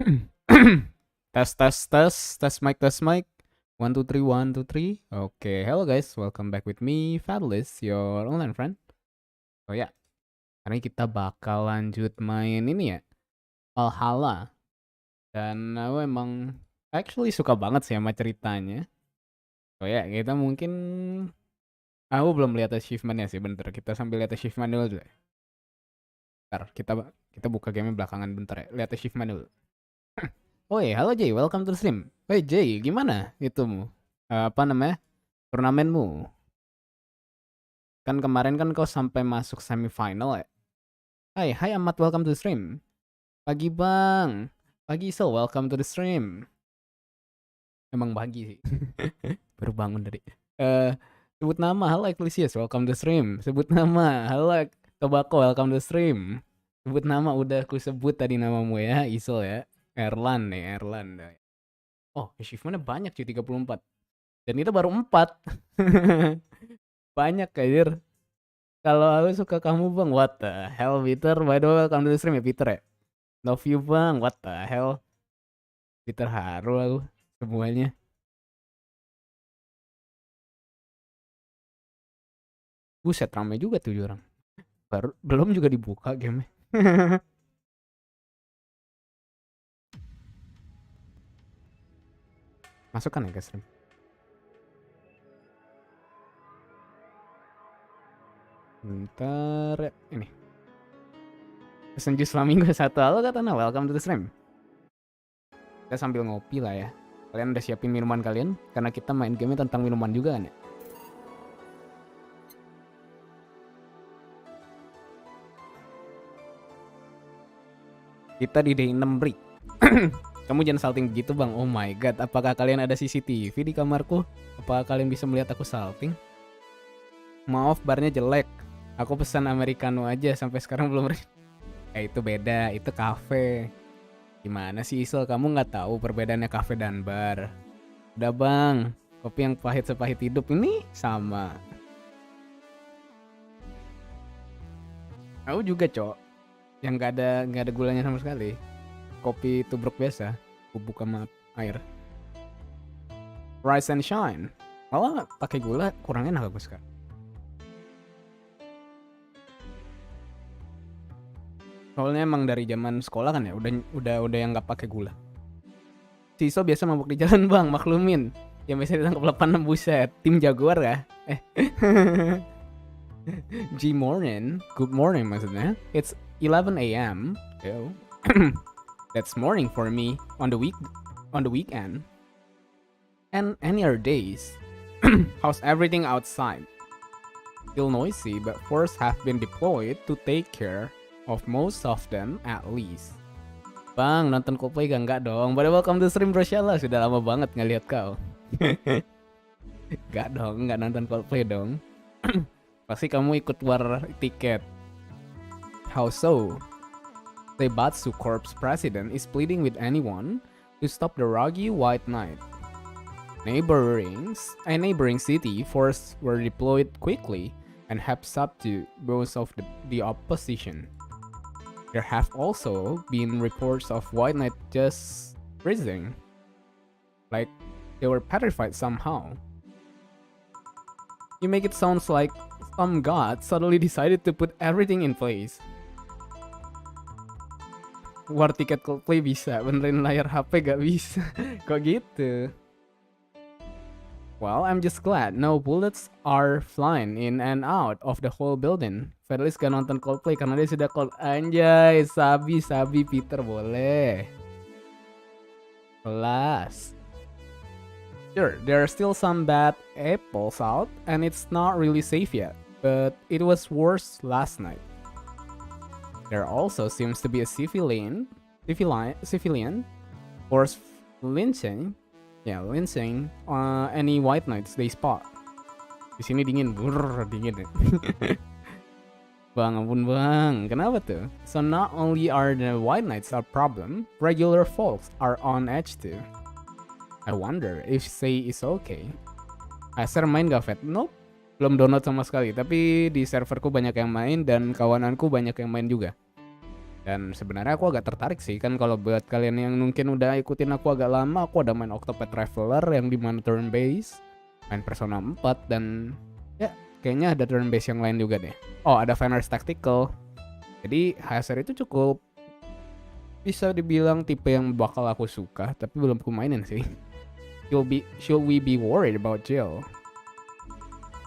Tes mic. 1 2 3 1 2 3. Oke, hello guys, welcome back with me Fedelish, your online friend. Oh ya, hari ini kita bakal lanjut main ini ya, Valhalla. Dan aku emang actually suka banget sih sama ceritanya. Oh ya, kita mungkin aku belum lihat achievementnya sih, bentar kita sambil lihat achievement dulu deh. Bentar, kita buka game belakangan bentar ya, lihat achievement dulu. Oi, halo Jay, welcome to the stream. Hey Jay, gimana itumu? Apa namanya? Turnamenmu? Kan kemarin kan kau sampai masuk semifinal ya? Hai Ahmad, welcome to the stream. Pagi bang, pagi so welcome to the stream. Emang pagi sih. Baru bangun dari. Sebut nama, halo Ecclesias, welcome to the stream. Sebut nama, halo Tobacco, welcome to the stream. Sebut nama, udah aku sebut tadi namamu ya, Isol ya. Erlan nih, Erlan. Oh, achievementnya banyak cuy, 34. Dan itu baru 4. Banyak kayaknya. Kalau aku suka kamu bang, what the hell Peter? By the way, welcome to the stream ya Peter ya. Love you bang, what the hell? Peter haru aku semuanya. Buset, ramai juga tuh orang. Belum juga dibuka game. Masukkan ya ke stream. Bentar ya, ini. Pesen jus flamingo 1. Halo Katana, welcome to the stream. Kita sambil ngopi lah ya. Kalian udah siapin minuman kalian? Karena kita main game tentang minuman juga kan ya. Kita di day 6 break. Kamu jangan salting begitu bang. Oh my god, apakah kalian ada CCTV di kamarku? Apakah kalian bisa melihat aku salting? Maaf, barnya jelek. Aku pesan americano aja, sampai sekarang belum. Itu beda, itu kafe. Gimana sih Isel, kamu nggak tahu perbedaannya kafe dan bar? Udah bang, kopi yang pahit sepahit hidup ini sama. Aku juga cok, yang nggak ada gulanya sama sekali. Kopi tubruk biasa, bubuk sama air. Rise and shine. Malah pakai gula kurang enak aku sekarang. Soalnya emang dari zaman sekolah kan ya, udah yang nggak pakai gula. Siso biasa mabuk di jalan bang, maklumin. Yang biasa ditangkap 86 buset. Tim Jaguar ya? G morning, good morning maksudnya. It's 11 a.m. Yo. That's morning for me on the weekend. And any other days. How's everything outside? Still noisy, but force have been deployed to take care of most of them at least. Bang, nonton Coldplay enggak dong? Pada welcome to stream Rosyalla, sudah lama banget ngeliat kau. Enggak dong, enggak nonton Coldplay dong. Pasti kamu ikut war tiket. How so? Seibatsu Corps president is pleading with anyone to stop the rogue white knight. Neighboring city forces were deployed quickly and have subdued most of the opposition. There have also been reports of white knight just freezing, like they were petrified somehow. You make it sound like some god suddenly decided to put everything in place. War tiket Coldplay bisa, benerin layar HP gak bisa. Kok gitu? Well, I'm just glad no bullets are flying in and out of the whole building. Fedelish gak nonton Coldplay karena dia sudah cold. Anjay, sabi Peter boleh. Kelas. Sure, there are still some bad apples out and it's not really safe yet, but it was worse last night. There also seems to be a civilian force lynching any white knights they spot. Di sini dingin, dingin. Bang, ampun bang, kenapa tuh? So not only are the white knights a problem, regular folks are on edge too. I wonder if say is okay. Acer main gak Fed? Nope, belum download sama sekali. Tapi di serverku banyak yang main dan kawananku banyak yang main juga. Dan sebenarnya aku agak tertarik sih, kan kalau buat kalian yang mungkin udah ikutin aku agak lama, aku ada main Octopath Traveler yang dimana turn based, main Persona 4, dan ya kayaknya ada turn based yang lain juga deh. Oh, ada Finance Tactical. Jadi HSR itu cukup bisa dibilang tipe yang bakal aku suka, tapi belum aku mainin sih. Should we be worried about Jill?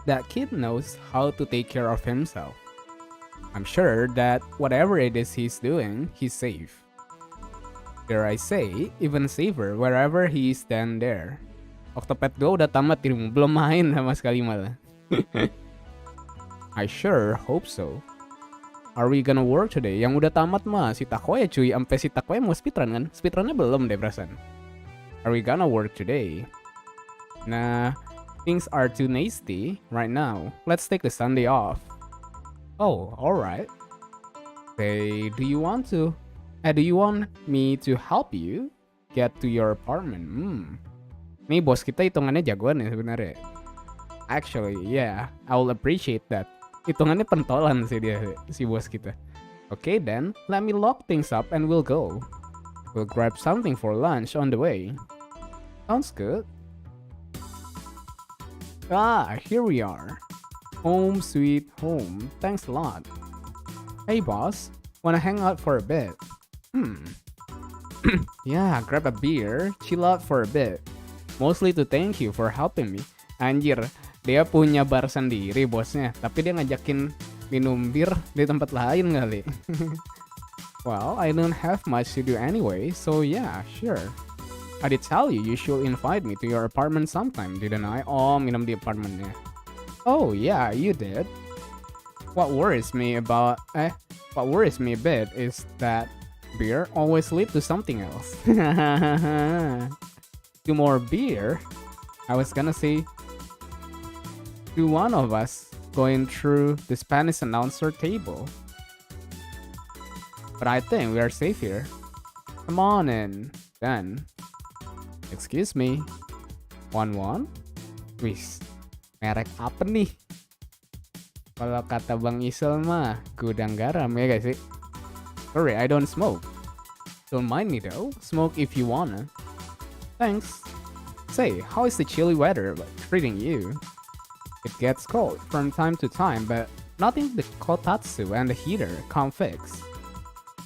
That kid knows how to take care of himself. I'm sure that whatever it is he's doing, he's safe. Dare I say, even safer wherever he is than there. Octopath 2 udah tamat dirimu, belum main sama sekali malah. I sure hope so. Are we gonna work today? Yang udah tamat mah si Takoya cuy, sampai si Takoya mau speedrun kan? Speedrunnya belum deh perasaan. Are we gonna work today? Nah, things are too nasty right now. Let's take the Sunday off. Oh, alright. Say, do you want me to help you get to your apartment? Nih bos kita hitungannya jagoan ya sebenarnya. Actually, yeah, I will appreciate that. Hitungannya pentolan sih dia, si bos kita. Okay then, let me lock things up and we'll go. We'll grab something for lunch on the way. Sounds good. Ah, here we are. Home sweet home. Thanks a lot. Hey boss, wanna hang out for a bit? Yeah, grab a beer, chill out for a bit. Mostly to thank you for helping me. Anjir, dia punya bar sendiri bosnya, tapi dia ngajakin minum bir di tempat lain kali. Well, I don't have much to do anyway, so yeah, sure. I did tell you should invite me to your apartment sometime, didn't I? Oh, minum di apartemennya. Oh yeah, you did. What worries me a bit is that beer always leads to something else. To more beer, I was gonna say, to one of us going through the Spanish announcer table. But I think we are safe here. Come on in, then. Excuse me. 11? Wis, merek apa nih? Kalau kata Bang Isel mah, gudang garam ya guys sih. Sorry, I don't smoke. Don't mind me though. Smoke if you wanna. Thanks. Say, how is the chilly weather treating you? It gets cold from time to time, but nothing the kotatsu and the heater can't fix.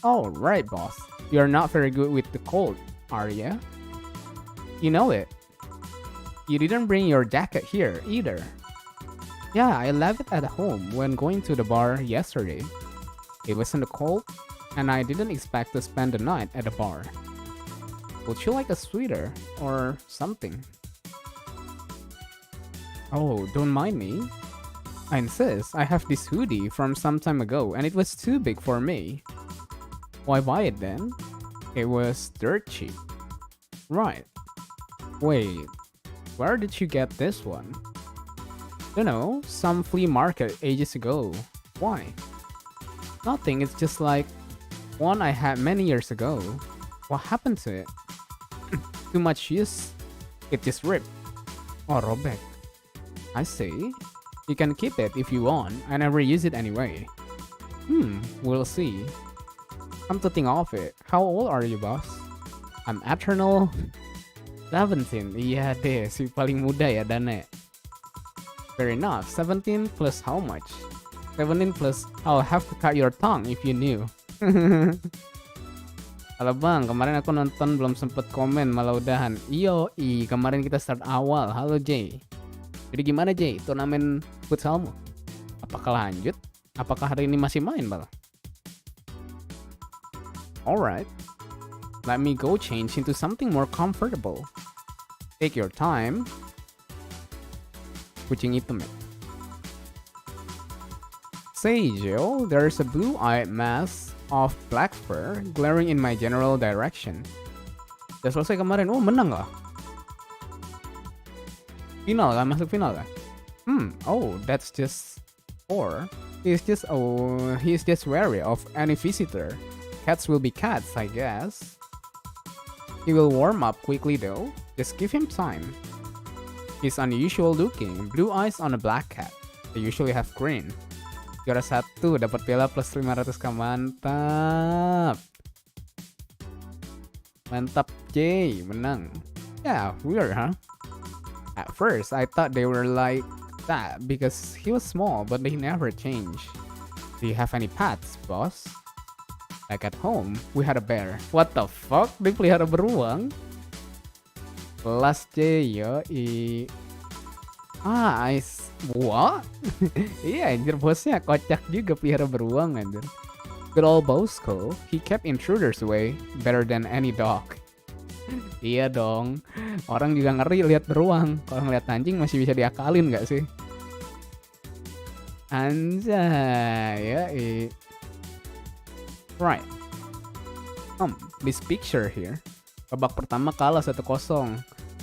Oh, right, boss. You're not very good with the cold, are ya? You know it. You didn't bring your jacket here either. Yeah, I left it at home when going to the bar yesterday. It wasn't cold, and I didn't expect to spend the night at the bar. Would you like a sweater or something? Oh, don't mind me. I insist. I have this hoodie from some time ago, and it was too big for me. Why buy it then? It was dirt cheap. Right. Wait, where did you get this one? Don't know, some flea market ages ago. Why? Nothing, it's just like one I had many years ago. What happened to it? Too much use? It just ripped. Oh, robek. I see. You can keep it if you want. I never use it anyway. We'll see. Come to think of it, how old are you, boss? I'm eternal 17. Iya deh, si paling muda ya Dane. Fair enough. 17 plus how much? 17 plus I'll have to cut your tongue if you knew. Halo bang, kemarin aku nonton belum sempet komen malah udahan. Kemarin kita start awal. Halo Jay. Jadi gimana Jay, turnamen futsalmu? Apakah lanjut? Apakah hari ini masih main bal? Alright. Let me go change into something more comfortable. Take your time. Kucing hitam ya. Say Jill, there's a blue-eyed mass of black fur glaring in my general direction. Udah selesai kemarin, menang lah. Final kan, masuk final kan? That's just... Or, he's just wary of any visitor. Cats will be cats, I guess. He will warm up quickly though. Just give him time. He's unusual looking, blue eyes on a black cat. They usually have green. Juara 1 dapat piala plus 500k. Mantap. Mantap, Jay, menang. Yeah, weird, huh? At first, I thought they were like that because he was small, but they never change. Do you have any pets, boss? Like at home, we had a bear. What the fuck? Dia pelihara beruang? Kelas C, yoi. What? Iya, anjir, bosnya kocak juga pelihara beruang, anjir. Good old Bosco, he kept intruders away better than any dog. Iya dong, orang juga ngeri lihat beruang. Kalau ngeliat anjing masih bisa diakalin gak sih? Anjay, ya. Right. This picture here. Babak pertama kalah 1-0.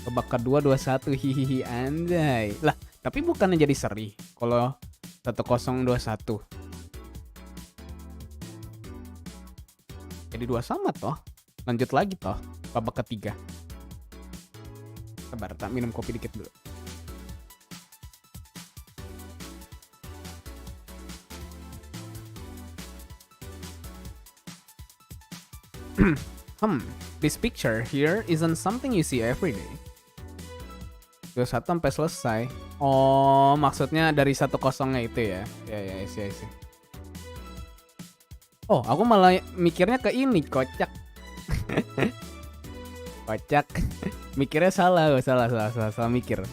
Babak kedua 2-1. Hihihi, anjay. Lah, tapi bukannya jadi seri kalau 1-0 2-1. Jadi 2 sama toh. Lanjut lagi toh babak ketiga. Sabar, tak minum kopi dikit dulu. This picture here isn't something you see every day. 21 sampai selesai. Oh, maksudnya dari 1-0-nya itu ya. Ya, isi. Oh, aku malah mikirnya ke ini, kocak. Kocak. Mikirnya salah mikir.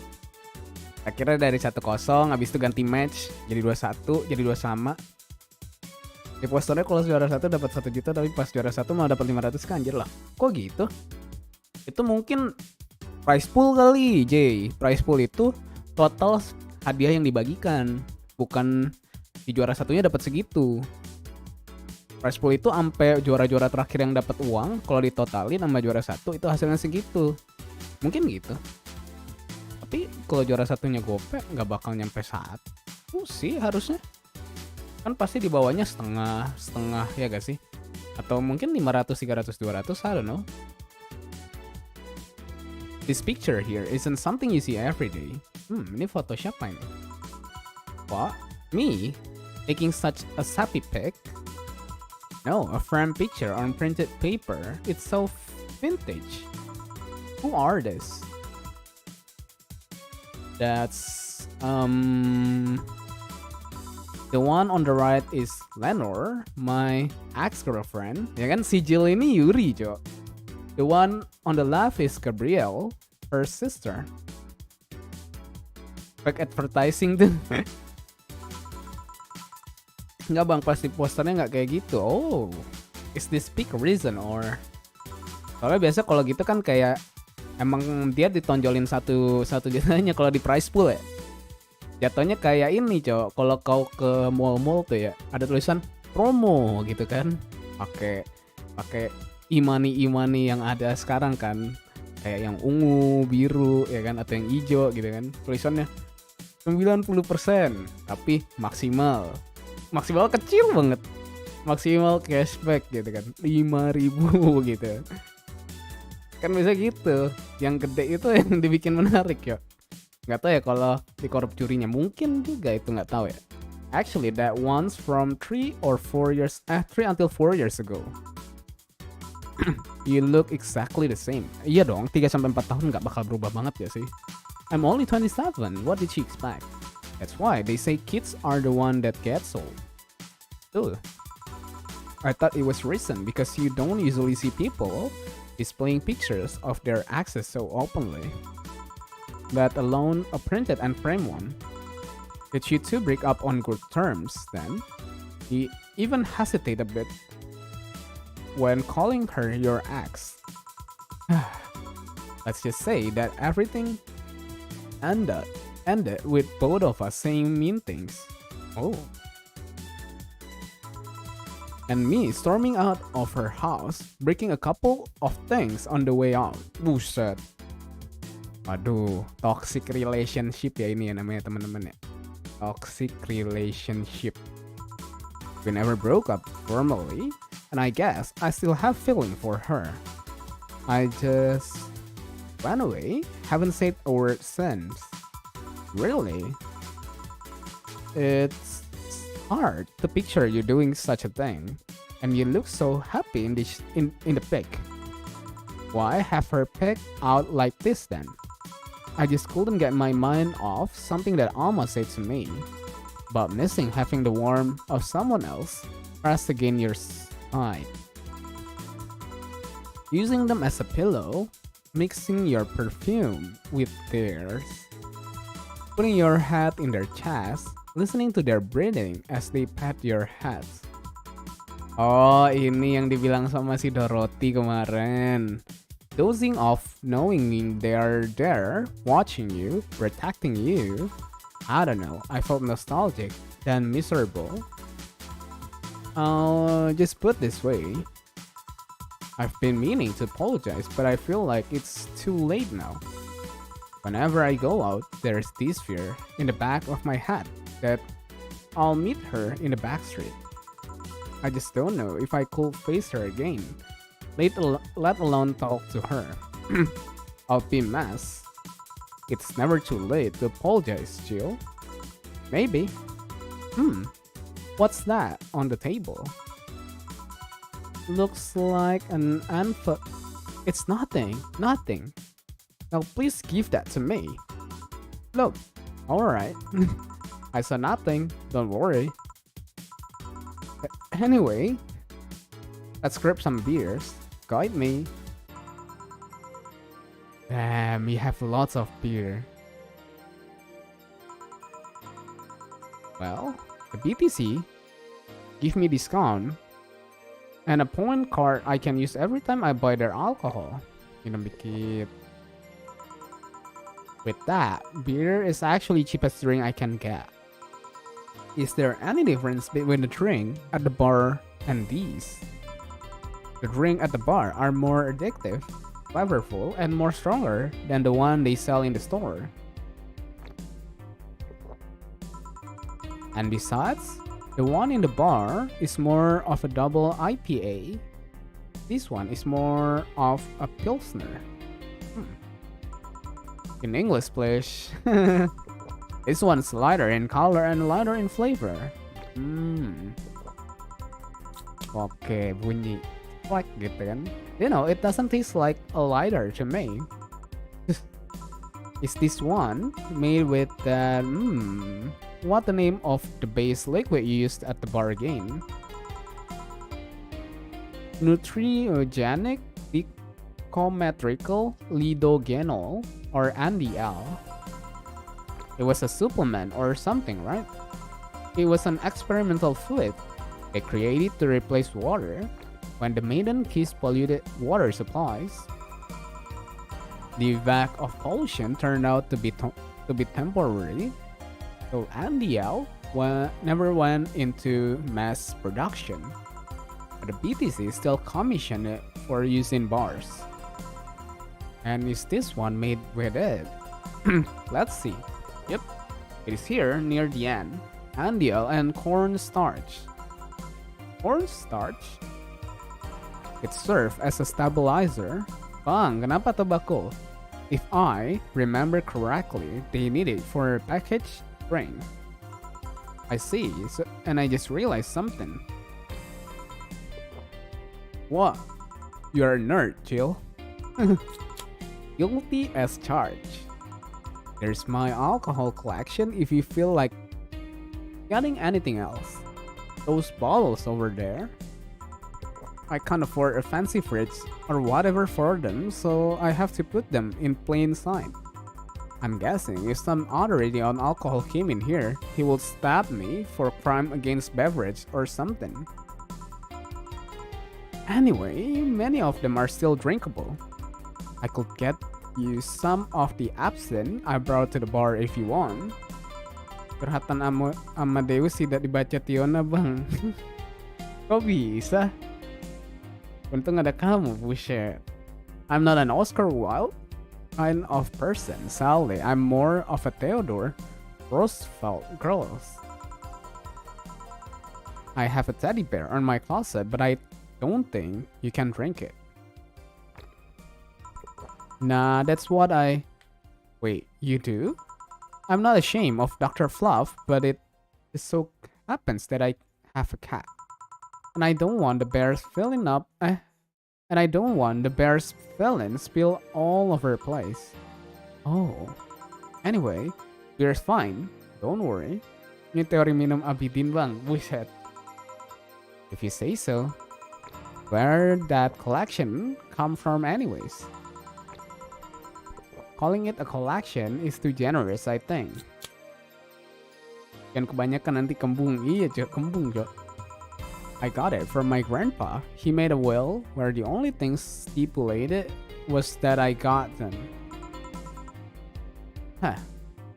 Akhirnya dari 1-0, habis itu ganti match jadi 2-1, jadi 2 sama. Di posternya kalau juara 1 dapat 1 juta, tapi pas juara 1 malah dapat 500 kan, anjir lah. Kok gitu? Itu mungkin prize pool kali, J. Prize pool itu total hadiah yang dibagikan, bukan di juara satunya dapat segitu. Prize pool itu sampai juara-juara terakhir yang dapat uang, kalau ditotalin sama juara 1 itu hasilnya segitu. Mungkin gitu. Tapi kalau juara satunya gope nggak bakal nyampe 1 sih harusnya. Kan pasti di bawahnya setengah ya gak sih? Atau mungkin 500, 300, 200, I don't know. This picture here isn't something you see every day. Ini foto siapa ini? What? Me? Taking such a sappy pic? No, a framed picture on printed paper. It's so vintage. Who are this? That's the one on the right is Lenore, my ex-girlfriend. Ya kan, si Jill ini Yuri, Jo. The one on the left is Gabrielle, her sister. Fake advertising tuh. Enggak bang, pasti posternya nggak kayak gitu. Oh, is this peak reason or? Soalnya biasa kalau gitu kan kayak emang dia ditonjolin satu jutanya kalau di prize pool ya. Jatuhnya kayak ini, Cok. Kalau kau ke mall-mall tuh ya, ada tulisan promo gitu kan. Pakai imani yang ada sekarang kan. Kayak yang ungu, biru ya kan, atau yang hijau gitu kan. Tulisannya 90%, tapi maksimal kecil banget. Maksimal cashback gitu kan. 5.000 gitu. Kan bisa gitu. Yang gede itu yang dibikin menarik, ya. Nggak tahu ya kalau di korup jurinya, mungkin juga itu, nggak tahu ya. Actually that one's from 3 until 4 years ago. You look exactly the same. Iya dong, 3-4 tahun nggak bakal berubah banget ya sih. I'm only 27. What did she expect? That's why they say kids are the one that gets old. Tuh. I thought it was recent because you don't usually see people displaying pictures of their exes so openly. Let alone a printed and framed one. Did you two break up on good terms then? He even hesitated a bit when calling her your ex. Let's just say that everything ended with both of us saying mean things. Oh. And me storming out of her house, breaking a couple of things on the way out. Buset. Waduh, toxic relationship ya ini ya namanya teman-teman ya. Toxic relationship. We never broke up formally, and I guess I still have feeling for her. I just ran away, haven't said a word since. Really? It's hard to picture you doing such a thing, and you look so happy in the pic. Why have her picked out like this then? I just couldn't get my mind off something that Alma said to me about missing having the warmth of someone else pressed against your side. Using them as a pillow, mixing your perfume with theirs, putting your head in their chest, listening to their breathing as they pat your heads. Oh, ini yang dibilang sama si Dorothy kemarin. Dozing off knowing they're there, watching you, protecting you. I don't know, I felt nostalgic, then miserable. Just put this way, I've been meaning to apologize, but I feel like it's too late now. Whenever I go out, there's this fear in the back of my head that I'll meet her in the back street. I just don't know if I could face her again, let alone talk to her. I'll be a mess. It's never too late to apologize, Jill. Maybe. What's that on the table? Looks like an It's nothing. Now please give that to me. Look, alright. I saw nothing, don't worry. Anyway, let's grab some beers. Guide me. Damn, we have lots of beer. Well, the BTC give me discount and a point card I can use every time I buy their alcohol. Dikit. With that, beer is actually cheapest drink I can get. Is there any difference between the drink at the bar and these? The drink at the bar are more addictive, flavorful, and more stronger than the one they sell in the store. And besides, the one in the bar is more of a double IPA. This one is more of a Pilsner. In English, please. This one's lighter in color and lighter in flavor. Oke, bunyi like gitu kan. You know, it doesn't taste like a lighter to me. Is this one made with that? What the name of the base liquid used at the bar again? Nutriogenic decometrical lidogenol or NDL. It was a supplement or something, right? It was an experimental fluid they created to replace water when the Maiden Kiss polluted water supplies. The vac of pollution turned out to be temporary, so NDL never went into mass production, but the BTC still commissioned it for use in bars. And is this one made with it? Let's see. Yep, it is here near the end. NDL and cornstarch. Cornstarch? It served as a stabilizer. Bang, kenapa tobacco? If I remember correctly, they need it for packaged drink. I see, and I just realized something. What? You're a nerd, Jill. Guilty as charged. There's my alcohol collection if you feel like getting anything else. Those bottles over there. I can't afford a fancy fridge or whatever for them, so I have to put them in plain sight. I'm guessing if some authority on alcohol came in here, he would stab me for crime against beverage or something. Anyway, many of them are still drinkable. I could get you some of the absinthe I brought to the bar if you want. Curhatan Amadeus tidak dibaca Tiona, bang. Kok bisa? Untung ada kamu, bullshit. I'm not an Oscar Wilde kind of person, sadly. I'm more of a Theodore Roosevelt girls. I have a teddy bear on my closet, but I don't think you can drink it. Nah, that's what I... Wait, you do? I'm not ashamed of Dr. Fluff, but it is so happens that I have a cat. And I don't want the bears filling up and I don't want the bears filling spill all over the place. Oh. Anyway, beer's fine. Don't worry. Ini teori minum Abidin bang. Buset. If you say so. Where that collection come from anyways? Calling it a collection is too generous, I think. Yang kebanyakan nanti kembung. Iya, Cok. Kembung, Cok. I got it from my grandpa. He made a will where the only thing stipulated was that I got them. Huh,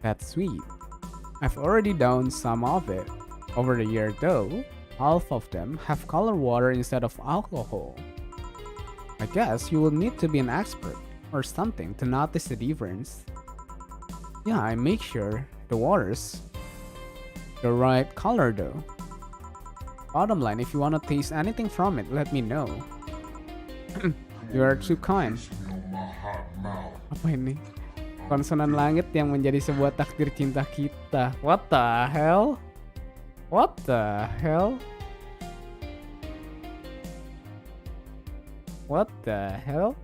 that's sweet. I've already done some of it. Over the year though, half of them have colored water instead of alcohol. I guess you will need to be an expert or something to notice the difference. Yeah, I make sure the water's the right color though. Bottom line, if you want to taste anything from it, let me know. You are too kind. Apa ini? Konsonan langit yang menjadi sebuah takdir cinta kita. What the hell? What the hell? What the hell?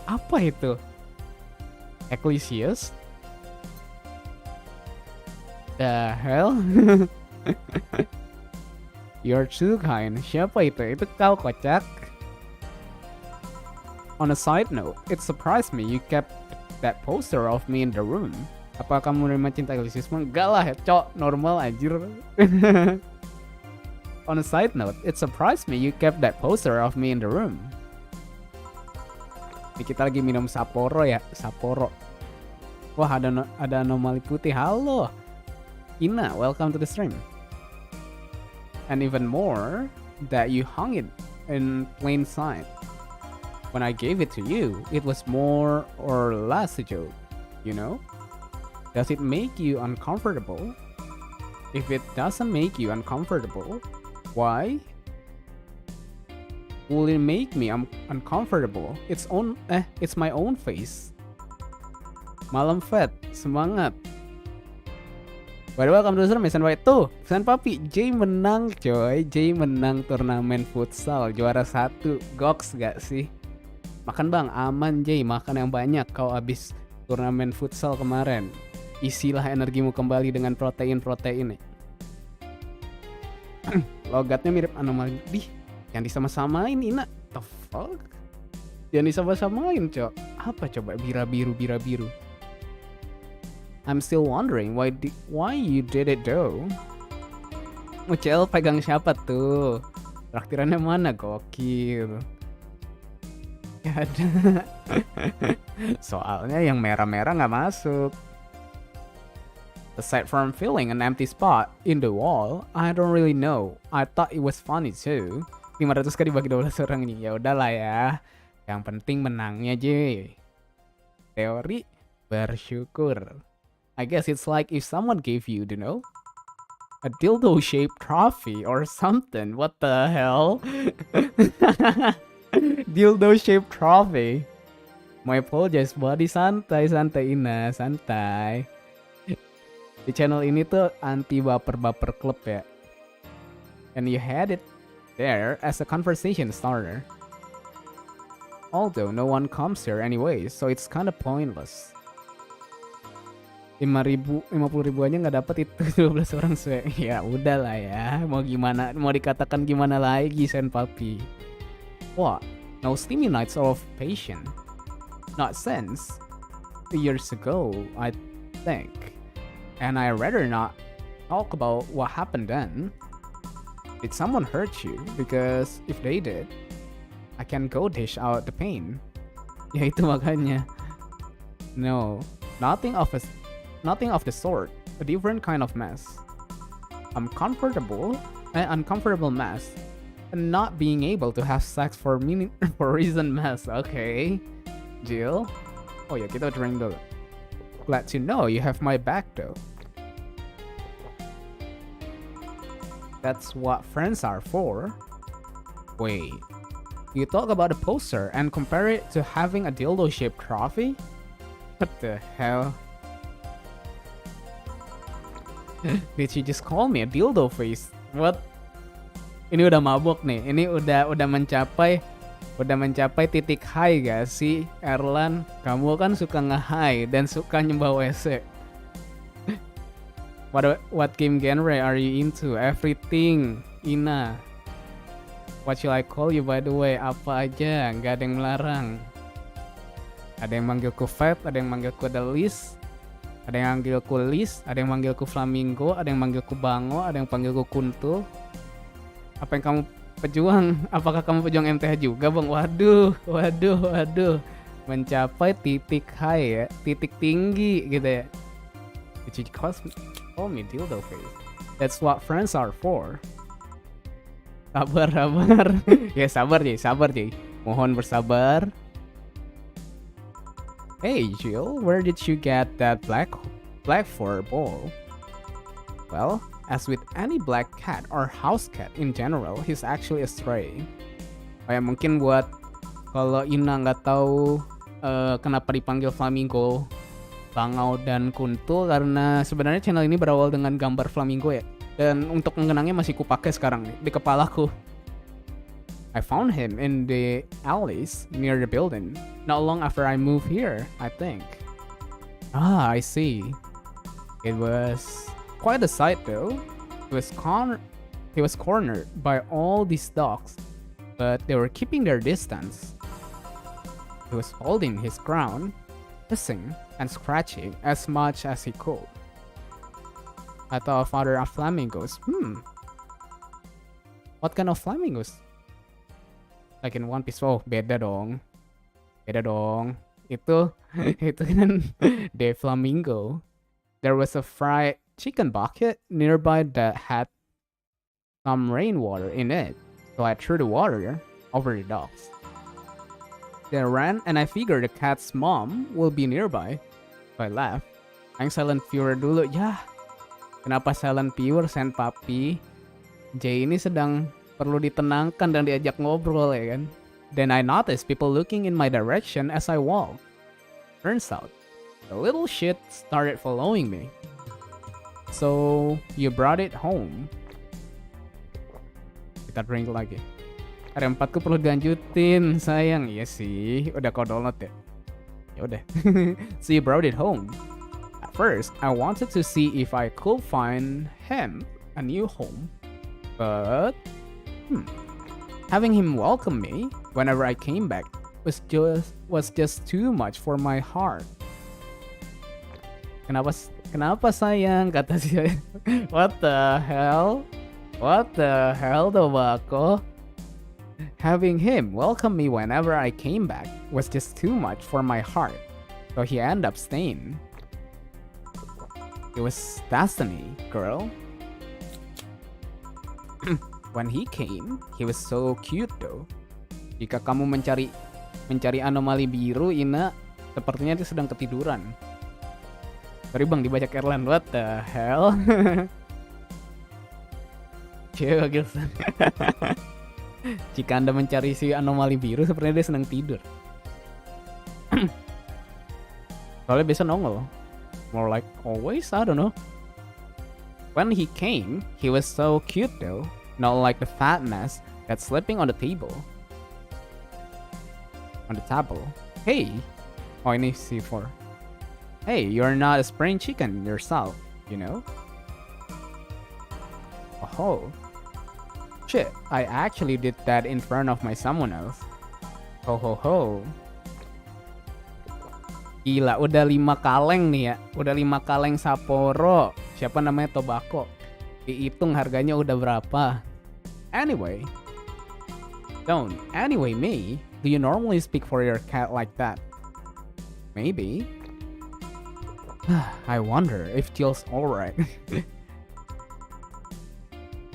Apa itu? Ecclesiastes? The hell? You're too kind. Siapa itu? Itu kau kocak. On a side note, it surprised me you kept that poster of me in the room. Apa kamu menerima cinta eklesiasme? Enggak lah, cok. Normal anjir. On a side note, it surprised me you kept that poster of me in the room. Ini kita lagi minum Sapporo ya, Sapporo. Wah, ada anomali putih. Halo. Ina, welcome to the stream. And even more, that you hung it in plain sight. When I gave it to you, it was more or less a joke, you know? Does it make you uncomfortable? If it doesn't make you uncomfortable, why? Will it make me uncomfortable? It's my own face. Malam Fed, semangat. By the way, welcome to the stream, Pesen White. Tuh, Pesen Papi, J menang coy. J menang turnamen futsal, juara 1. Goks gak sih? Makan bang, aman J, makan yang banyak. Kau abis turnamen futsal kemarin. Isilah energimu kembali dengan protein-protein nih. Logatnya mirip anomali. Dih, yang disama-samain Ina. The fuck? Yang disama-samain cok. Apa coba bira-biru. I'm still wondering why you did it though. Ucel pegang siapa tuh? Traktirannya mana? Gokil. Ya ada. Soalnya yang merah-merah nggak masuk. Aside from filling an empty spot in the wall, I don't really know. I thought it was funny too. 500k dibagi 12 orang ini. Ya udahlah ya. Yang penting menangnya J. Teori bersyukur. I guess it's like if someone gave you, you know, a dildo-shaped trophy or something. What the hell? Dildo-shaped trophy. My apologies, buddy. Santai Ina, santai. Di channel ini tuh anti baper-baper klub ya. And you had it there as a conversation starter. Although no one comes here anyway, so it's kind of pointless. 50.000 aja nggak dapat itu 12 orang swe. Ya udahlah ya, mau gimana, mau dikatakan gimana lagi Sen Papi. What? No steamy nights of Pesen? Not since 2 years ago, I think. And I rather not talk about what happened then. Did someone hurt you? Because if they did, I can go dish out the pain. Ya itu makanya. No, nothing of the sort. A different kind of mess. Uncomfortable mess. And not being able to have sex for reason mess. Okay, Jill. Oh ya, kita drink dulu. Glad to know you have my back though. That's what friends are for. Wait, you talk about a poster and compare it to having a dildo-shaped trophy? What the hell? Did she just call me a dildo face? What? Ini udah mabuk nih. Ini udah mencapai titik high gak sih, Erlan? Kamu kan suka nge-high dan suka nyembah WC. What game genre are you into? Everything, Ina. What shall I call you by the way? Apa aja, nggak ada yang melarang. Ada yang manggilku Fed, ada yang manggilku Fedelish, ada yang manggilku Lish, ada yang manggilku Flamingo, ada yang manggilku Bango, ada yang panggilku Kuntul. Apa yang kamu pejuang? Apakah kamu pejuang MTH juga, Bang? Waduh. Mencapai titik high ya, titik tinggi gitu ya. Did you call me dildo face? That's what friends are for. Sabar. Ya sabar Jay. Mohon bersabar. Hey Jill, where did you get that black fur ball? Well, as with any black cat or house cat in general, he's actually a stray. Kayak mungkin buat kalau Ina nggak tahu kenapa dipanggil Flamingo, Bangau dan Kuntul, karena sebenarnya channel ini berawal dengan gambar flamingo ya. Dan untuk mengenangnya masih kupakai sekarang nih di kepalaku. I found him in the alleys near the building, not long after I moved here, I think. Ah, I see. It was quite a sight though. He was cornered by all these dogs, but they were keeping their distance. He was holding his ground, hissing and scratching as much as he could. I thought of other flamingos. What kind of flamingos? Like in One Piece. Oh, beda dong. Itu kan the flamingo. There was a fried chicken bucket nearby that had some rainwater in it, so I threw the water over the dogs. They ran and I figured the cat's mom will be nearby. So I laughed. Ang silent viewer dulu. Yah, kenapa silent viewer, senpapi? Jay ini sedang perlu ditenangkan dan diajak ngobrol ya kan. Then I noticed people looking in my direction as I walked. Turns out, the little shit started following me. So, you brought it home. Kita drink lagi. Area 4 ku perlu dilanjutin, sayang. Iya sih, udah kau download ya? Ya udah. So you brought it home. At first, I wanted to see if I could find him a new home. But, having him welcome me whenever I came back was just too much for my heart. Kenapa sayang? Kata si What the hell, Tobacco? Having him welcome me whenever I came back was just too much for my heart, so he ended up staying. It was destiny, girl. When he came, he was so cute though. Jika kamu mencari anomali biru, Ina, sepertinya dia sedang ketiduran. Sorry bang, dibajak Erlan. What the hell? Cewek Gilson. Jika Anda mencari si anomali biru, sepertinya dia sedang tidur. Soalnya biasa nongol. More like always, I don't know. When he came, he was so cute though. Not like the fat mess that's sleeping on the table. Hey! Oh, ini C4. Hey, you're not a spring chicken yourself, you know? Oh. Shit, I actually did that in front of someone else. Ho. Gila, udah 5 kaleng nih ya. Udah 5 kaleng Sapporo. Siapa namanya Tobacco. Dihitung harganya udah berapa. Anyway me. Do you normally speak for your cat like that? Maybe. I wonder if Jill's alright.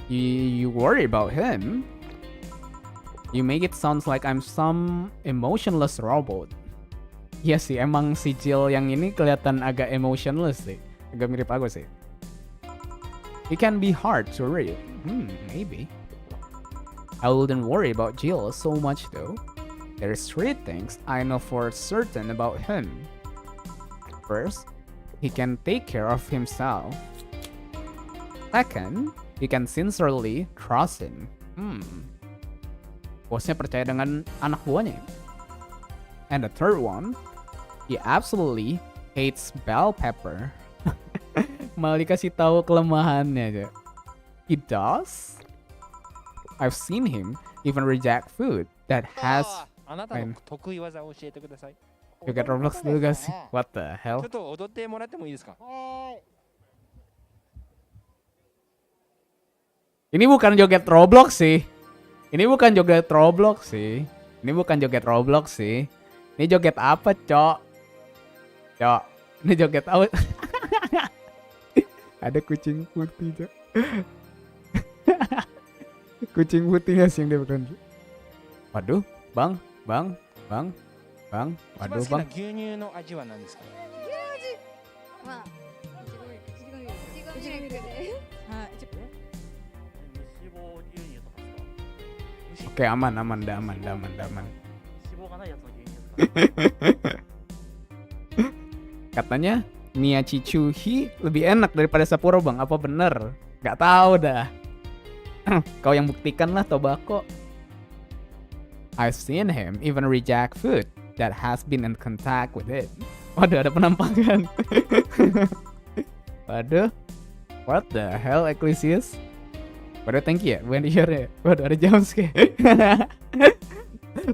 You worry about him? You make it sounds like I'm some emotionless robot. Iya sih, emang si Jill yang ini kelihatan agak emotionless sih. Agak mirip aku sih. It can be hard to read. Maybe. I wouldn't worry about Jill so much though. There's 3 things I know for certain about him. First, he can take care of himself. Second, you can sincerely trust him. Bosnya percaya dengan anak buahnya. And the third one, he absolutely hates bell pepper. Malah dikasih tahu kelemahannya aja. He does? I've seen him even reject food that has... Joget Roblox dulu gak sih? What the hell? Ini bukan joget Roblox sih. Ini bukan joget Roblox sih. Ini bukan joget Roblox sih. Ini joget apa, Cok? Cok, ini joget apa? Ada kucing putih, Cok. Kucing putih sih yang dia bukan. Waduh, Bang. Waduh, Bang. Oke, aman. Katanya Miyachichuhi lebih enak daripada Sapporo, Bang. Apa bener? Gak tahu dah. Kau yang buktikan lah, Tobacco. I've seen him even reject food that has been in contact with it. Waduh, ada penampakan. Waduh. What the hell, Ecclesias? Waduh, thank you ya, bukan di share ya. Waduh, ada jumpscare.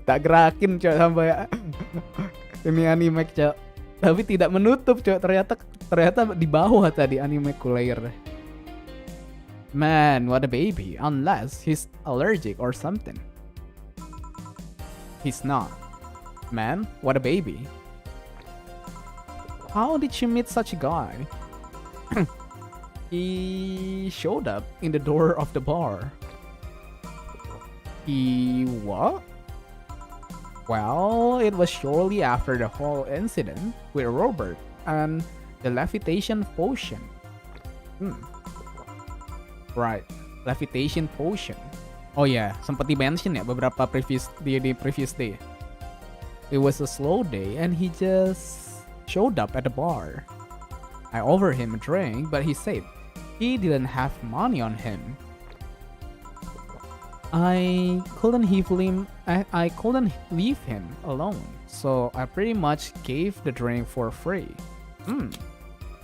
Tak gerakin, Cok, sampai ini anime, Cok. Tapi tidak menutup, Cok. Ternyata di bawah tadi animeku layer. Man, what a baby. Unless he's allergic or something. He's not. Man, what a baby. How did you meet such a guy? He showed up in the door of the bar. He what? Well, it was shortly after the whole incident with Robert and the levitation potion. Right, levitation potion. Oh yeah, sempat di-mention ya beberapa previous day. It was a slow day and he just showed up at the bar. I offered him a drink, but he said he didn't have money on him. I couldn't leave him alone, so I pretty much gave the drink for free.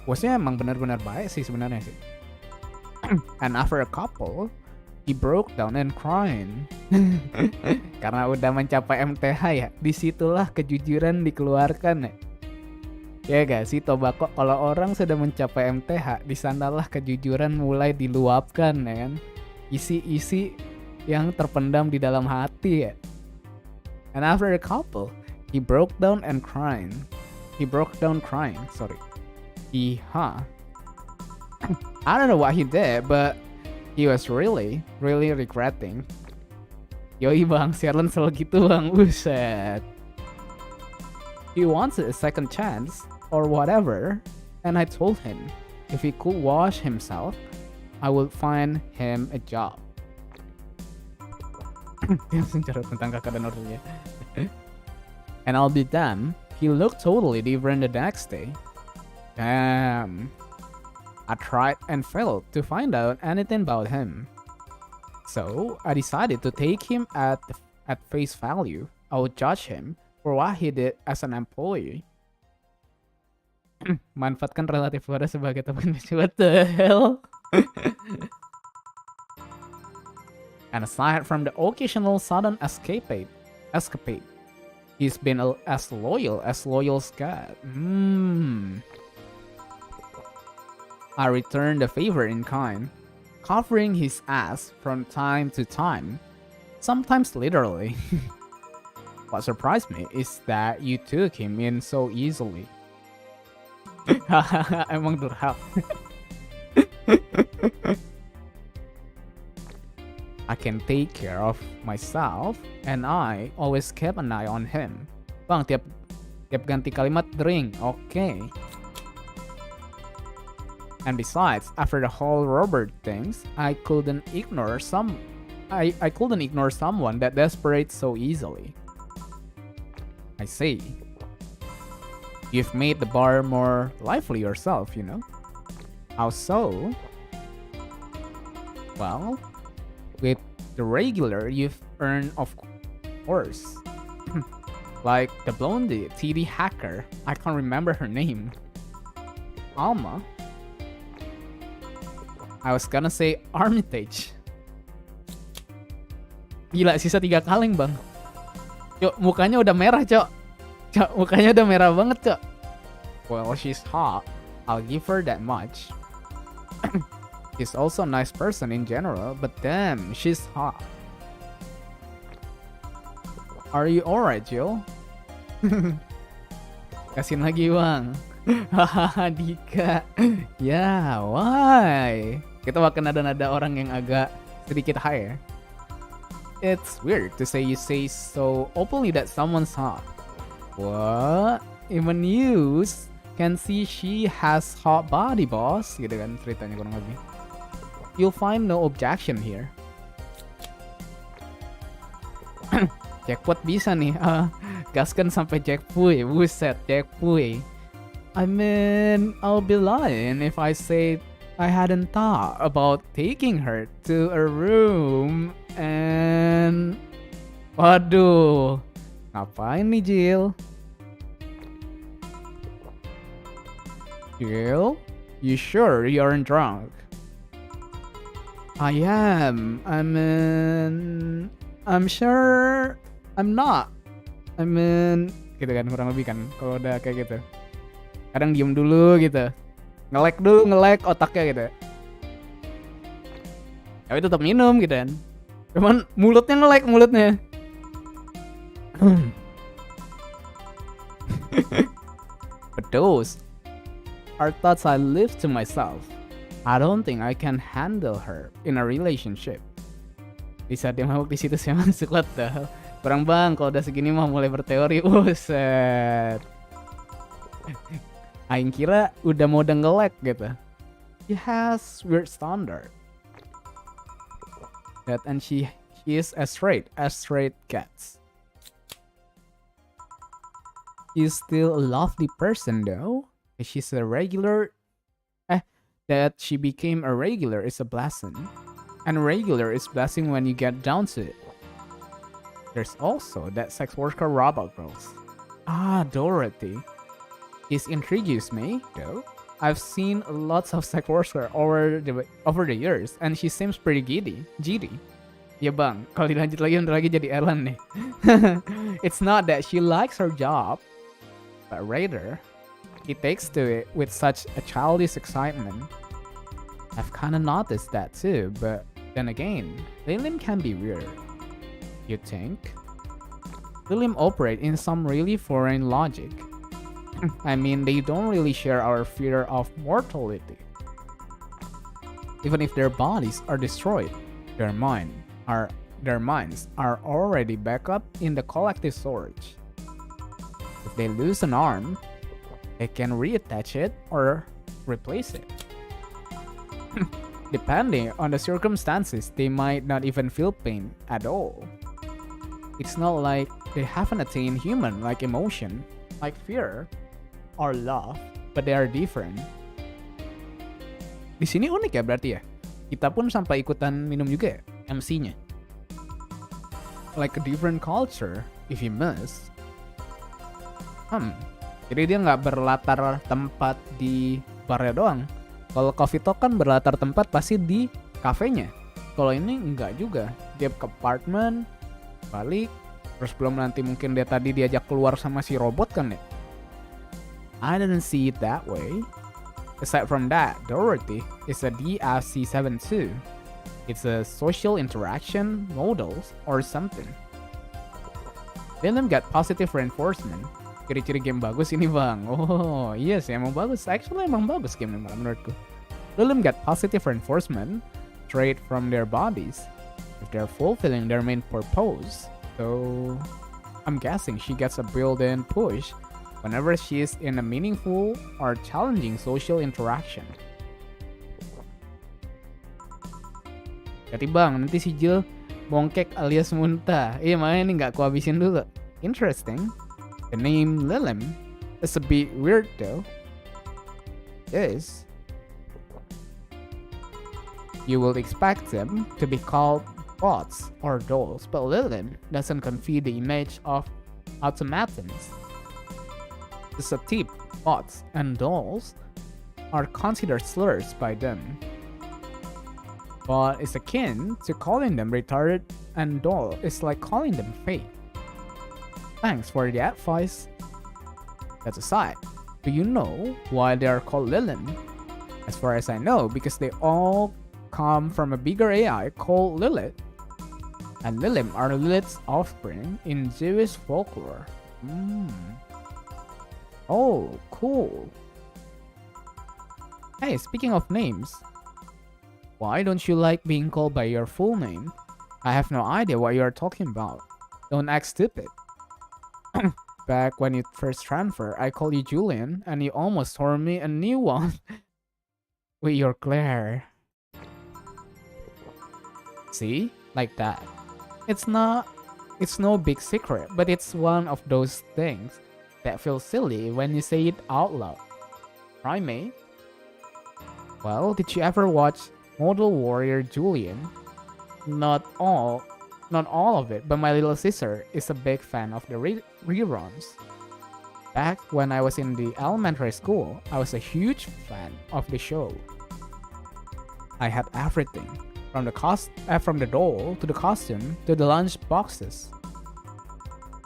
Bosnya emang benar-benar baik sih sebenarnya sih. And after a couple, he broke down and crying. Karena udah mencapai MTH ya, disitulah kejujuran dikeluarkan ya. Ya gak sih, Tobacco, kalau orang sudah mencapai MTH, disanalah kejujuran mulai diluapkan ya kan. Isi-isi yang terpendam di dalam hati ya. And after a couple, he broke down crying. I don't know what he did, but he was really regretting. Yoi bang, Sherlyn selalu gitu bang, buset. He wanted a second chance, or whatever, and I told him, if he could wash himself, I would find him a job. Dia bicara tentang kakak dan orangnya. And I'll be damned, he looked totally different the next day. Damn. I tried and failed to find out anything about him. So I decided to take him at face value. I would judge him for what he did as an employee. Manfaatkan relatif Flora sebagai teman. What the hell? And aside from the occasional sudden escapade, he's been as loyal as God. I returned the favor in kind, covering his ass from time to time, sometimes literally. What surprised me is that you took him in so easily. Emang durhaka. I can take care of myself, and I always kept an eye on him. Bang, tiap ganti kalimat drink, okay. And besides, after the whole Robert things, I couldn't ignore someone that desperate so easily. I see. You've made the bar more lively yourself, you know? How so? Well, with the regular you've earned, of course. Like the blondie, TD hacker. I can't remember her name. Alma. I was gonna say Armitage. Gila, sisa 3 kaleng bang. Cok, mukanya udah merah cok. Cok, mukanya udah merah banget cok. Well, she's hot. I'll give her that much. She's also a nice person in general, but damn, she's hot. Are you alright, Jill? Kasihin lagi bang. Hahaha Dika. Ya, why? Kita makan nada-nada orang yang agak sedikit high ya. It's weird to say you say so openly that someone's hot. What? Even you can see she has hot body, boss. Gitu kan ceritanya kurang lebih. You'll find no objection here. Jackpot bisa nih. Gaskan sampai jackpot. Buset, jackpot. I mean, I'll be lying if I say I hadn't thought about taking her to a room and... Waduh, ngapain nih Jill? Jill? You sure you aren't drunk? I am. I mean... I'm sure I'm not. I mean... Gitu kan, kurang lebih kan, kalau udah kayak gitu. Kadang diem dulu gitu. Nge-lag otaknya gitu. Tapi tetap minum gitu kan. Cuman mulutnya nge-lag mulutnya. But those are thoughts I live to myself. I don't think I can handle her in a relationship. Di saat dia mabuk di situ saya masuk dah. Kurang bang, kalau udah segini mah mulai berteori. Buset. Aing kira udah mau nge-lag gitu. She has weird standard. That and she is as straight gets. She's still a lovely person though. She's a regular. That she became a regular is a blessing. And regular is blessing when you get down to it. There's also that sex worker robot girls. Dorothy. This intrigues me, though. I've seen lots of sex worker over the years, and she seems pretty giddy. Ya bang, kalau dilanjut lagi bentar lagi jadi Ellen nih. It's not that she likes her job, but rather, she takes to it with such a childish excitement. I've kinda noticed that too, but then again, Lillian can be weird. You think? Lillian operate in some really foreign logic. I mean, they don't really share our fear of mortality. Even if their bodies are destroyed, their minds are already back up in the collective storage. If they lose an arm, they can reattach it or replace it. Depending on the circumstances, they might not even feel pain at all. It's not like they haven't attained human-like emotion, like fear or love, but they are different. Di sini unik ya berarti ya. Kita pun sampai ikutan minum juga ya, MC-nya. Like a different culture, if you must. Jadi dia nggak berlatar tempat di barnya doang. Kalau coffee talk kan berlatar tempat pasti di kafenya. Kalau ini enggak juga. Dia ke apartemen, balik, terus belum nanti mungkin dia tadi diajak keluar sama si robot kan ya. I didn't see it that way. Aside from that, Dorothy is a DFC7 too. It's a social interaction models or something. Then got positive reinforcement. Ciri-ciri game bagus ini bang. Oh iya sih emang bagus. Actually emang bagus game ini menurutku. Them got positive reinforcement straight from their bodies if they're fulfilling their main purpose. So I'm guessing she gets a built-in push whenever she is in a meaningful or challenging social interaction. Jadi bang, nanti si Jill bongkek alias muntah. Iya makanya ini nggak kuhabisin dulu. Interesting. The name Lilem is a bit weird though. Yes. You will expect them to be called bots or dolls, but Lilith doesn't convey the image of automatons. Just a tip, bots and dolls are considered slurs by them, but it's akin to calling them retarded, and doll is like calling them fake. Thanks for the advice. That aside, do you know why they are called Lilith? As far as I know, because they all come from a bigger AI called Lilith, and Lilith are Lilith's offspring in Jewish folklore. Oh, cool. Hey, speaking of names, why don't you like being called by your full name? I have no idea what you are talking about. Don't act stupid. Back when you first transferred, I called you Julian, and you almost tore me a new one with your glare. See? Like that. It's no big secret, but it's one of those things that feels silly when you say it out loud. Primate? Well, did you ever watch Model Warrior Julian? Not all of it, but my little sister is a big fan of the reruns. Back when I was in the elementary school, I was a huge fan of the show. I had everything, from the doll to the costume to the lunch boxes.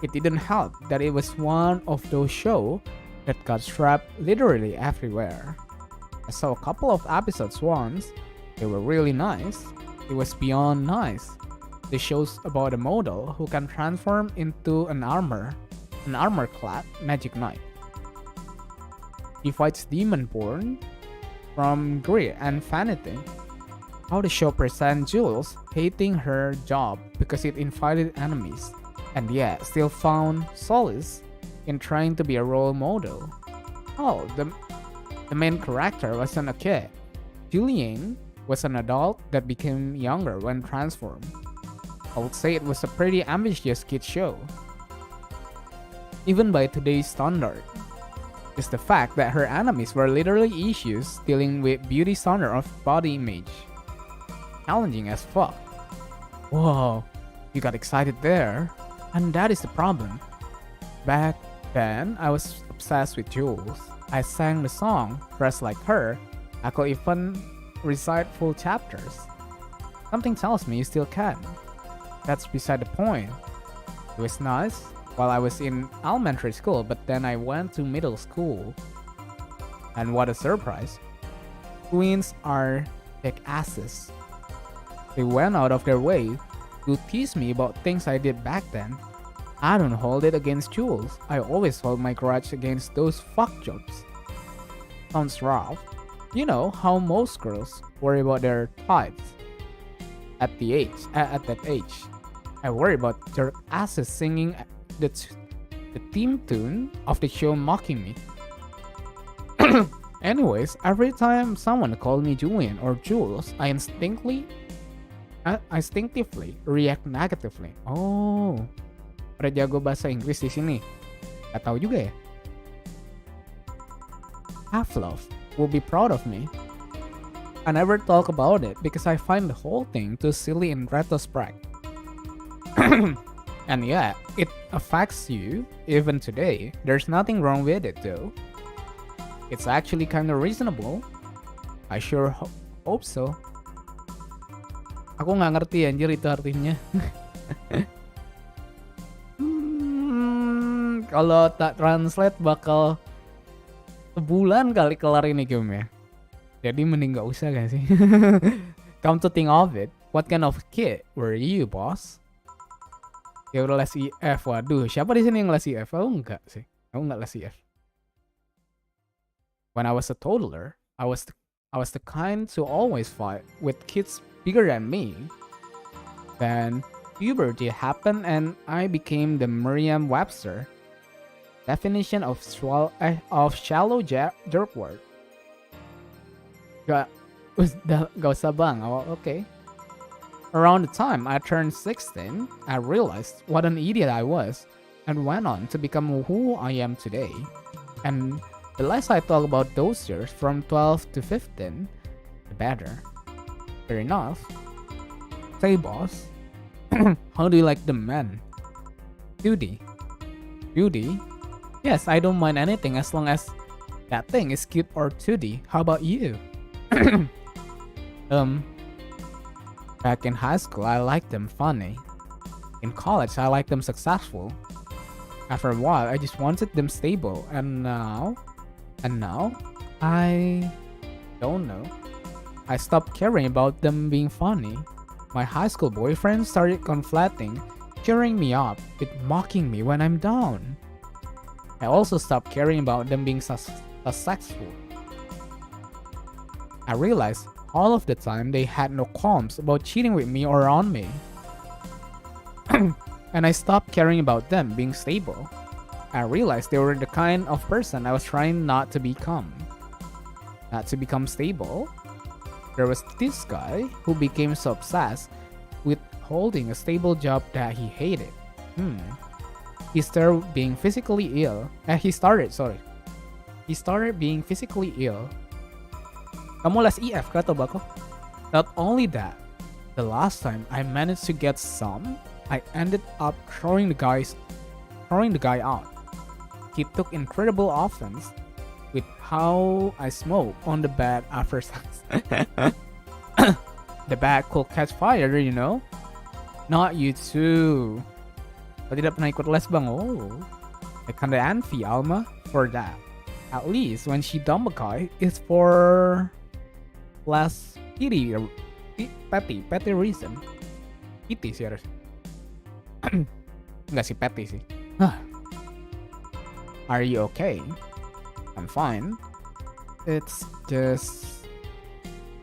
It didn't help that it was one of those shows that got strapped literally everywhere. I saw a couple of episodes once. They were really nice. It was beyond nice. The show's about a model who can transform into an armor-clad magic knight. He fights demon-born from greed and vanity. How the show presents Jules hating her job because it invited enemies, and yet still found solace in trying to be a role model. Oh, the main character wasn't a kid. Julian was an adult that became younger when transformed. I would say it was a pretty ambitious kid show, even by today's standard. It's the fact that her enemies were literally issues dealing with beauty standard of body image. Challenging as fuck. Whoa, you got excited there. And that is the problem. Back then, I was obsessed with Jules. I sang the song, dressed like her. I could even recite full chapters. Something tells me you still can. That's beside the point. It was nice while I was in elementary school, but then I went to middle school. And what a surprise. Twins are big asses. They went out of their way to tease me about things I did back then. I don't hold it against Jules. I always hold my grudge against those fuck jobs. Sounds rough. You know how most girls worry about their types at that age. I worry about their asses singing the theme tune of the show mocking me. Anyways, every time someone called me Julian or Jules, I instinctively react negatively. Oh, pada jago bahasa Inggris di sini. Gak tahu juga ya. Half-Love will be proud of me. I never talk about it because I find the whole thing too silly in retrospect. And yeah, it affects you even today. There's nothing wrong with it though. It's actually kinda reasonable. I sure hope so. Aku nggak ngerti anjir itu artinya. Kalau tak translate bakal sebulan kali kelar ini game ya. Jadi mending gak usah gak sih? Come to think of it, what kind of kid were you, boss? Ya udah les IF, waduh. Siapa di sini yang les IF? Aku enggak sih. Aku enggak les IF. When I was a toddler, I was the kind to always fight with kids bigger than me. Then puberty happened and I became the Merriam-Webster definition of shallow jerkword. Gak usah bang. Oh, okay. Around the time I turned 16, I realized what an idiot I was and went on to become who I am today. And the less I talk about those years from 12 to 15, the better. Fair enough. Say, boss, how do you like the man? Judy. Judy? Yes, I don't mind anything as long as that thing is cute or 2D. How about you? Back in high school, I liked them funny. In college, I liked them successful. After a while, I just wanted them stable. And now, I don't know. I stopped caring about them being funny. My high school boyfriend started conflating, cheering me up with mocking me when I'm down. I also stopped caring about them being successful. I realized all of the time they had no qualms about cheating with me or on me. And I stopped caring about them being stable. I realized they were the kind of person I was trying not to become. Not to become stable. There was this guy who became so obsessed with holding a stable job that he hated. He started being physically ill. He started being physically ill. Kamu les IF kata bako? Not only that, the last time I managed to get some, I ended up throwing the guy out. He took incredible offense with how I smoke on the bed after sex. The bed could catch fire, you know? Not you too. Kau tidak pernah ikut les bang? Oh, I kinda envy Alma for that. At least when she dump a guy, it's for less petty reason. Pity sih harus. Enggak sih, petty sih. Are you okay? I'm fine. It's just...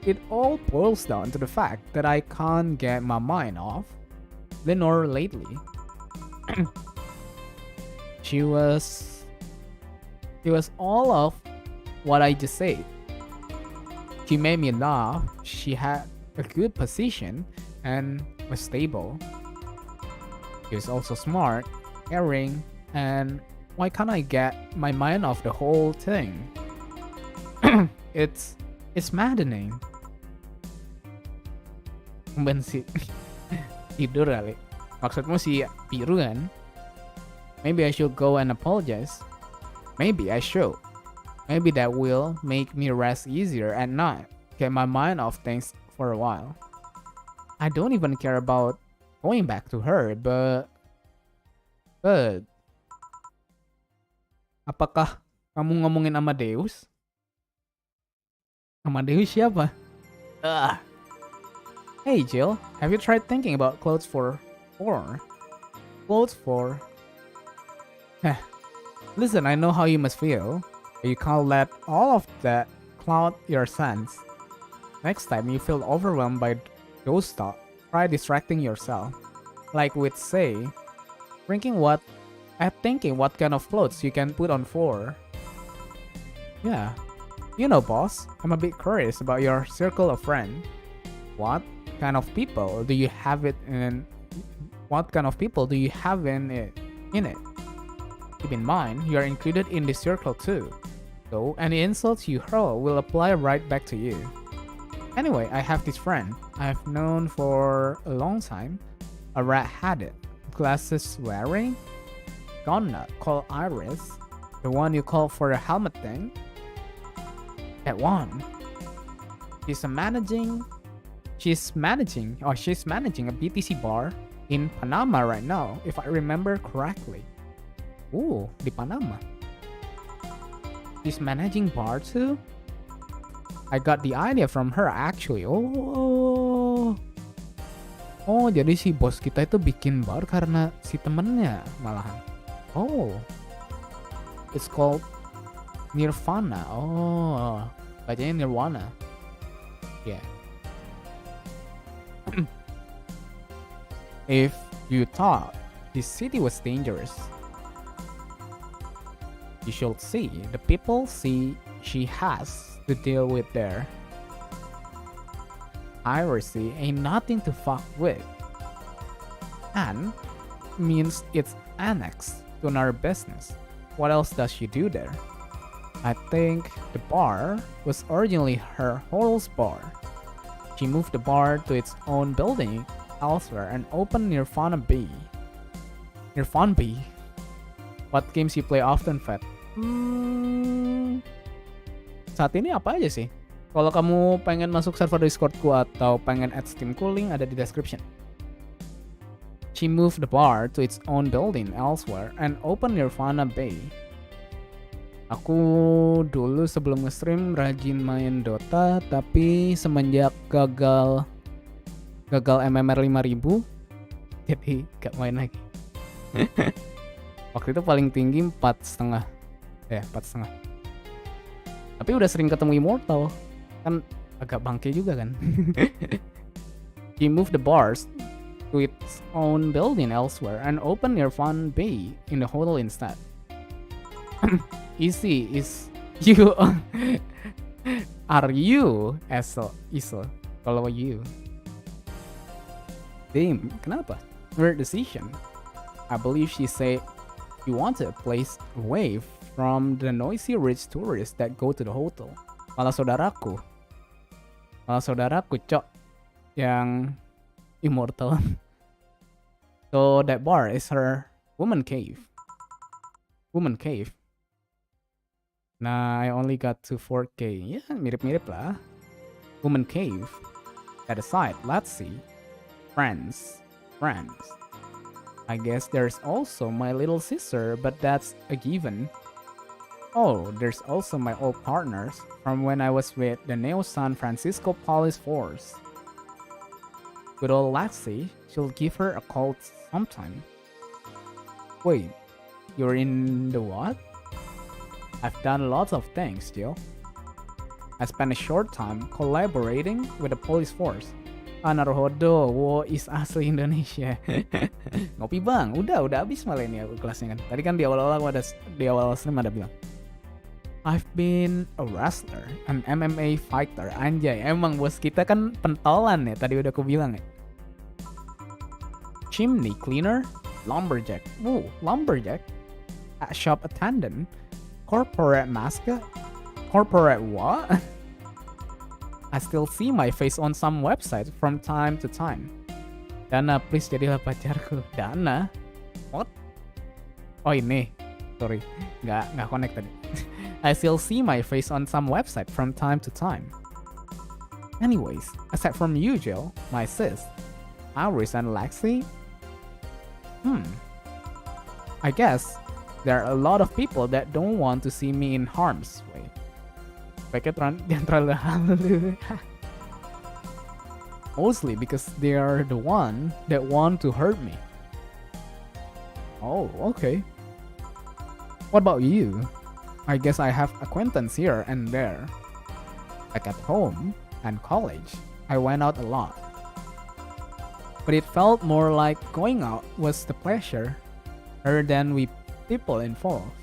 It all boils down to the fact that I can't get my mind off Lenore lately. She was all of what I just said. She made me laugh. She had a good position and was stable. She was also smart, caring, and why can't I get my mind off the whole thing? It's maddening. Si tidur kali. Maksudmu si Piru kan? Maybe I should go and apologize. Maybe I should. Maybe that will make me rest easier at night. Get my mind off things for a while. I don't even care about going back to her, but apakah kamu ngomongin Amadeus? Amadeus siapa? Hey Jill, have you tried thinking about clothes for? Listen, I know how you must feel. You can't let all of that cloud your sense. Next time you feel overwhelmed by those thoughts, try distracting yourself. Like with say, thinking what kind of clothes you can put on for. Yeah. You know, boss, I'm a bit curious about your circle of friends. What kind of people do you have in it? Keep in mind, you are included in this circle too. So any insults you hurl will apply right back to you. Anyway, I have this friend I've known for a long time, a rat-headed, glasses wearing, gunna called Iris, the one you call for the helmet thing. That one. She's managing a BTC bar in Panama right now, if I remember correctly. Ooh, di Panama. She's managing bar too? I got the idea from her actually. Oh, jadi si bos kita itu bikin bar karena si temennya malahan. Oh, it's called Nirvana. Oh, bacanya Nirwana. Yeah. If you thought this city was dangerous, you should see the people she has to deal with there. Piracy ain't nothing to fuck with. And means it's annexed to another business. What else does she do there? I think the bar was originally her hotel's bar. She moved the bar to its own building elsewhere and opened Nirvana B. Nirvana B? What games you play often, Fed? Saat ini apa aja sih? Kalau kamu pengen masuk server Discordku atau pengen add Steamku, link ada di description. She moved the bar to its own building elsewhere and opened Nirvana Bay. Aku dulu sebelum nge-stream rajin main Dota, tapi semenjak gagal MMR 5000, jadi gak main lagi. Waktu itu paling tinggi 4,5. 4,5. Tapi udah sering ketemu Immortal. Kan agak bangke juga kan. He moved the bars to its own building elsewhere and opened Nirvana Bay in the hotel instead. Easy is you. Are you Isel? Kalau you. Damn, kenapa? Weird decision. I believe she said you wanted a place away from the noisy rich tourists that go to the hotel. Malah saudaraku cok yang Immortal. So that bar is her woman cave. Nah, I only got to 4K. Ya, mirip-mirip lah. Woman cave. At the side, let's see. Friends. I guess there's also my little sister, but that's a given. Oh, there's also my old partners from when I was with the Neo San Francisco Police Force. Good old Lexi, she'll give her a call sometime. Wait, you're in the what? I've done lots of things, Jill. I spent a short time collaborating with the police force. Naruhodo, wo is asli Indonesia. Ngopi bang, udah habis malah ini aku kelasnya kan. Tadi kan di awal stream ada bilang, I've been a wrestler, an MMA fighter. Anjay, emang bos kita kan pentolan ya, tadi udah aku bilang ya. Chimney cleaner, lumberjack. Lumberjack. Shop attendant, corporate mascot. Corporate what? I still see my face on some website from time to time. Dana, please jadilah pacarku. Dana? What? Oh ini, sorry, nggak connect tadi. I still see my face on some website from time to time. Anyways, aside from you, Jill, my sis, Iris and Lexi, I guess there are a lot of people that don't want to see me in harm's way. Jangan terlalu halu. Mostly because they are the one that want to hurt me. Oh, okay. What about you? I guess I have acquaintance here and there. Like at home and college, I went out a lot. But it felt more like going out was the pleasure rather than with people involved.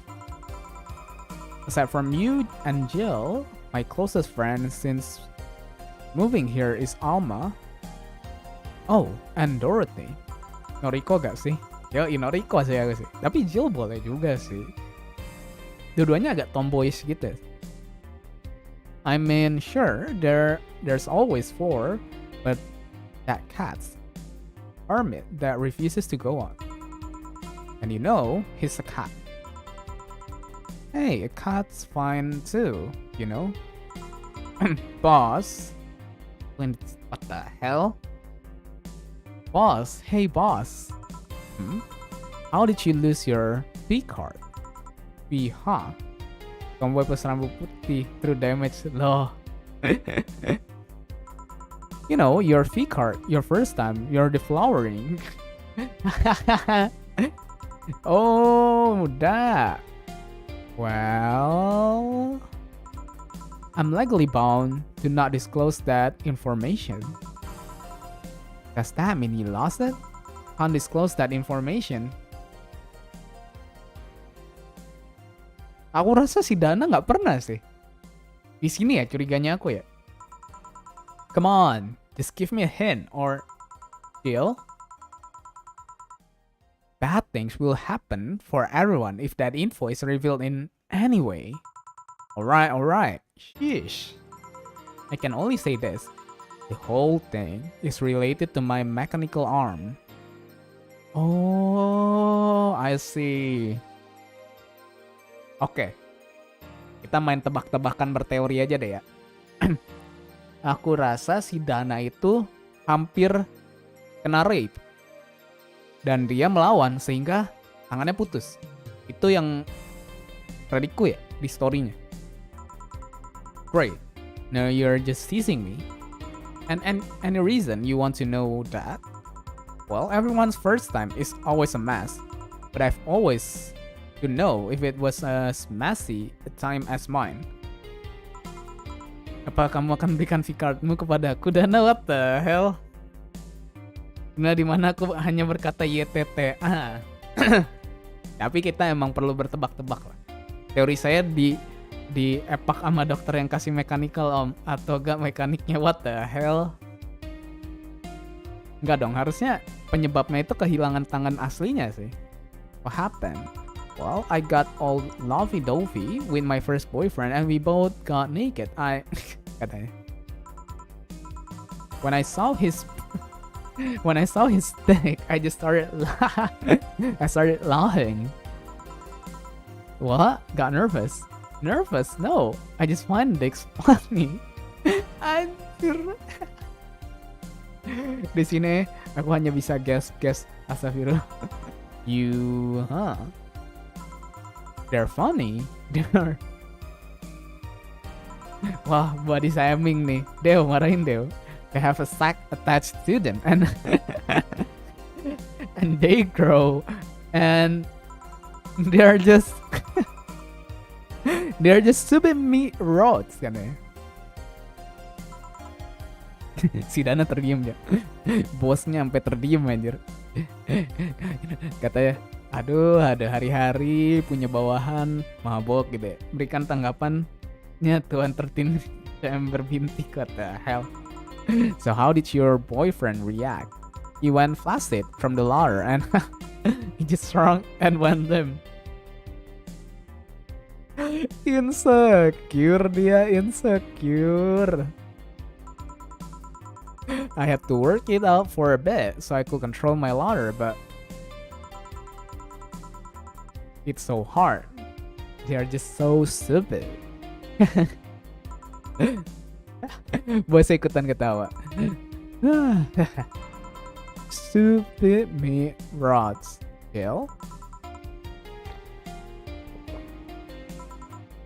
Aside from you and Jill, my closest friend since moving here is Alma. Oh, and Dorothy. Noriko gak sih? Yo, Noriko sih aku sih. Tapi Jill boleh juga sih. Dua-duanya agak tomboyish gitu. I mean, sure, there's always four, but that cat's hermit that refuses to go out. And you know, he's a cat. Hey, a cat's fine too, you know? Boss? What the hell? Boss, hey boss. How did you lose your B card? Piha, tomboy plus rambut putih, true damage loh. You know, your V card, your first time, you're deflowering. Oh, udah. Well, I'm legally bound to not disclose that information. Does that mean you lost it? Can't disclose that information. Aku rasa si Dana nggak pernah sih. Di sini ya curiganya aku ya. Come on, just give me a hint or deal. Bad things will happen for everyone if that info is revealed in any way. Alright. Sheesh. I can only say this. The whole thing is related to my mechanical arm. Oh, I see. Oke, kita main tebak-tebakan berteori aja deh ya. Aku rasa si Dana itu hampir kena rape. Dan dia melawan sehingga tangannya putus. Itu yang predikku ya di story-nya. Great. Now you're just teasing me. And any reason you want to know that? Well, everyone's first time is always a mess. But I've always to know if it was as messy a time as mine. Apa kamu akan berikan V-cardmu kepada aku? Dana, what the hell? Nah, dimana aku hanya berkata YTT. Tapi kita emang perlu bertebak-tebak lah. Teori saya di epak sama dokter yang kasih mechanical om, atau gak mekaniknya, what the hell? Enggak dong, harusnya penyebabnya itu kehilangan tangan aslinya sih. What happened? Well, I got all lovey-dovey with my first boyfriend and we both got naked. Katanya. When I saw his dick, I just started laughing. What? Got nervous? Nervous? No, I just find dicks funny. Anjir. Di sini aku hanya bisa guess astagfirullah. They're funny. Wah, body shaming nih. Deo, marahin Deo. They have a sack attached to them and and they grow and they're just super meat rods kan ya. Si Dana terdiam ya. Bosnya sampai terdiam anjir. Katanya, aduh, ada hari-hari punya bawahan mabok gitu ya. Berikan tanggapannya Tuan 13 yang berbintik, what the hell. So how did your boyfriend react? He went flaccid from the ladder and he just shrunk and went limp. Insecure dia, insecure. I had to work it out for a bit so I could control my ladder, but it's so hard. They are just so stupid. Bosnya ikutan ketawa. Stupid me rods. Bill?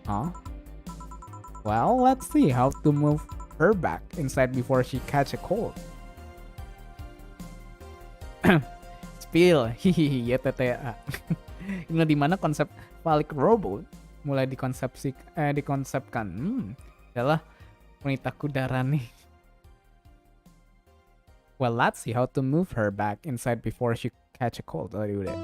Huh? Well, let's see how to move her back inside before she catch a cold. Spill. Hihihi, YTTA. Ini dimana konsep balik robot mulai dikonsepkan. Adalah wanitaku darah nih. Well, let's see how to move her back inside before she catch a cold. Oh, udah.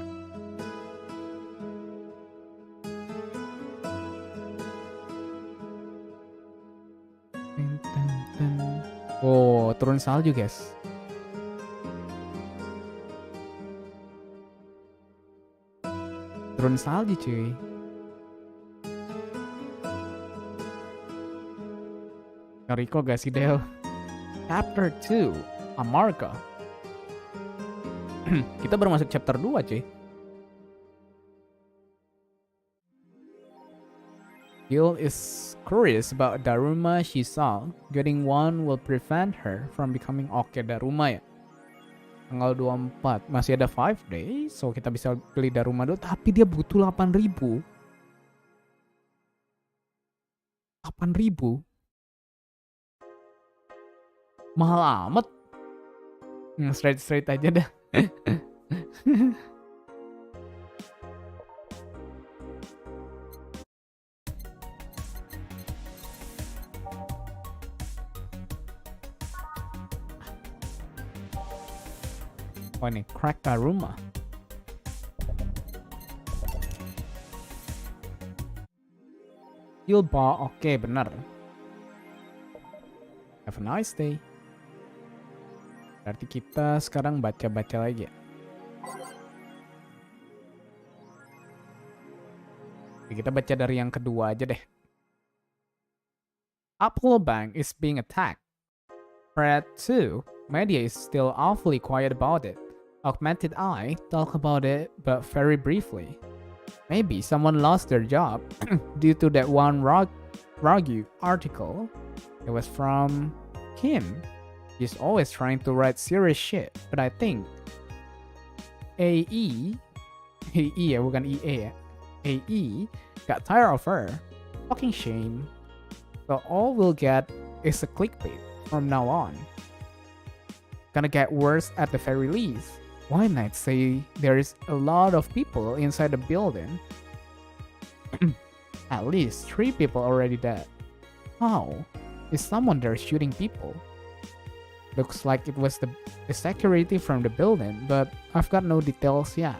Oh, turun salju guys. Turun salju cuy. Ngeri kok gak sih Del? Chapter 2, Amarga. Kita baru masuk chapter 2 cuy. Gil is curious about Daruma she saw. Getting one will prevent her from becoming okay. Daruma ya. Tanggal 24. Masih ada 5 days. So kita bisa beli Daruma dulu. Tapi dia butuh 8.000. 8.000. Mahal amat. Straight aja dah. Oh ini, crack Daruma. Ilba, oke benar. Have a nice day. Berarti kita sekarang baca-baca lagi ya. Oke, kita baca dari yang kedua aja deh. Apollo Bank is being attacked. Thread 2. Media is still awfully quiet about it. Augmented Eye talk about it, but very briefly. Maybe someone lost their job due to that one Ragu article. It was from Kim. He's always trying to write serious shit, but I think AE ya bukan EA ya. AE got tired of her. Fucking shame. So all we'll get is a clickbait from now on. Gonna get worse at the very least. Why not say there's a lot of people inside the building? At least 3 people already dead. How? Is someone there shooting people? Looks like it was the security from the building, but I've got no details yet.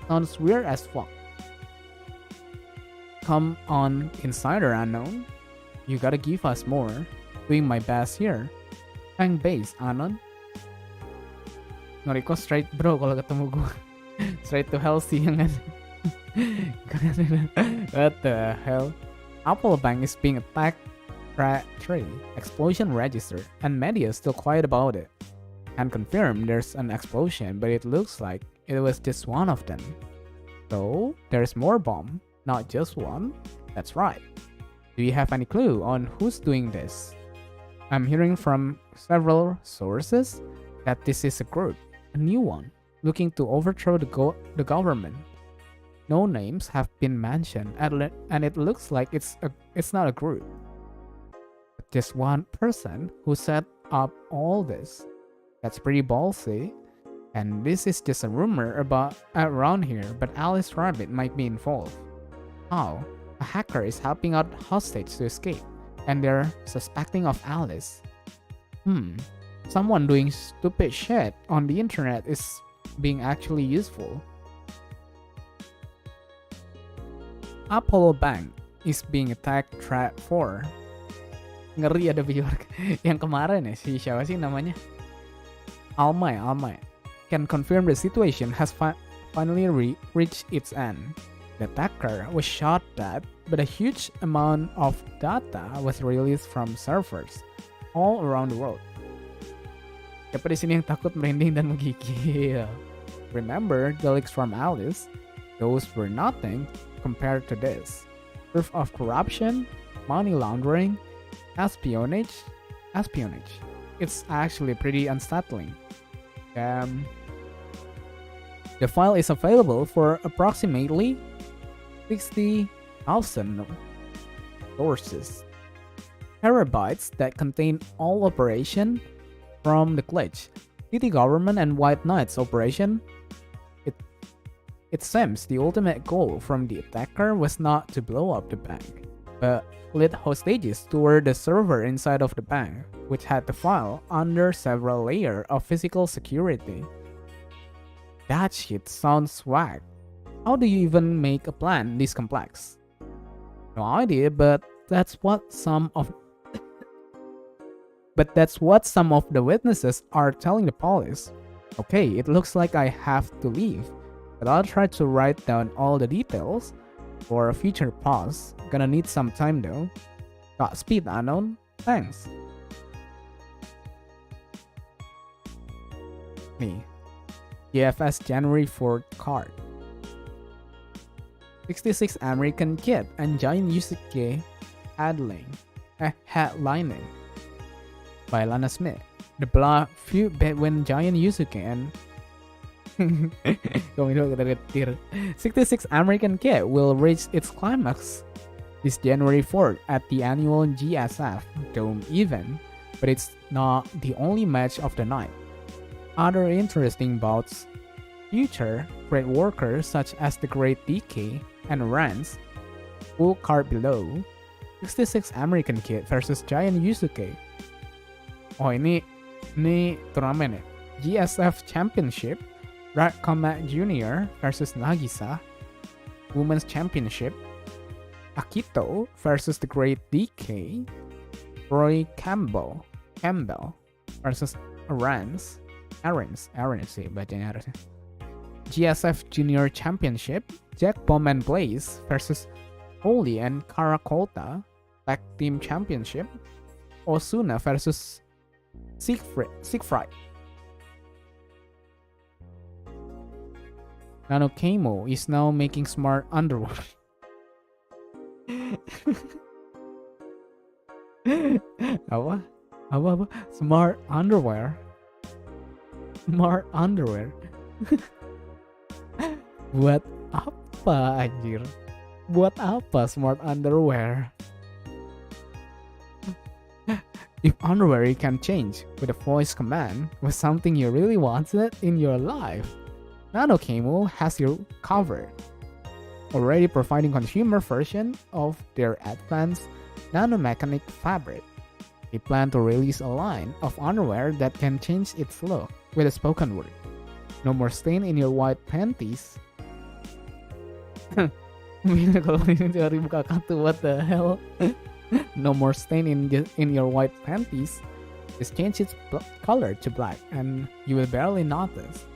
Sounds weird as fuck. Come on, Insider Unknown. You gotta give us more. Doing my best here. Hang base, Anon. Noriko straight bro kalau ketemu gue. Straight to hell sih yang ada. What the hell? Apple Bank is being attacked. Thread 3. Explosion registered, and media is still quiet about it. Can confirm there's an explosion, but it looks like it was just one of them. So, there's more bomb, not just one? That's right. Do you have any clue on who's doing this? I'm hearing from several sources that this is a group, a new one, looking to overthrow the government. No names have been mentioned, and it looks like it's not a group. Just one person who set up all this. That's pretty ballsy. And this is just a rumor about around here, but Alice Rabbit might be involved. How? A hacker is helping out hostage to escape, and they're suspecting of Alice. Someone doing stupid shit on the internet is being actually useful. Apollo Bank is being attacked. Thread 4. Ngeri ada viewer yang kemarin ya, si siapa sih namanya? Almay can confirm the situation has finally reached its end. The attacker was shot dead, but a huge amount of data was released from servers all around the world. Siapa di sini yang takut merinding dan menggigil? Remember the leaks from Alice? Those were nothing compared to this. Proof of corruption, money laundering, espionage. It's actually pretty unsettling. The file is available for approximately 60,000 sources. Terabytes that contain all operation from the glitch, city government and White Knights operation. It seems the ultimate goal from the attacker was not to blow up the bank, but lead hostages toward the server inside of the bank, which had the file under several layers of physical security. That shit sounds whack. How do you even make a plan this complex? No idea, but that's what some of the witnesses are telling the police. Okay, it looks like I have to leave, but I'll try to write down all the details for a future pause. Gonna need some time though. Godspeed, Unknown. Thanks. Me. GFS January 4th card. 66 American Kid and Giant Yusuke headlining by Lana Smith. The feud between Giant Yusuke and 66 American Kid will reach its climax this January 4th at the annual GSF Dome event, but it's not the only match of the night. Other interesting bouts feature great workers such as the Great DK and Rance. Full card below. 66 American Kid versus Giant Yusuke. Oh ini turnamen ya. GSF Championship. Red Combat Junior versus Nagisa. Women's Championship. Akito versus the Great DK. Roy Campbell versus Arans sih bacanya harusnya. GSF Junior Championship. Jack Bomb and Blaze versus Holy and Karakota. Tag Team Championship. Osuna versus Siegfried. Nano Camo is now making smart underwear. Apa? Apa? Smart underwear. Smart underwear. Buat apa anjir? Buat apa smart underwear? If underwear can change with a voice command was something you really wanted in your life, Nano Camo has you covered. Already providing consumer version of their advanced nanomechanic fabric. They plan to release a line of underwear that can change its look with a spoken word. No more stain in your white panties. Kalau ini cari buka kartu, what the hell? No more stain in your white panties. Just change its color to black and you will barely notice.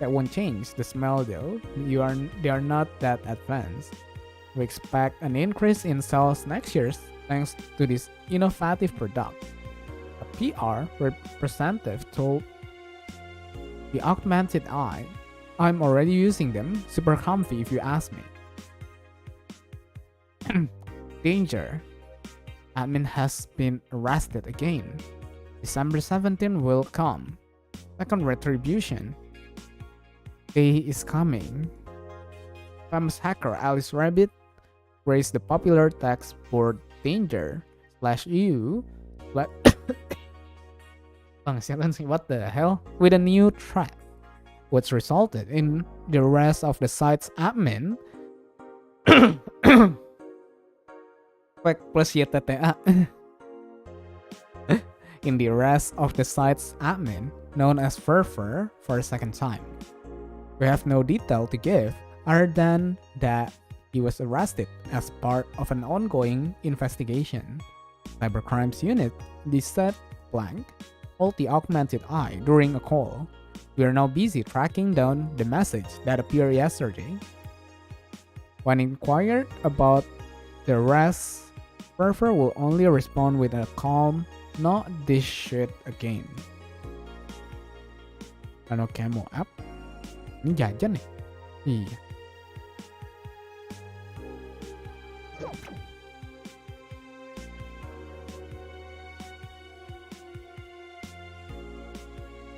That won't change the smell though. They are not that advanced. We expect an increase in sales next year thanks to this innovative product. A PR representative told the augmented eye, "I'm already using them, super comfy if you ask me." Danger. Admin has been arrested again. December 17 will come. Second retribution. Day is coming. Famous hacker Alice Rabbit raised the popular text board danger/EU what the hell with a new threat, which resulted in the rest of the site's admin plus YTTA in the rest of the site's admin known as Furfur for a second time. We have no detail to give other than that he was arrested as part of an ongoing investigation. Cybercrimes unit said blank told the augmented eye during a call. We are now busy tracking down the message that appeared yesterday. When inquired about the rest, Furfur will only respond with a calm, "Not this shit again." Nano Camo app? Ini jajan nih? Iya.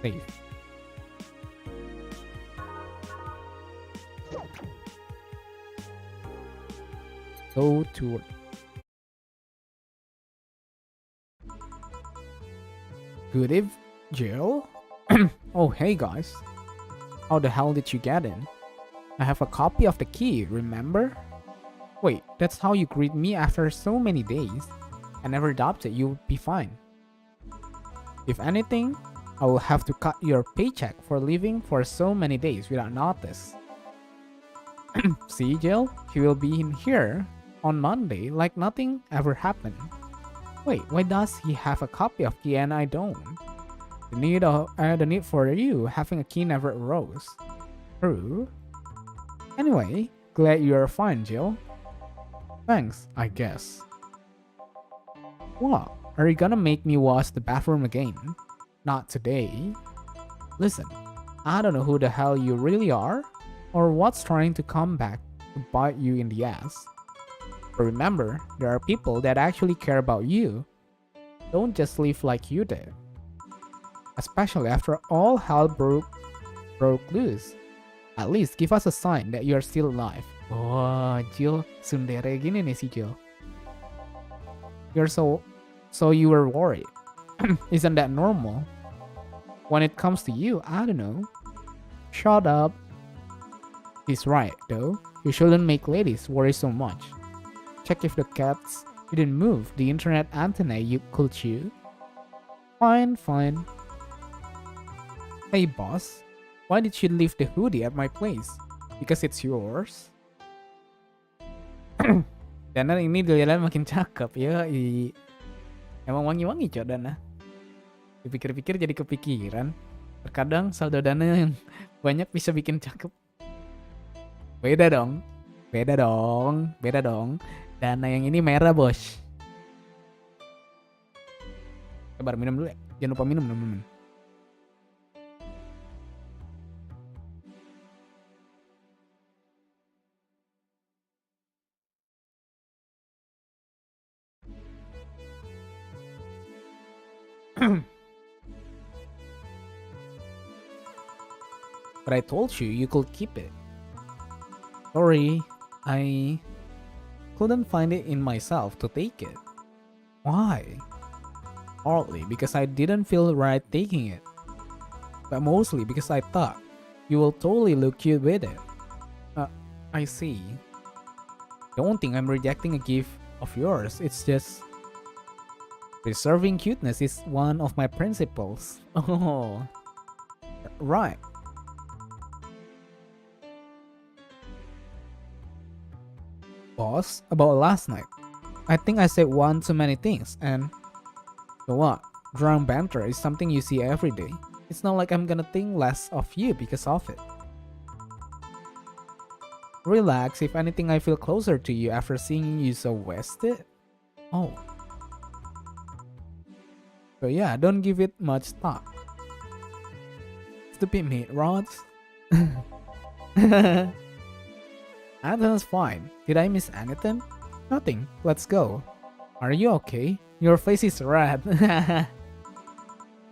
Save. Go to Good eve, Jill. Oh, hey guys. How the hell did you get in? I have a copy of the key, remember? Wait, that's how you greet me after so many days. I never doubted you would be fine. If anything, I will have to cut your paycheck for leaving for so many days without notice. See, Jill? He will be in here on Monday like nothing ever happened. Wait, why does he have a copy of key and I don't? The need for you having a key never arose. True. Anyway, glad you are fine, Jill. Thanks, I guess. What? Are you gonna make me wash the bathroom again? Not today. Listen, I don't know who the hell you really are, or what's trying to come back to bite you in the ass. But remember, there are people that actually care about you. Don't just live like you did. Especially after all hell broke loose. At least give us a sign that you are still alive. Oh, Jill, tsundere gini nih si Jill. You're so you were worried. Isn't that normal? When it comes to you, I don't know. Shut up. He's right, though. You shouldn't make ladies worry so much. Check if the cats didn't move the internet antenna you could chew. Fine. Hey boss, why did you leave the hoodie at my place? Because it's yours? Dana ini dilihat makin cakep ya. Emang wangi-wangi cok Dana. Dipikir-pikir jadi kepikiran. Terkadang saldo Dana yang banyak bisa bikin cakep. Beda dong. Dana yang ini merah bos. Coba minum dulu ya. Jangan lupa minum teman-teman. But I told you you could keep it. Sorry, I couldn't find it in myself to take it. Why? Partly because I didn't feel right taking it, but mostly because I thought you will totally look cute with it. I see. Don't think I'm rejecting a gift of yours, it's just preserving cuteness is one of my principles. Oh, right. Boss, about last night. I think I said one too many things, and so what? Drunk banter is something you see every day. It's not like I'm gonna think less of you because of it. Relax, if anything, I feel closer to you after seeing you so wasted. Oh. So yeah, don't give it much thought. Stupid meat rods. Anything's fine. Did I miss anything? Nothing. Let's go. Are you okay? Your face is red.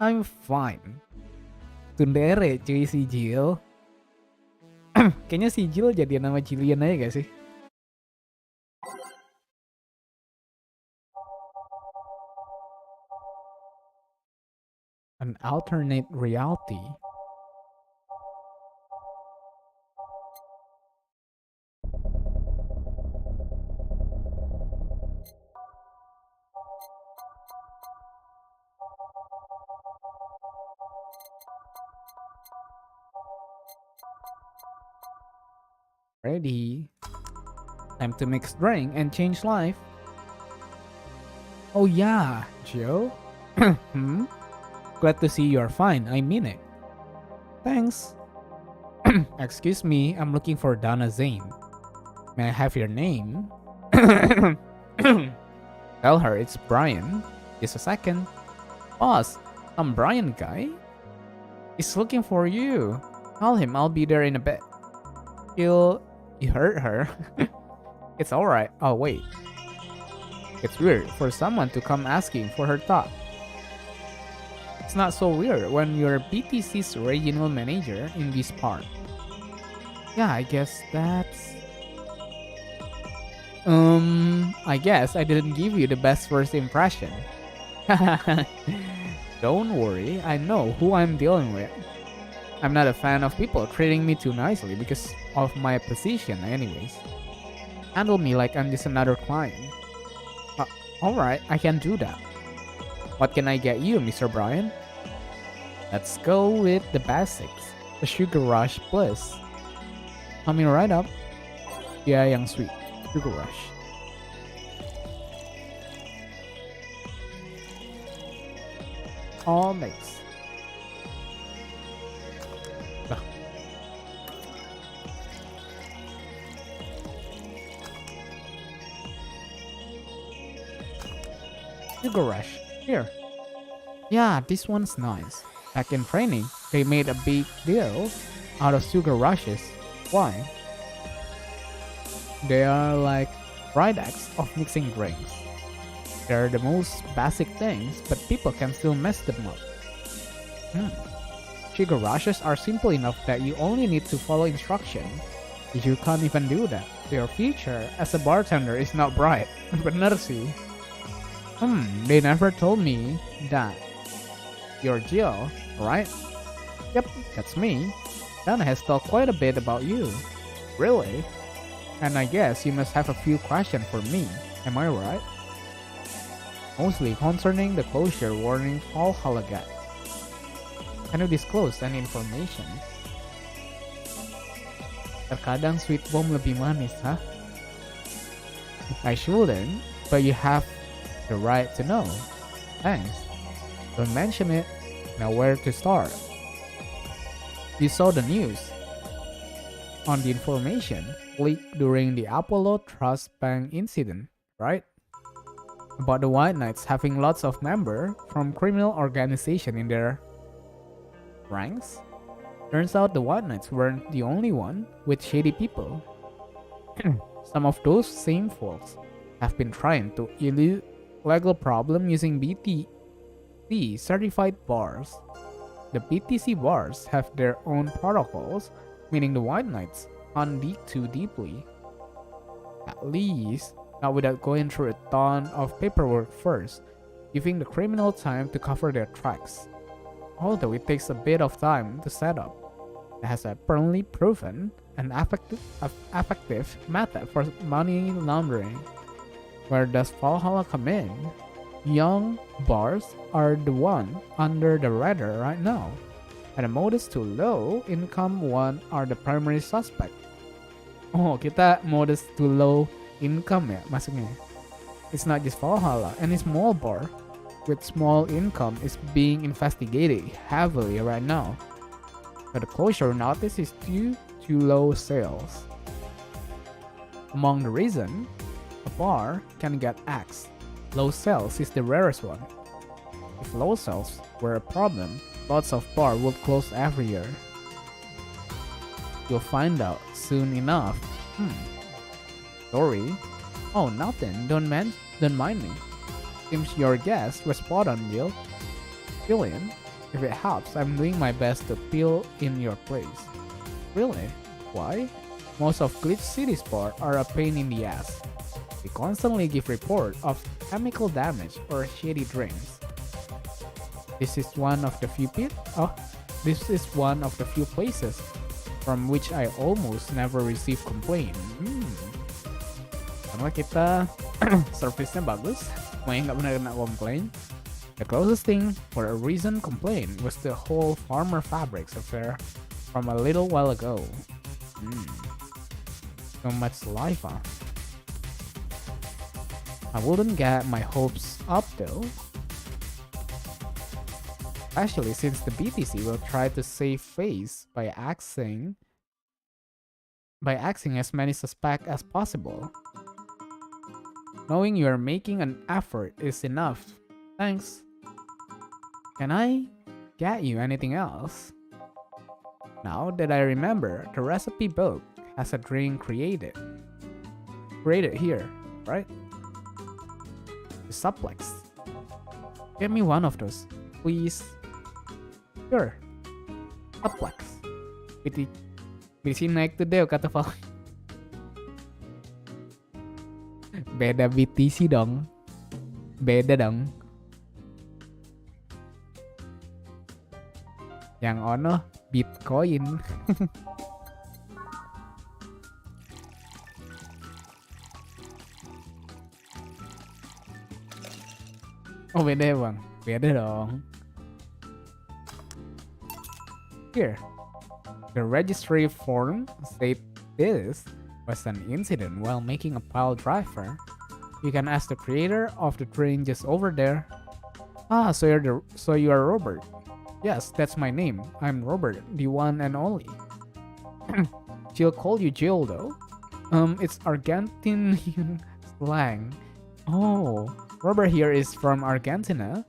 I'm fine. Tundere cuy si Jill. Kayaknya si Jill jadi nama Jillian aja gak sih? An alternate reality. Ready. Time to mix drink and change life. Oh yeah, Jill. Glad to see you're fine, I mean it. Thanks. Excuse me, I'm looking for Donna Zane. May I have your name? Tell her it's Brian. Just a second. Boss, I'm Brian guy. He's looking for you. Tell him I'll be there in a bit. You hurt her? It's alright. Oh wait. It's weird for someone to come asking for her thought. It's not so weird when you're BTC's regional manager in this part. Yeah, I guess that's... I guess I didn't give you the best first impression. Don't worry, I know who I'm dealing with. I'm not a fan of people treating me too nicely because of my position anyways. Handle me like I'm just another client. Alright, I can do that. What can I get you, Mr. Brian? Let's go with the basics. A sugar rush bliss. Coming right up. Yeah, yang sweet. Sugar rush. All mix. Sugar rush. Here. Yeah, this one's nice. Back in training, they made a big deal out of sugar rushes. Why? They are like right acts of mixing drinks. They're the most basic things, but people can still mess them up. Sugar rushes are simple enough that you only need to follow instruction. You can't even do that. Your future as a bartender is not bright. Bener sih. They never told me that. You're Jill, right? Yep, that's me. Dana has talked quite a bit about you. Really? And I guess you must have a few questions for me, am I right? Mostly concerning the closure warning all hologat. Can you disclose any information? Terkadang sweet bomb lebih manis, huh? I shouldn't, but you have the right to know. Thanks. Don't mention it. Now where to start? You saw the news on the information leaked during the Apollo Trust Bank incident, right? about the White Knights having lots of members from criminal organization in their ranks. Turns out the White Knights weren't the only one with shady people. Some of those same folks have been trying to elude legal problem using BTC certified bars. The BTC bars have their own protocols, meaning the White Knights can't dig too deeply. At least, not without going through a ton of paperwork first, giving the criminal time to cover their tracks. Although it takes a bit of time to set up, it has apparently proven an effective method for money laundering. Where does Valhalla come in? Young bars are the one under the radar right now, and the modest to low income one are the primary suspect. Oh, kita modest to low income ya maksudnya. It's not just Valhalla, any small bar with small income is being investigated heavily right now. But the closure notice is due to low sales. Among the reason, a bar can get axed. Low sales is the rarest one. If low sales were a problem, lots of bars would close every year. You'll find out soon enough. Story? Oh, nothing. Don't mind me. Seems your guess was spot on, Jill. Julian, if it helps, I'm doing my best to fill in your place. Really? Why? Most of Glitch City's bars are a pain in the ass. We constantly give report of chemical damage or shady drinks. This is one of the few places from which I almost never receive complaint. Karena kita service-nya bagus, semuanya nggak pernah kena komplain. The closest thing for a recent complaint was the whole Farmer Fabrics affair from a little while ago. So much life, huh? I wouldn't get my hopes up though. Especially since the BTC will try to save face by axing as many suspects as possible. Knowing you are making an effort is enough. Thanks. Can I get you anything else? Now that I remember, the recipe book has a drink created here, right? The suplex. Get me one of those, please. Sure. Suplex. Bisa naik tuh deh kata Val. Beda BTC dong. Beda dong. Yang ono Bitcoin. Oh beda ya bang? Beda dong. Here, the registry form state this was an incident while making a pile driver. You can ask the creator of the drink just over there. Ah, so you are Robert. Yes, that's my name. I'm Robert, the one and only. She'll call you Jill though. It's Argentinian slang. Oh, Robert here is from Argentina,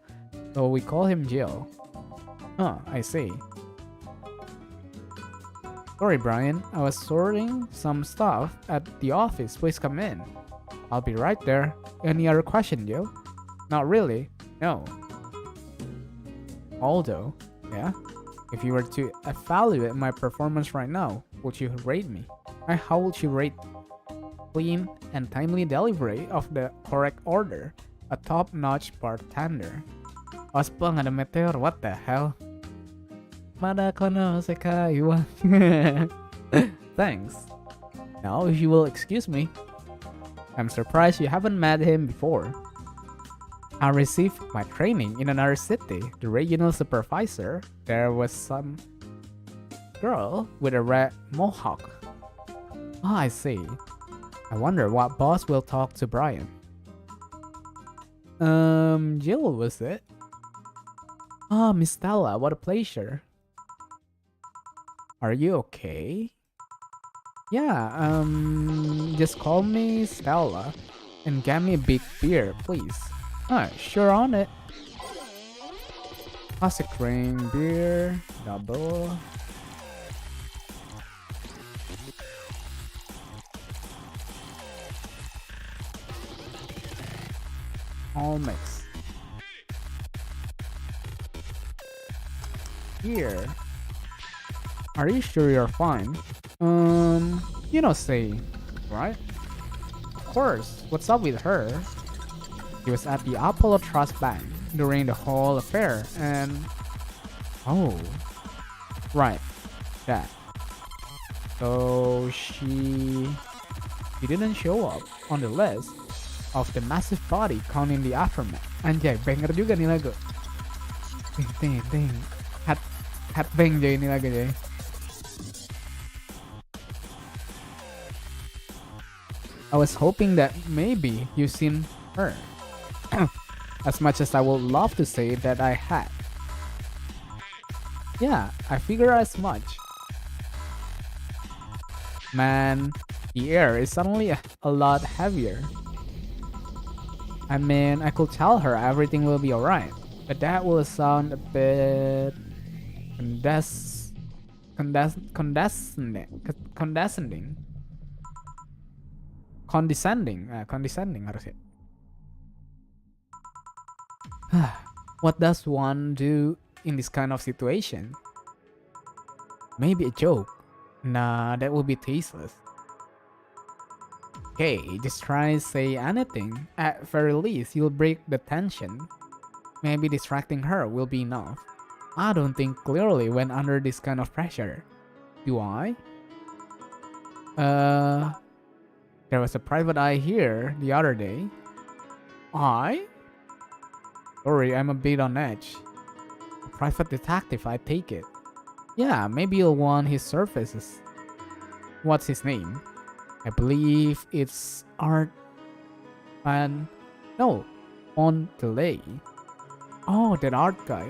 so we call him Jill. Huh, I see. Sorry, Brian. I was sorting some stuff at the office. Please come in. I'll be right there. Any other question, Jill? Not really. No. Although, yeah, if you were to evaluate my performance right now, would you rate me? How would you rate clean and timely delivery of the correct order? A top-notch bartender. Ospang ada meteor, what the hell? Madakono sekai wa. Thanks. Now, if you will excuse me, I'm surprised you haven't met him before. I received my training in another city. The regional supervisor there was some girl with a red mohawk. Ah, I see. I wonder what boss will talk to Brian. Jill was it? Ah, Miss Stella, what a pleasure. Are you okay? Yeah, just call me Stella. And get me a big beer, please. Sure on it. Classic drink, beer, double. All mix. Here. Are you sure you're fine? You know Say, right? Of course. What's up with her? He was at the Apollo Trust Bank during the whole affair and... Oh. Right. That. So she didn't show up on the list of the massive body count in the aftermath. Anjay, banger juga nih lagu. Ting. Hat bang Jay ini lagu Jay. I was hoping that maybe you've seen her. As much as I would love to say that I had. Yeah, I figure as much. Man, the air is suddenly a lot heavier. I mean, I could tell her everything will be alright, but that will sound a bit condescending harusnya. What does one do in this kind of situation? Maybe a joke. Nah, that would be tasteless. Okay, just try to say anything. At very least, you'll break the tension. Maybe distracting her will be enough. I don't think clearly when under this kind of pressure. Do I? There was a private eye here the other day. I? Sorry, I'm a bit on edge. A private detective, I take it. Yeah, maybe you'll want his services. What's his name? I believe it's Art and... No, on delay. Oh, that art guy.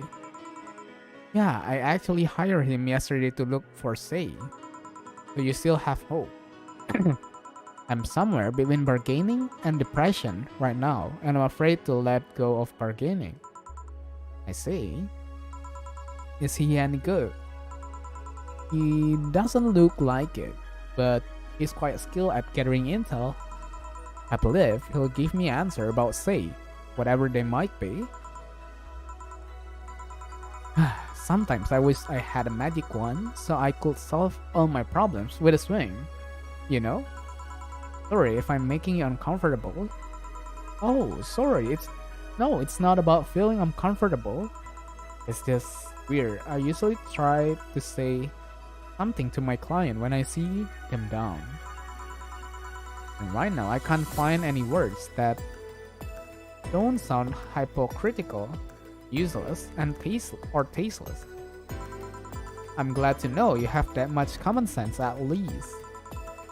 Yeah, I actually hired him yesterday to look for Say. So you still have hope. I'm somewhere between bargaining and depression right now, and I'm afraid to let go of bargaining. I see. Is he any good? He doesn't look like it, but he's quite skilled at gathering intel. I believe he'll give me an answer about Say, whatever they might be. Sometimes I wish I had a magic wand so I could solve all my problems with a swing. You know? Sorry if I'm making you uncomfortable. Oh, sorry, it's not about feeling uncomfortable. It's just weird. I usually try to say something to my client when I see them down. And right now I can't find any words that don't sound hypocritical, useless, and tasteless. I'm glad to know you have that much common sense at least.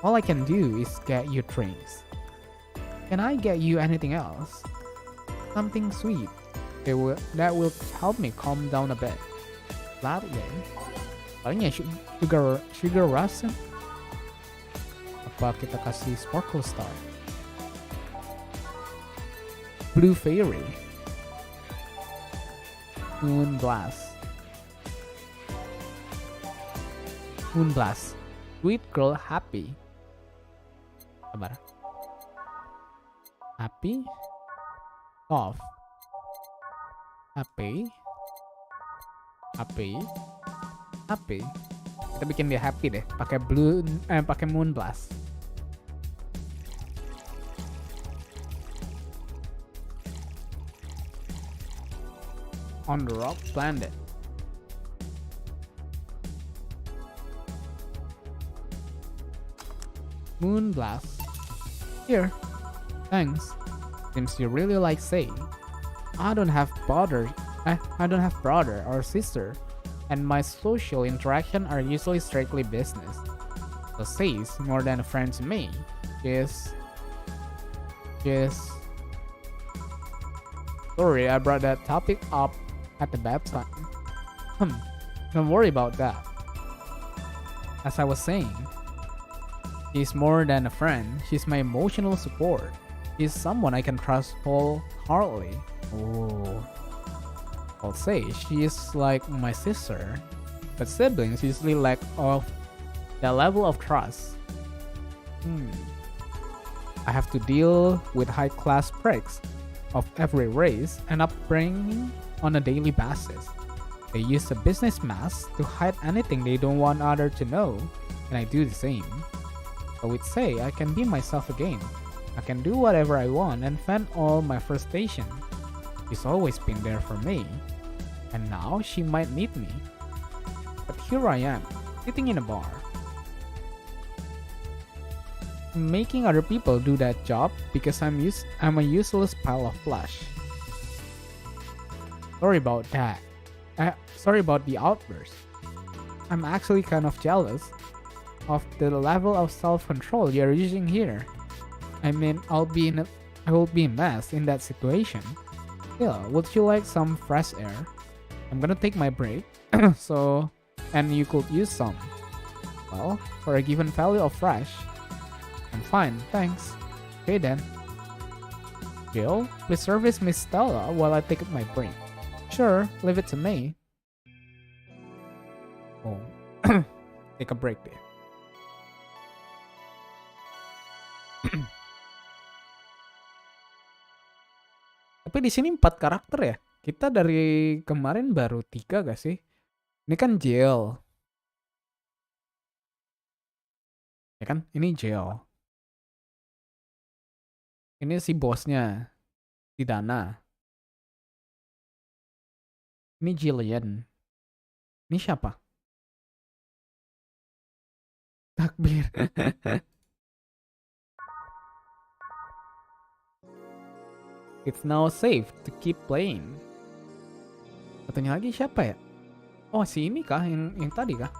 All I can do is get you drinks. Can I get you anything else? Something sweet that will help me calm down a bit. Latte? Paling ya sugar rush kan? Apa kita kasih sparkle star? Blue fairy. Moon blast. Sweet girl happy. Sabar. Happy. Soft. Happy. Kita bikin dia happy deh, pakai pakai moon blast. On the rock planet. Moon blast. Here. Thanks. Seems you really like Say. I don't have brother or sister, and my social interaction are usually strictly business. So Say is more than a friend to me. She's sorry I brought that topic up at the bad time. Don't worry about that. As I was saying, she's more than a friend. She's my emotional support. She's someone I can trust wholeheartedly. Oh, I'll say she is like my sister, but siblings usually lack of that level of trust. I have to deal with high-class pricks of every race and upbringing on a daily basis. They use a business mask to hide anything they don't want others to know, and I do the same. I would say I can be myself again. I can do whatever I want and vent all my frustration. She's always been there for me, and now she might need me. But here I am, sitting in a bar, making other people do that job because I'm a useless pile of flesh. Sorry about that. Sorry about the outburst. I'm actually kind of jealous of the level of self-control you're using here. I mean, I will be a mess in that situation. Still, would you like some fresh air? I'm gonna take my break, and you could use some. Well, for a given value of fresh, I'm fine, thanks. Okay then. Jill, please service Miss Stella while I take my break. Sure, leave it to me. Oh, take a break there. Tapi di sini 4 karakter ya. Kita dari kemarin baru 3 gak sih? Ini kan Jill. Ya kan? Ini Jill. Ini si bosnya, si Dana. Ini Jillian. Ini siapa? Takbir. It's now safe to keep playing. Satunya lagi siapa ya? Oh, si ini kah? Yang tadi kah?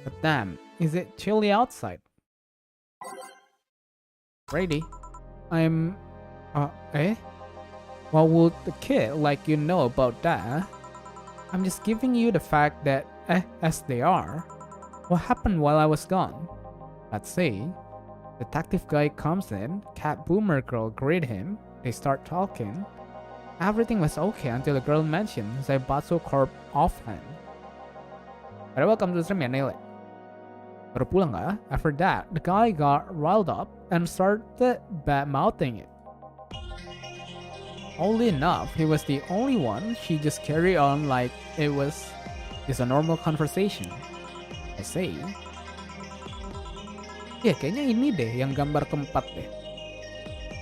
But damn, is it chilly outside? Ready? I'm... What would the kid like you know about that? I'm just giving you the fact that, as they are. What happened while I was gone? Let's see. Detective guy comes in, cat boomer girl greet him, they start talking. Everything was okay until the girl mentioned Zaibatsu Corp offhand. But welcome to the stream ya, Nele. Baru pulang gak? After that, the guy got riled up and started bad-mouthing it. Oddly enough, he was the only one. She just carried on like it was just a normal conversation. I say. Ya, kayaknya ini deh yang gambar keempat deh.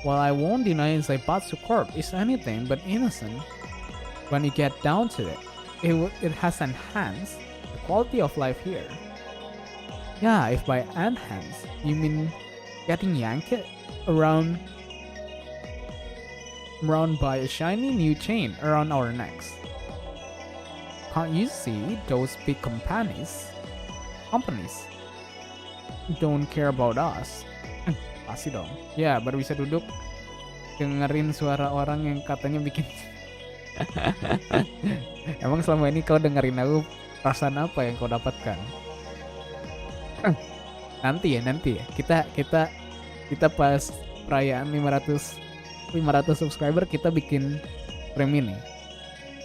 While I won't deny Zaibatsu Corp is anything but innocent, when you get down to it, it has enhanced the quality of life here. Yeah, if by enhanced you mean getting yanked around by a shiny new chain around our necks. Can't you see those big companies don't care about us? Pasti dong. Ya, baru bisa duduk dengerin suara orang yang katanya bikin. Emang selama ini kau dengerin aku, perasaan apa yang kau dapatkan? Nanti ya. Kita pas perayaan 500 subscriber kita bikin frame ini.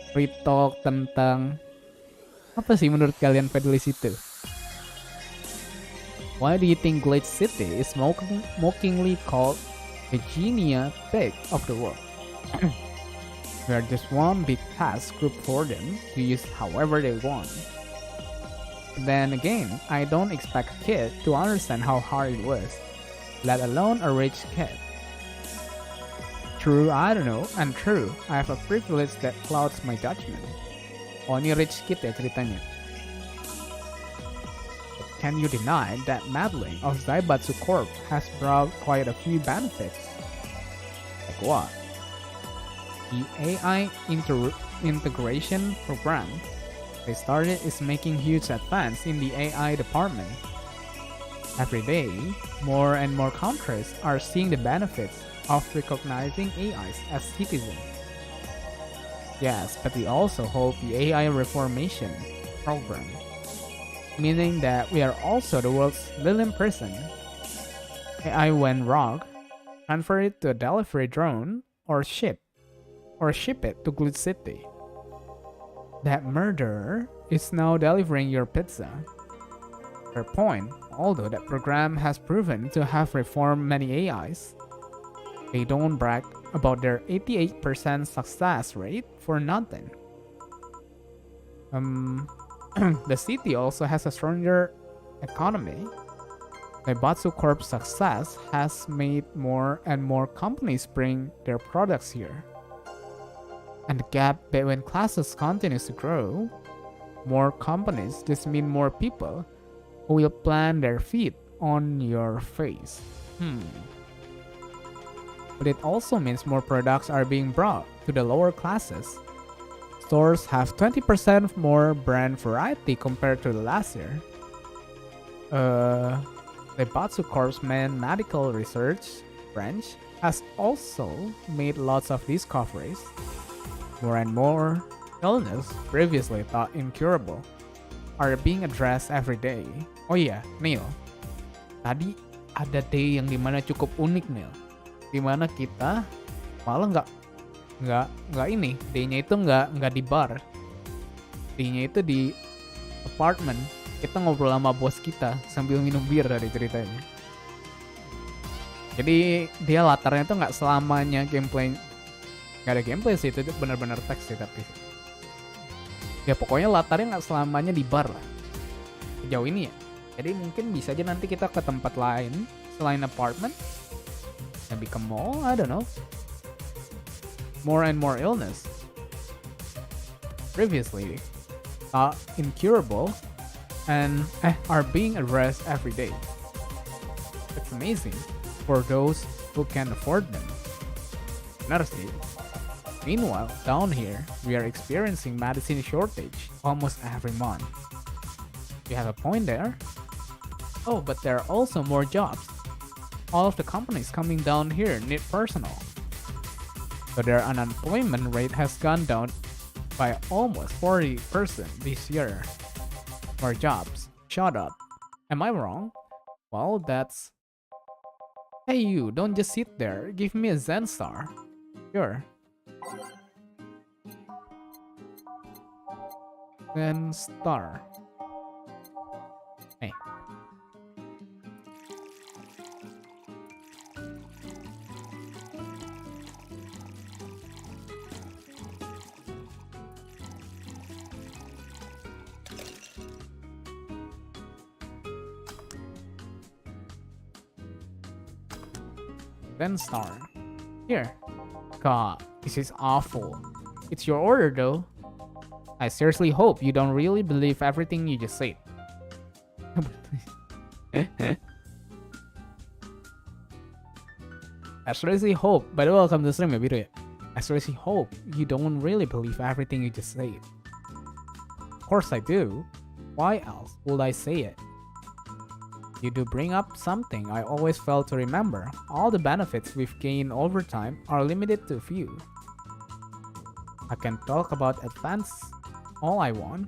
Free talk tentang apa sih menurut kalian Fedelish itu? Why do you think Glade City is mockingly called the Genia Pig of the world? We are just one big task group for them to use however they want. Then again, I don't expect a kid to understand how hard it was, let alone a rich kid. True, I don't know, and true, I have a privilege that clouds my judgment. Oh, ini rich kid ya ceritanya. Can you deny that meddling of Zaibatsu Corp has brought quite a few benefits? Like what? The AI integration program they started is making huge advance in the AI department. Every day, more and more countries are seeing the benefits of recognizing AIs as citizens. Yes, but we also hold the AI reformation program, meaning that we are also the world's living person. AI went rogue, transfer it to a delivery drone, or ship it to Glitch City. That murderer is now delivering your pizza. Her point, although that program has proven to have reformed many AIs, they don't brag about their 88% success rate for nothing. The city also has a stronger economy. Daibatsu Corp's success has made more and more companies bring their products here. And the gap between classes continues to grow. More companies just mean more people who will plant their feet on your face. But it also means more products are being brought to the lower classes. Stores have 20% more brand variety compared to the last year. The Batsu Corp's main medical research branch has also made lots of discoveries. More and more illness previously thought incurable are being addressed every day. Oh iya, Neil. Tadi ada day yang dimana cukup unik, Neil. Dimana kita malah nggak ini, day-nya itu nggak di bar, day-nya itu di apartemen. Kita ngobrol sama bos kita sambil minum bir dari ceritanya. Jadi dia latarnya tuh nggak selamanya gameplay, nggak ada gameplay sih, itu benar-benar teks sih, tapi ya pokoknya latarnya nggak selamanya di bar lah sejauh ini ya. Jadi mungkin bisa aja nanti kita ke tempat lain selain apartemen, maybe ke mall, I don't know. More and more illness previously thought incurable and are being addressed every day. It's amazing for those who can afford them. Benar sih. Meanwhile, down here, we are experiencing medicine shortage almost every month. You have a point there. Oh, but there are also more jobs. All of the companies coming down here need personnel. So their unemployment rate has gone down by almost 40% this year. More jobs. Shut up. Am I wrong? Well, that's... Hey you, don't just sit there. Give me a Zen star. Sure. Zen star. Hey. Then star. Here. God, this is awful. It's your order though. I seriously hope you don't really believe everything you just said. I seriously hope, by the way, welcome to the stream ya Biru ya. I seriously hope you don't really believe everything you just said. Of course I do. Why else would I say it? You do bring up something I always fail to remember. All the benefits we've gained over time are limited to a few. I can talk about advance all I want,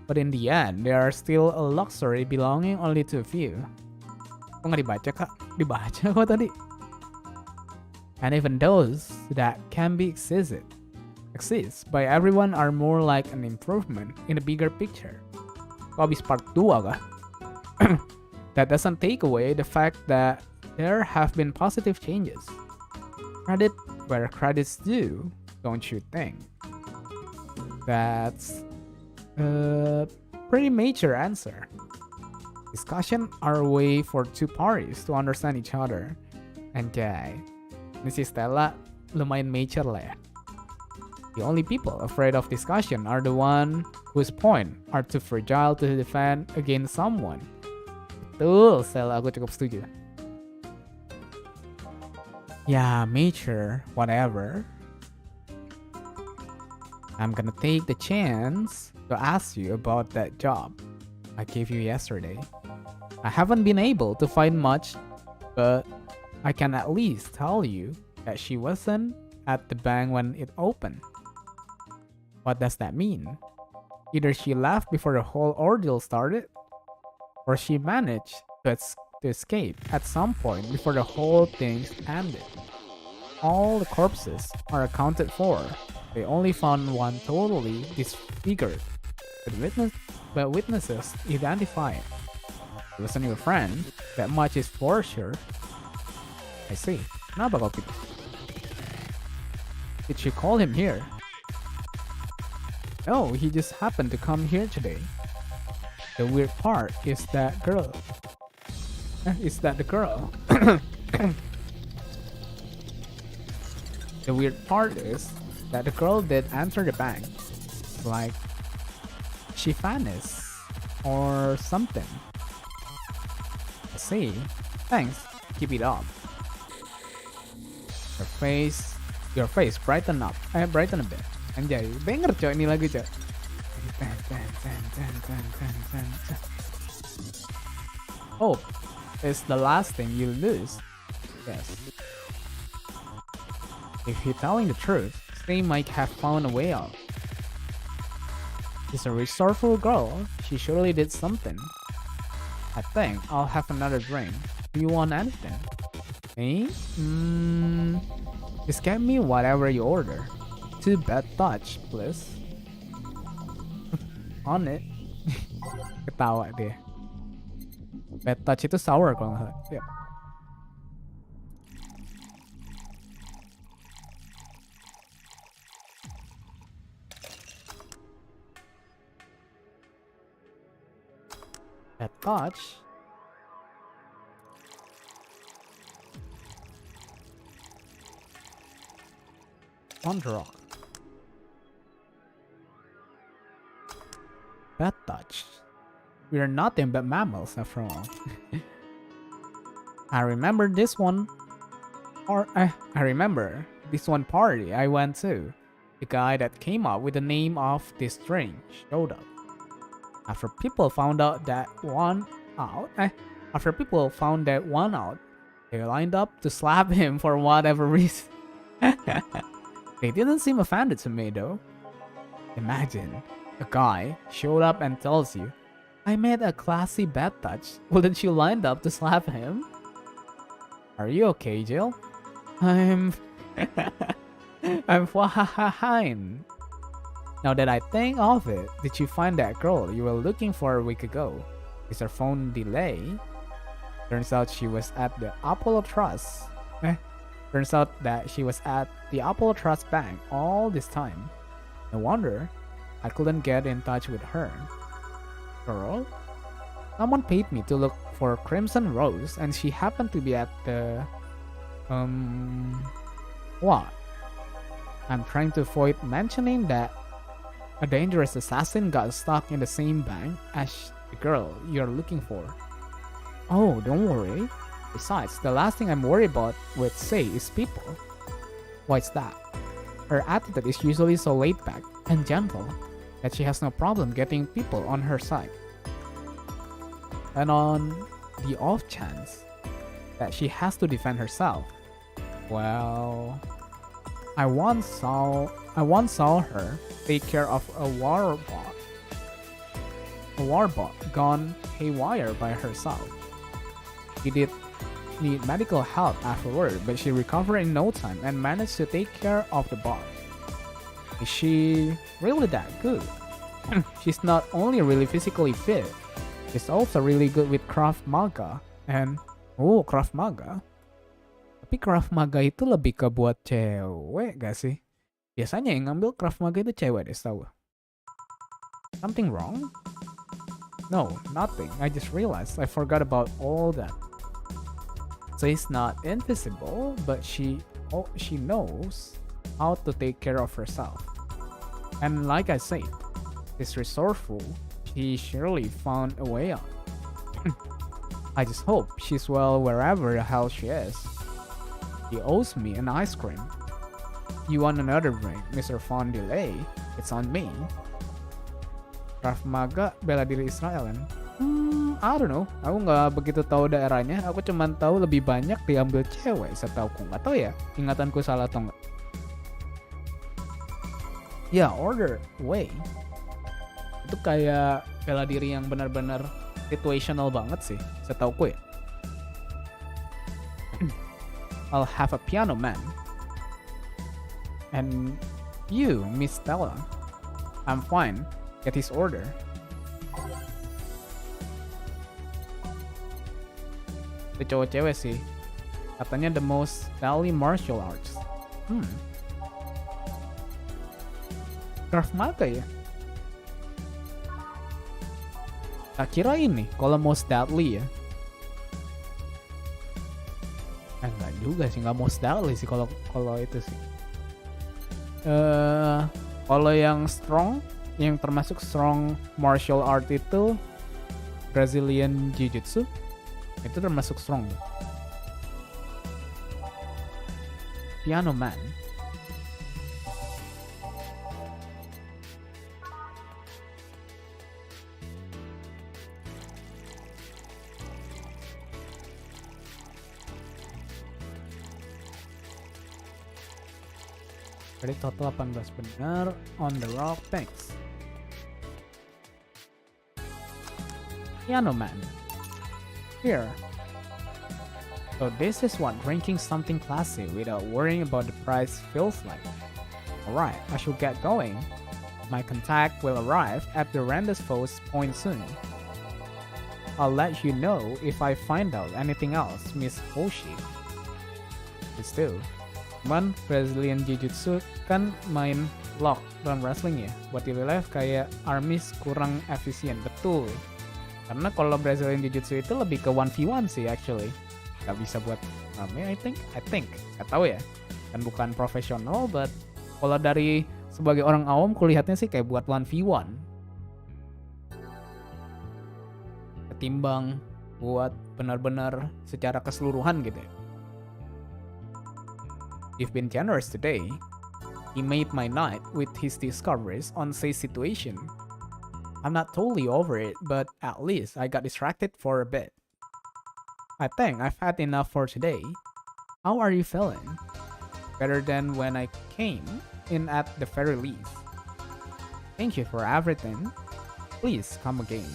but in the end, they are still a luxury belonging only to a few. Kok nggak dibaca kak? Dibaca kok tadi. And even those that can be exist by everyone are more like an improvement in the bigger picture. Kok habis part 2 kah? That doesn't take away the fact that there have been positive changes. Credit where credit's due, don't you think? That's a pretty major answer. Discussion are a way for two parties to understand each other. Anjay, ini si Stella lumayan major lah ya. The only people afraid of discussion are the one whose point are too fragile to defend against someone. Betul, Stella, aku cukup setuju. Yeah, major, whatever. I'm gonna take the chance to ask you about that job I gave you yesterday. I haven't been able to find much, but I can at least tell you that she wasn't at the bank when it opened. What does that mean? Either she left before the whole ordeal started, or she managed to to escape at some point before the whole thing ended. All the corpses are accounted for. They only found one totally disfigured, but witnesses identify it. It wasn't your friend, that much is for sure. I see. Kenapa kau gitu? Did she call him here? No, he just happened to come here today. The weird part is that girl. The girl. The weird part is that the girl did enter the bank. Like she vanished or something. I see. Thanks. Keep it up. Your face brighten up. Brighten a bit. Anjay, banger coy ini lagu coy. Hope is the last thing you lose. Yes. If you're telling the truth, they might have found a way out. She's a resourceful girl. She surely did something. I think I'll have another drink. Do you want anything? Me? Just get me whatever you order. 2 bad touch, please. On it. Ketawa dia. Bad touch itu sour kalau nggak salah. Yep. Bad touch. On the rock. Bad touch. We are nothing but mammals after all. I remember this one party I went to. The guy that came up with the name of this drink showed up. After people found that one out, they lined up to slap him for whatever reason. They didn't seem offended to me though. Imagine, a guy showed up and tells you, I made a classy bad touch. Wouldn't you lined up to slap him? Are you okay, Jill? I'm fine. Now that I think of it, did you find that girl you were looking for a week ago? Is her phone delay? Turns out she was at the Apollo Trust. Turns out that she was at the Apollo Trust Bank all this time. No wonder I couldn't get in touch with her. Girl? Someone paid me to look for Crimson Rose and she happened to be at the... What? I'm trying to avoid mentioning that a dangerous assassin got stuck in the same bank as the girl you're looking for. Oh, don't worry. Besides, the last thing I'm worried about with Say is people. What's that? Her attitude is usually so laid back and gentle that she has no problem getting people on her side. And on the off chance that she has to defend herself, well, I once saw her take care of a warbot gone haywire by herself. She did need medical help afterward, but she recovered in no time and managed to take care of the bot. Is she really that good? She's not only really physically fit, she's also really good with Krav Maga. And Krav Maga? Tapi Krav Maga itu lebih ke buat cewek gak sih? Biasanya yang ngambil Krav Maga itu cewek deh setahu. Something wrong? No, nothing. I just realized I forgot about all that. So it's not invisible, but she knows how to take care of herself. And like I said, she's resourceful. She surely found a way out. I just hope she's well wherever the hell she is. She owes me an ice cream. You want another drink, Mr. Von Delay? It's on me. Krav Maga bela diri Israel kan? I don't know. Aku nggak begitu tahu daerahnya. Aku cuma tahu lebih banyak diambil cewek setauku. Nggak tahu ya, ingatanku salah atau nggak. Ya, order way. Itu kayak bela diri yang benar-benar situational banget sih, setauku ya. I'll have a piano man. And you, Miss Stella. I'm fine. Get his order. Itu cowok-cewek sih. Katanya the most deadly martial arts. Krav Maga ya? Tak kira ini kalau most deadly ya. Enggak juga sih, nggak most deadly sih kalau itu sih. Kalau yang strong, yang termasuk strong martial art itu Brazilian Jiu-Jitsu, itu termasuk strong. Piano Man. Jadi total 18 benar. On the rock, thanks. Piano Man. Here. So this is what drinking something classy without worrying about the price feels like. Alright, I should get going. My contact will arrive at the Rendezvous point soon. I'll let you know if I find out anything else, Miss Hoshi. It's still. Cuman Brazilian Jiu-Jitsu kan main lock dan wrestling ya. Buat di real life kayak armies kurang efisien. Betul. Karena kalau Brazilian Jiu-Jitsu itu lebih ke 1v1 sih actually. Gak bisa buat rame, I think. Gak tahu ya. Kan bukan profesional, but kalau dari sebagai orang awam kulihatnya sih kayak buat 1v1. Ketimbang buat benar-benar secara keseluruhan gitu ya. You've been generous today. He made my night with his discoveries on say situation. I'm not totally over it, but at least I got distracted for a bit. I think I've had enough for today. How are you feeling? Better than when I came in at the very least. Thank you for everything. Please come again.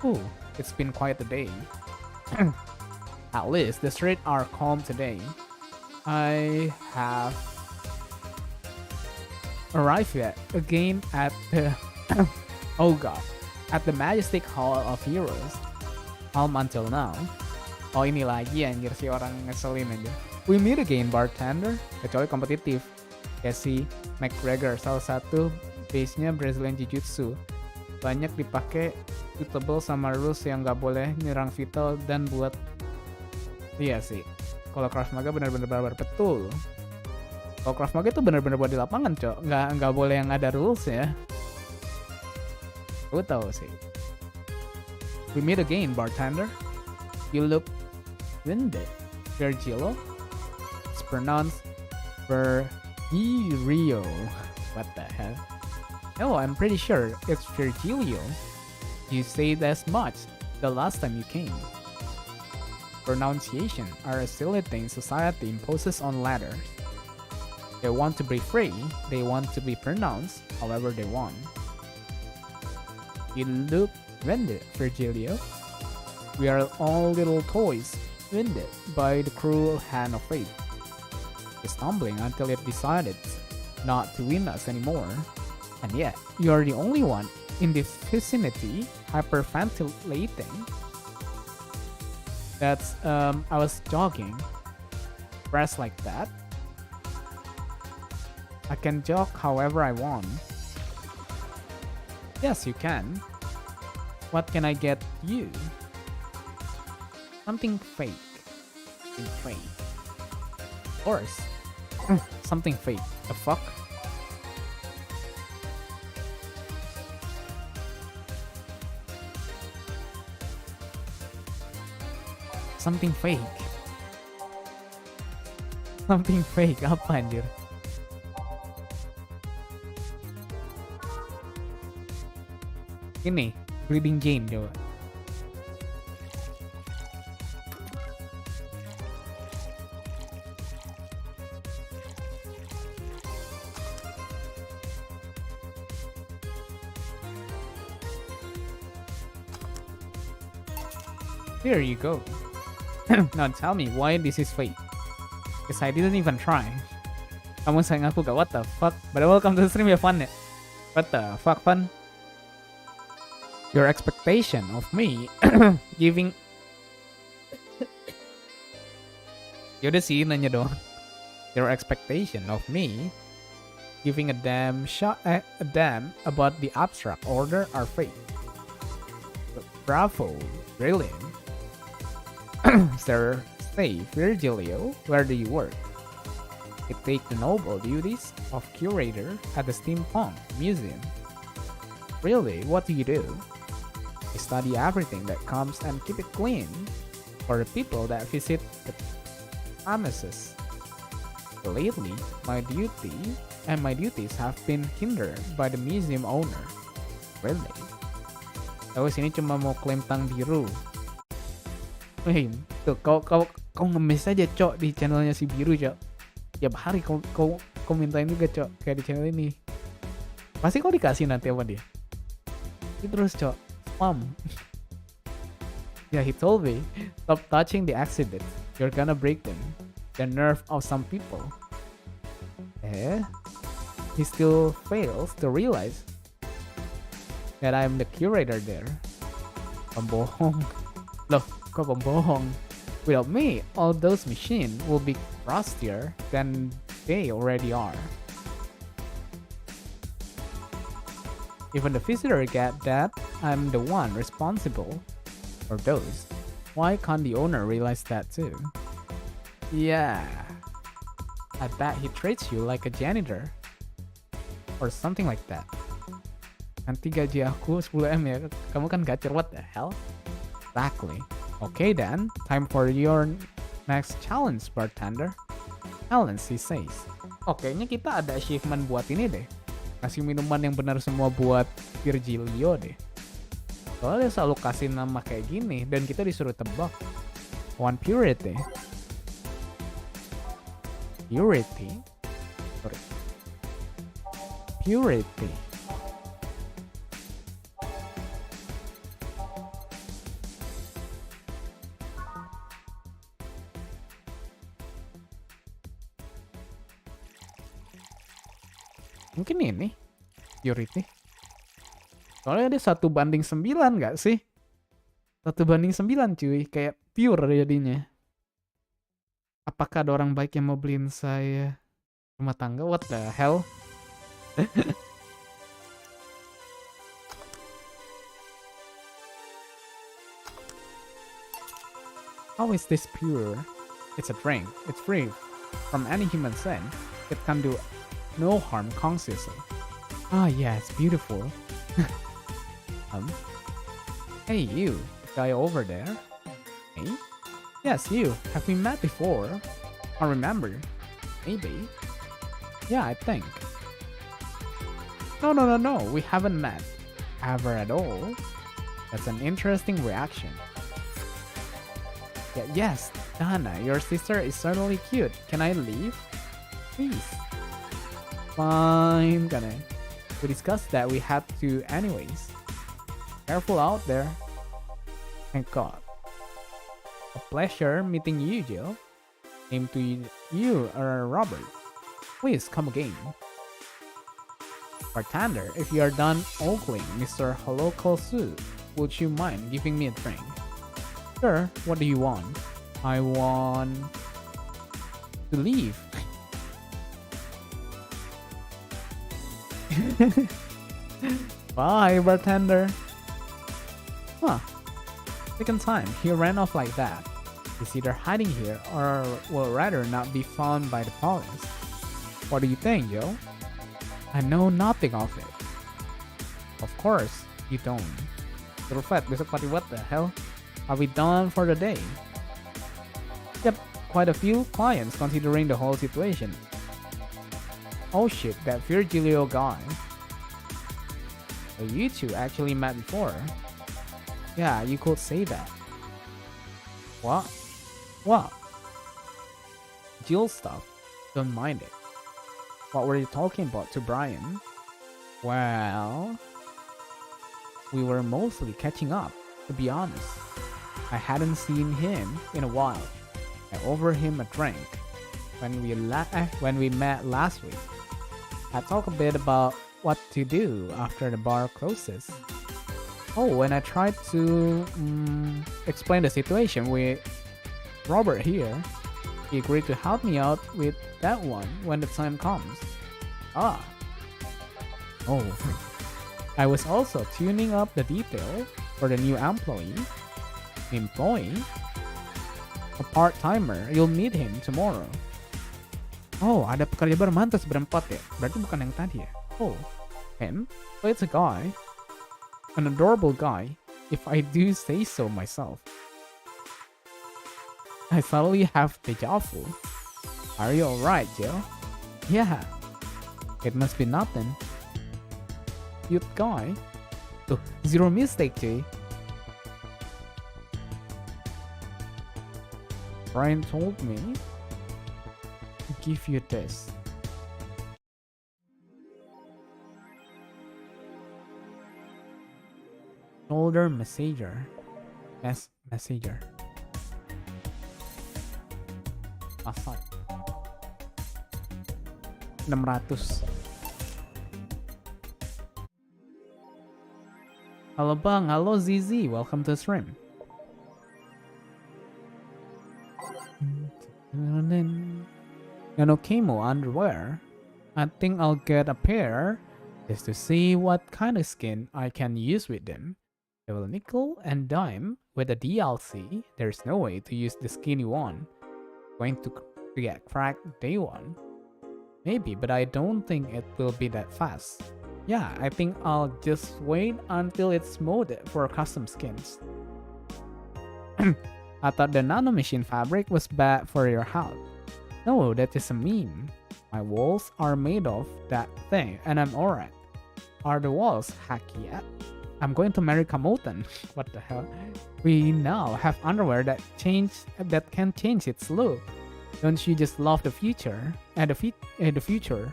Ooh, it's been quite a day. At least the streets are calm today. I have arrived yet again at the oh god, at the Majestic Hall of Heroes. Until now. Oh ini lagi anjir si orang ngeselin aja. We meet again bartender. Kecuali kompetitif. Kayak si McGregor, salah satu base-nya Brazilian Jiu-Jitsu. Banyak dipakai suitable sama rules yang gak boleh nyerang vital dan buat. Iya sih. Kalau Krav Maga benar-benar barbar, betul. Kalau Krav Maga itu benar-benar buat di lapangan, cok. Nggak boleh yang ada rules ya. Gue tahu sih. We meet again, bartender. You look winded. Virgilio? It's pronounced Virgilio. What the hell? No, I'm pretty sure it's Virgilio. You said as much the last time you came. Pronunciation are a silly thing society imposes on letters. They want to be free, they want to be pronounced however they want. You look winded, Virgilio. We are all little toys, winded by the cruel hand of fate. Stumbling until it decided not to win us anymore. And yet, you are the only one in this vicinity hyperventilating. That's, I was jogging. Press like that. I can jog however I want. Yes, you can. What can I get you? Something fake. Something fake. Of course. Something fake. The fuck? Something fake. Something fake. Apa anjir? Ini Bleeding Jane coba. Here you go. Now tell me why this is fake. Cause I didn't even try. Kamu sayang aku gak? What the fuck? But welcome to the stream, ya fun ya? What the fuck, fun? Your expectation of me giving... Yaudah sih, nanya doang. Your expectation of me giving a damn about the abstract order are fake. Bravo, brilliant. Sir, say, Virgilio, where do you work? I take the noble duties of curator at the Steampunk Museum. Really, what do you do? I study everything that comes and keep it clean for the people that visit the premises. Lately, my duties have been hindered by the museum owner. Really? Tahu sini cuma mau klaim tang biru. Wih, tuh kau ngemis aja cok di channelnya si biru cok. Tiap hari kau mintain juga cok kayak di channel ini. Pasti kau dikasih nanti sama dia. Itu terus cok, spam. Yeah, he told me, stop touching the exhibit. You're gonna break them. The nerve of some people. He still fails to realize that I'm the curator there. Pembohong. Loh, kok pembohong? Without me, all those machines will be rustier than they already are. Even the visitor get that I'm the one responsible for those. Why can't the owner realize that too? Yeah, I bet he treats you like a janitor or something like that. Nanti gaji aku 10M ya, kamu kan gacor, what the hell? Exactly. Okay then, time for your next challenge, bartender. Challenge, he says. Kayaknya kita ada achievement buat ini deh. Kasih minuman yang benar semua buat Virgilio deh. Soalnya dia selalu kasih nama kayak gini, dan kita disuruh tebak. One purity. Purity? Sorry. Purity. Mungkin ini purity. Soalnya dia 1:9 gak sih? 1:9 cuy. Kayak pure jadinya. Apakah ada orang baik yang mau beliin saya rumah tangga? What the hell? How is this pure? It's a drink. It's free from any human sin. It can do no harm consciously. Ah, yeah, it's beautiful. Hey, you, the guy over there. Hey? Yes, you. Have we met before? I remember. Maybe. Yeah, I think. No, we haven't met. Ever at all. That's an interesting reaction. Yeah, yes, Dana, your sister is certainly cute. Can I leave? Please. Fine, gonna. We discussed that we had to anyways. Careful out there. Thank God. A pleasure meeting you, Jill. Same to you, Robert. Please come again. Bartender, if you are done ogling Mr. Holokosu, would you mind giving me a drink? Sure, what do you want? I want to leave. Bye, bartender. Huh. Second time, he ran off like that. He's either hiding here or will rather not be found by the police. What do you think, Joe? I know nothing of it. Of course, you don't. Fat, besok party, what the hell? Are we done for the day? Yep, quite a few clients considering the whole situation. Oh shit, that Virgilio guy. So you two actually met before. Yeah, you could say that. What? What? Jill stuff. Don't mind it. What were you talking about to Brian? Well, we were mostly catching up, to be honest. I hadn't seen him in a while. I offered him a drink. when we met last week. I talked a bit about what to do after the bar closes. Oh, when I tried to explain the situation with Robert here, he agreed to help me out with that one when the time comes. Ah. Oh. I was also tuning up the detail for the new employee. A part-timer. You'll meet him tomorrow. Oh, ada pekerja baru mantas berempat ya? Berarti bukan yang tadi ya? Oh, him? So it's a guy. An adorable guy, if I do say so myself. I suddenly have deja vu. Are you alright, Jill? Yeah. It must be nothing. Cute guy. Tuh, zero mistake, cuy. Brian told me to give you this. Shoulder massager. Massager. Massage. 600. Halo Bang, halo Zizi, welcome to the stream. Nanokemo underwear. I think I'll get a pair just to see what kind of skin I can use with them. They will nickel and dime with the DLC. There's no way to use the skinny one. Going to get cracked day one. Maybe, but I don't think it will be that fast. Yeah, I think I'll just wait until it's molded for custom skins. I thought the nanomachine fabric was bad for your health. No, that is a meme. My walls are made of that thing and I'm alright. Are the walls hacky yet? I'm going to marry Kamoten. What the hell? We now have underwear that can change its look. Don't you just love the future? The future.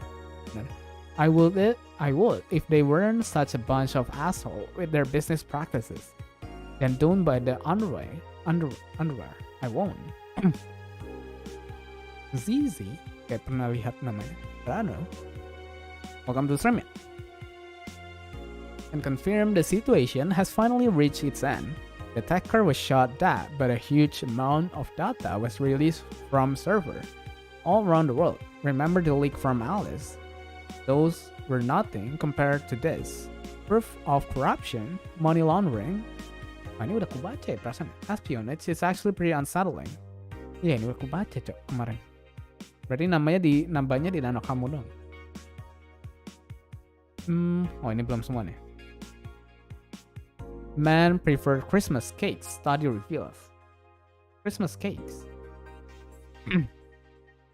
I would if they weren't such a bunch of assholes with their business practices. Then don't buy the underwear. I won't. Zizi, kayak pernah lihat namanya. Rano. Welcome to the stream. And confirm the situation has finally reached its end. The attacker was shot dead, but a huge amount of data was released from server all around the world. Remember the leak from Alice? Those were nothing compared to this. Proof of corruption, money laundering. Ini udah kubaca ya perasaan. Espionage is actually pretty unsettling. Iya, ini udah kubaca cok kemarin. Berarti nambahnya di nano kamu dong. Oh ini belum semua nih. Man preferred Christmas cakes. Study reveals. Christmas cakes.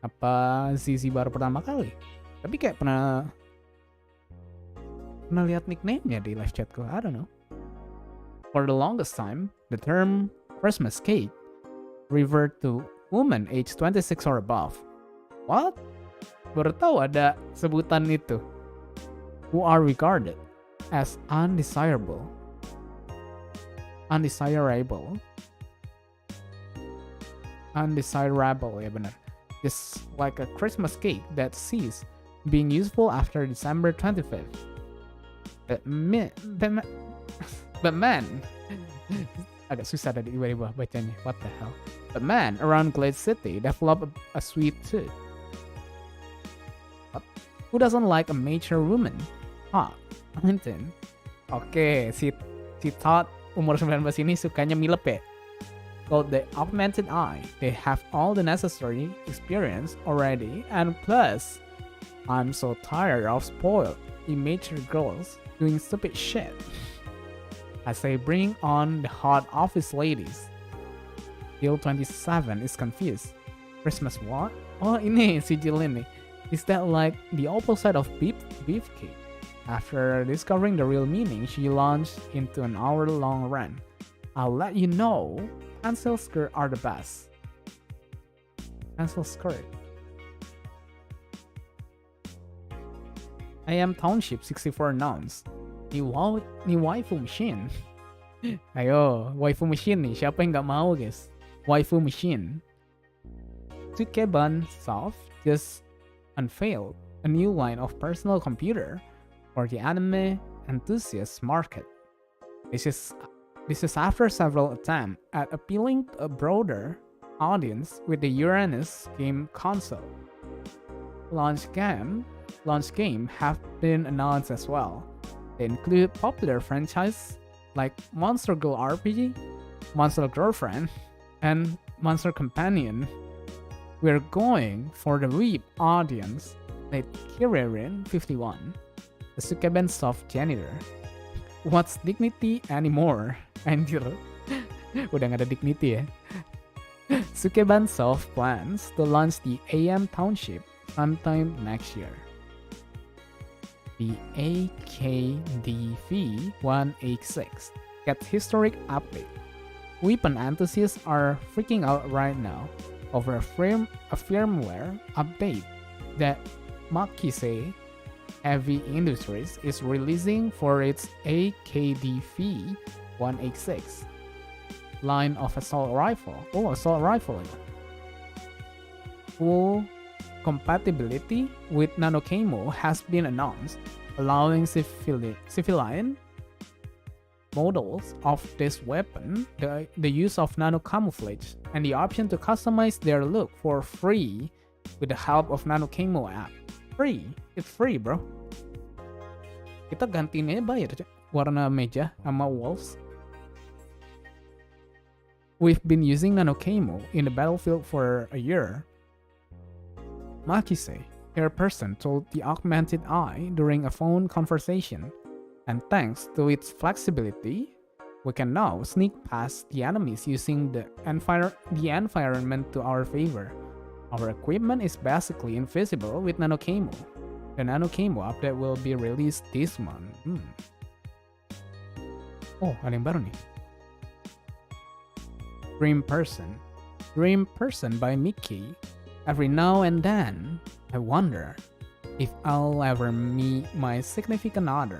Apa Zizi baru pertama kali? Tapi kayak pernah lihat nickname-nya di live chatku. I don't know. For the longest time, the term Christmas cake referred to women aged 26 or above. What? Baru tahu ada sebutan itu. Who are regarded as undesirable. Undesirable, ya benar. Just like a Christmas cake that ceased being useful after December 25th. But man, agak susah tadi tiba-tiba bacanya. What the hell? But man around Glade City developed a sweet tooth. What? Who doesn't like a mature woman? Clinton. Oke, si Todd umur 19 ini sukanya milep ya. Called the augmented eye. They have all the necessary experience already, and plus, I'm so tired of spoiled, immature girls doing stupid shit. As they bring on the hot office ladies. Jill 27 is confused. Christmas what? Oh ini si Jill ini. Is that like the opposite of beefcake? After discovering the real meaning, she launched into an hour-long rant. I'll let you know, pencil skirt are the best. Pencil skirt. I am Township 64 nouns. Ni waifu machine. Ayo, waifu machine nih. Siapa yang nggak mau guys? Waifu machine. Sukeban Soft just unveiled a new line of personal computer for the anime enthusiast market. This is after several attempts at appealing to a broader audience with the Uranus game console. Launch game have been announced as well. They include popular franchises like Monster Girl RPG, Monster Girlfriend, and Monster Companion. We're going for the weeb audience, like Kirerin51, the Sukeban Soft janitor. What's dignity anymore? Anjir, udah gak ada dignity ya. Sukeban Soft plans to launch the AM Township sometime next year. The AKDV-186 gets historic update. Weapon enthusiasts are freaking out right now over a firmware update that Makise Heavy Industries is releasing for its AKDV-186 line of assault rifle. Oh, assault rifle. Full compatibility with nanocamo has been announced, allowing civilian models of this weapon the use of nano camouflage and the option to customize their look for free with the help of nanocamo app. Free, it's free, bro. Kita gantiin aja bayar, warna meja sama walls. We've been using nanocamo in the battlefield for a year. Makise, her person, told the Augmented Eye during a phone conversation, and thanks to its flexibility, we can now sneak past the enemies using the environment to our favor. Our equipment is basically invisible with nanocamo. The nanocamo update will be released this month. Oh, ada yang baru nih. Dream Person by Mickey. Every now and then, I wonder if I'll ever meet my significant other.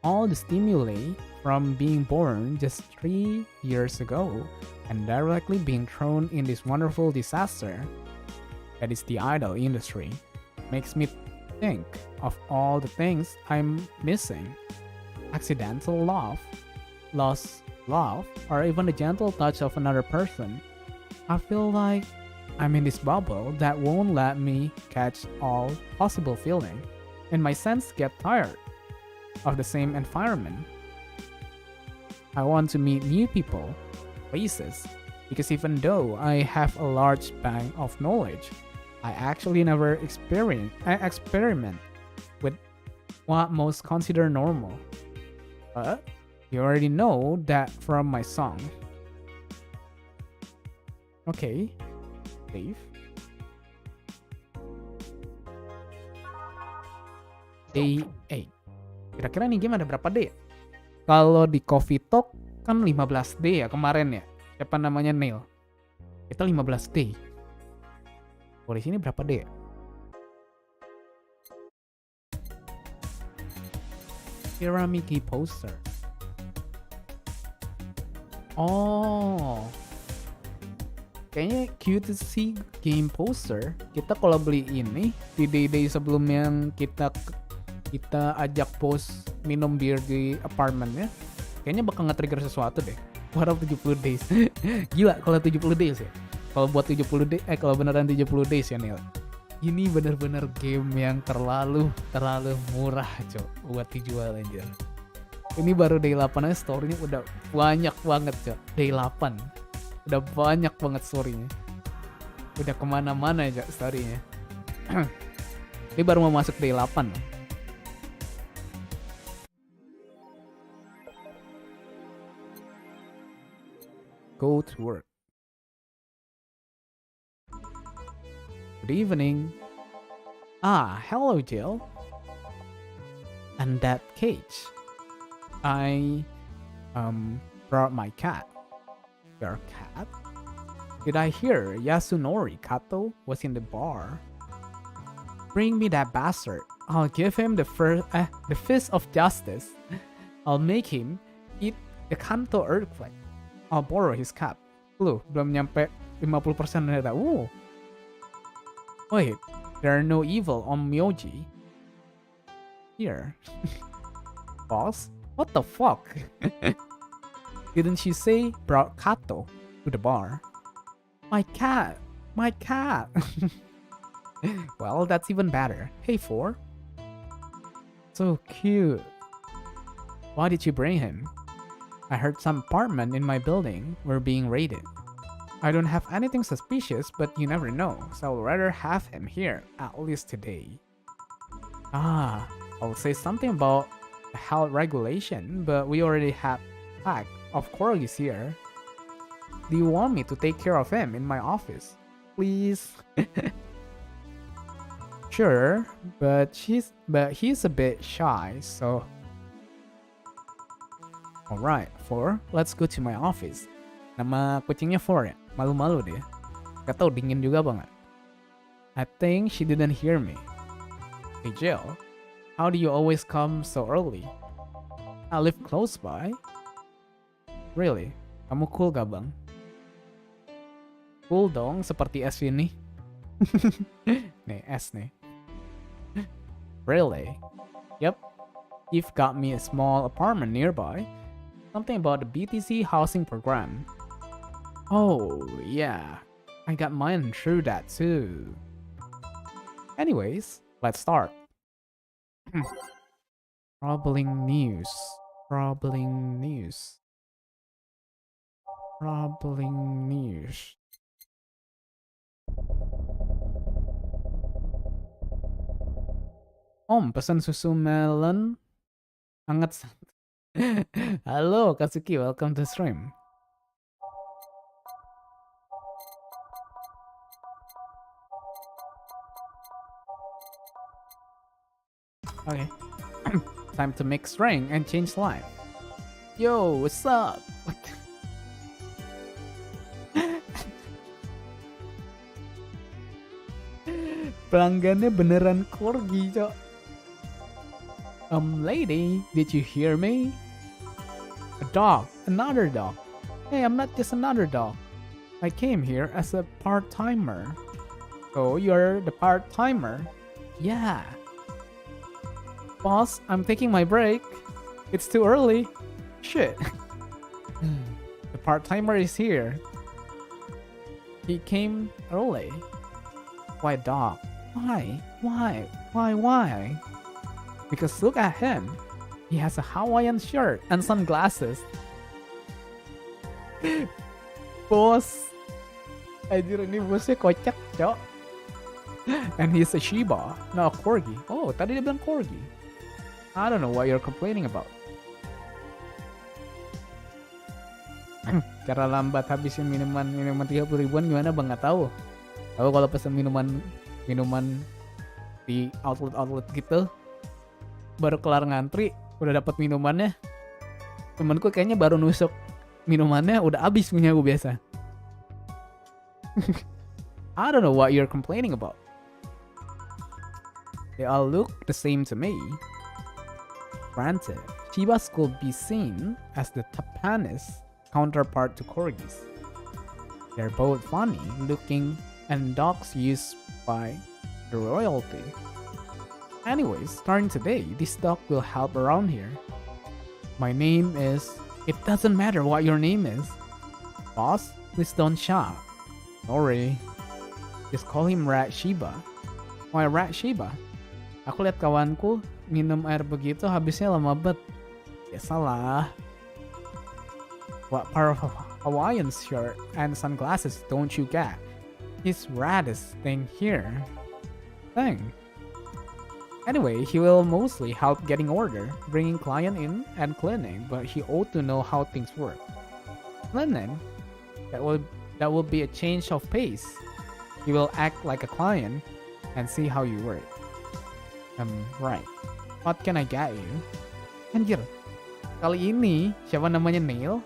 All the stimuli from being born just 3 years ago and directly being thrown in this wonderful disaster that is the idol industry makes me think of all the things I'm missing. Accidental love, lost love, or even the gentle touch of another person. I feel like I'm in this bubble that won't let me catch all possible feeling, and my senses get tired of the same environment. I want to meet new people, places, because even though I have a large bank of knowledge, I actually never experiment with what most consider normal. But you already know that from my song. Okay, Dave. Day 8. Kira-kira nih game ada berapa day? Kalau di Coffee Talk kan 15 day ya kemarin ya. Siapa namanya Neil? Kita 15 day. Oh, di sini berapa day ya? Pyramid poster. Oh. Kayaknya cute sih game poster. Kita kalau beli ini di day-day sebelum yang kita ajak bos minum bir di apartemennya, kayaknya bakal nge-trigger sesuatu deh. Warna 70 days. Gila kalau 70 days ya. Kalau buat 70 days, kalau beneran 70 days ya Neil. Ini bener-bener game yang terlalu murah cok buat dijual aja. Ini baru day 8 aja story-nya udah banyak banget cok. Day 8 udah banyak banget story-nya. Udah kemana-mana aja story-nya. Ini baru mau masuk day 8. Go to work. Good evening. Hello Jill. And that cage. I brought my cat. Your cat? Did I hear Yasunori Kato was in the bar? Bring me that bastard. I'll give him the fist of justice. I'll make him eat the Kanto earthquake. I'll borrow his cap. Loh, belum nyampe 50% ternyata. Wait, there are no evil onmyoji here. Boss? What the fuck? Didn't she say brought Kato to the bar? My cat! My cat! Well, that's even better. Hey, four. So cute. Why did you bring him? I heard some apartment in my building were being raided. I don't have anything suspicious, but you never know, so I'll rather have him here, at least today. Ah, I'll say something about the health regulation, but we already have a pack of corgis here. Do you want me to take care of him in my office? Please? Sure, but he's a bit shy, so... Alright, Four, let's go to my office. Nama kucingnya Four ya? Malu-malu deh. Gak tau dingin juga apa nggak? I think she didn't hear me. Hey Jill, how do you always come so early? I live close by. Really? Kamu cool gak bang? Cool dong, seperti S ini. Nih, S nih. Really? Yep. You've got me a small apartment nearby. Something about the BTC housing program. Oh, yeah. I got mine through that too. Anyways, let's start. Troubling news. Troubling news. Troubling news. Om, pesan susu melon hangat. Halo Katsuki, welcome to stream. Okay. Time to make string and change life. Yo, what's up? What? Pelanggannya beneran corgi, cok. Lady, did you hear me? A dog, another dog. Hey, I'm not just another dog. I came here as a part-timer. Oh, you're the part-timer? Yeah. Boss, I'm taking my break. It's too early. Shit. The part-timer is here. He came early. Why, dog? Why? Because look at him. He has a Hawaiian shirt and sunglasses. Bos. Anjir, ini bosnya kocak, cok. And he's a Shiba, not a Corgi. Oh, tadi dia bilang Corgi. I don't know what you're complaining about. Cara lambat habisin minuman 30 ribuan gimana bang? Nggak tahu. Tahu kalau pesen minuman di outlet gitu, baru kelar ngantri udah dapat minumannya. Temanku kayaknya baru nusuk minumannya udah habis punya gue biasa. I don't know what you're complaining about. They all look the same to me. Granted, Shibas could be seen as the Japanese counterpart to corgis. They're both funny looking and dogs used by the royalty. Anyways, starting today, this dog will help around here. My name is... It doesn't matter what your name is. Boss, please don't shout. Sorry. Just call him Rat Shiba. Why Rat Shiba? Aku lihat kawanku minum air begitu habisnya lama banget. Ya salah. What part of Hawaiian shirt and sunglasses don't you get? He's raddest thing here. Thing. Anyway, he will mostly help getting order, bringing client in, and cleaning, but he ought to know how things work. Cleaning? That will be a change of pace. He will act like a client and see how you work. Right. What can I get you? Anjir. Kali ini, siapa namanya Neil?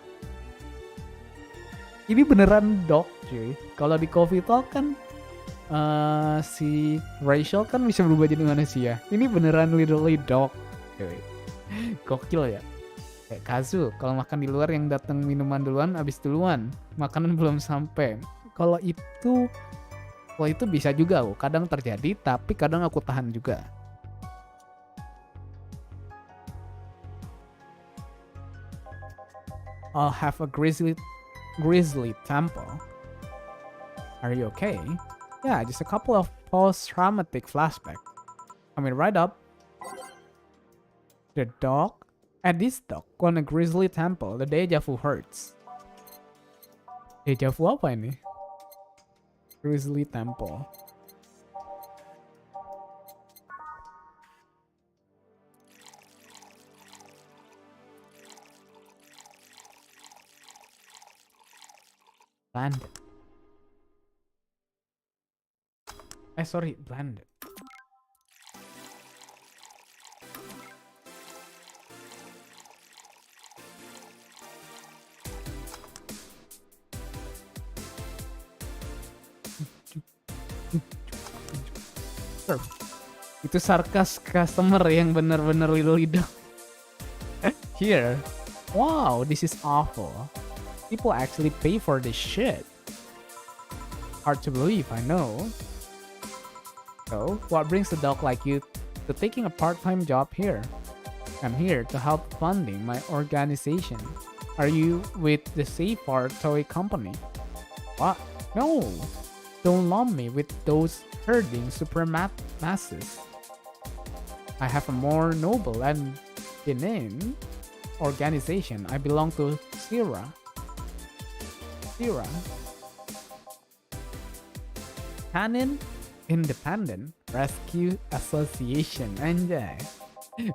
Ini beneran dog cuy. Kalau di Coffee Talk kan si Rachel kan bisa berubah jadi manusia. Ini beneran literally dog cuy. Gokil ya. Kayak Kazu, kalau makan di luar yang datang minuman duluan, abis duluan. Makanan belum sampai. Kalau itu Kalau itu bisa juga loh, kadang terjadi tapi kadang aku tahan juga. I'll have a grizzly temple. Are you okay? Yeah, just a couple of post-traumatic flashbacks. Coming right up. The dog? At this dog on a grizzly temple, the deja vu hurts. Deja vu apa ini? Grizzly temple. Blended. Sorry, blended. Itu sarkas customer yang bener-bener lidah. Here. Wow, this is awful. People actually pay for this shit. Hard to believe, I know. So, what brings a dog like you to taking a part-time job here? I'm here to help funding my organization. Are you with the Safar Toy Company? What? No! Don't lump me with those herding masses. I have a more noble and benign organization. I belong to Sierra. Canon Independent Rescue Association, and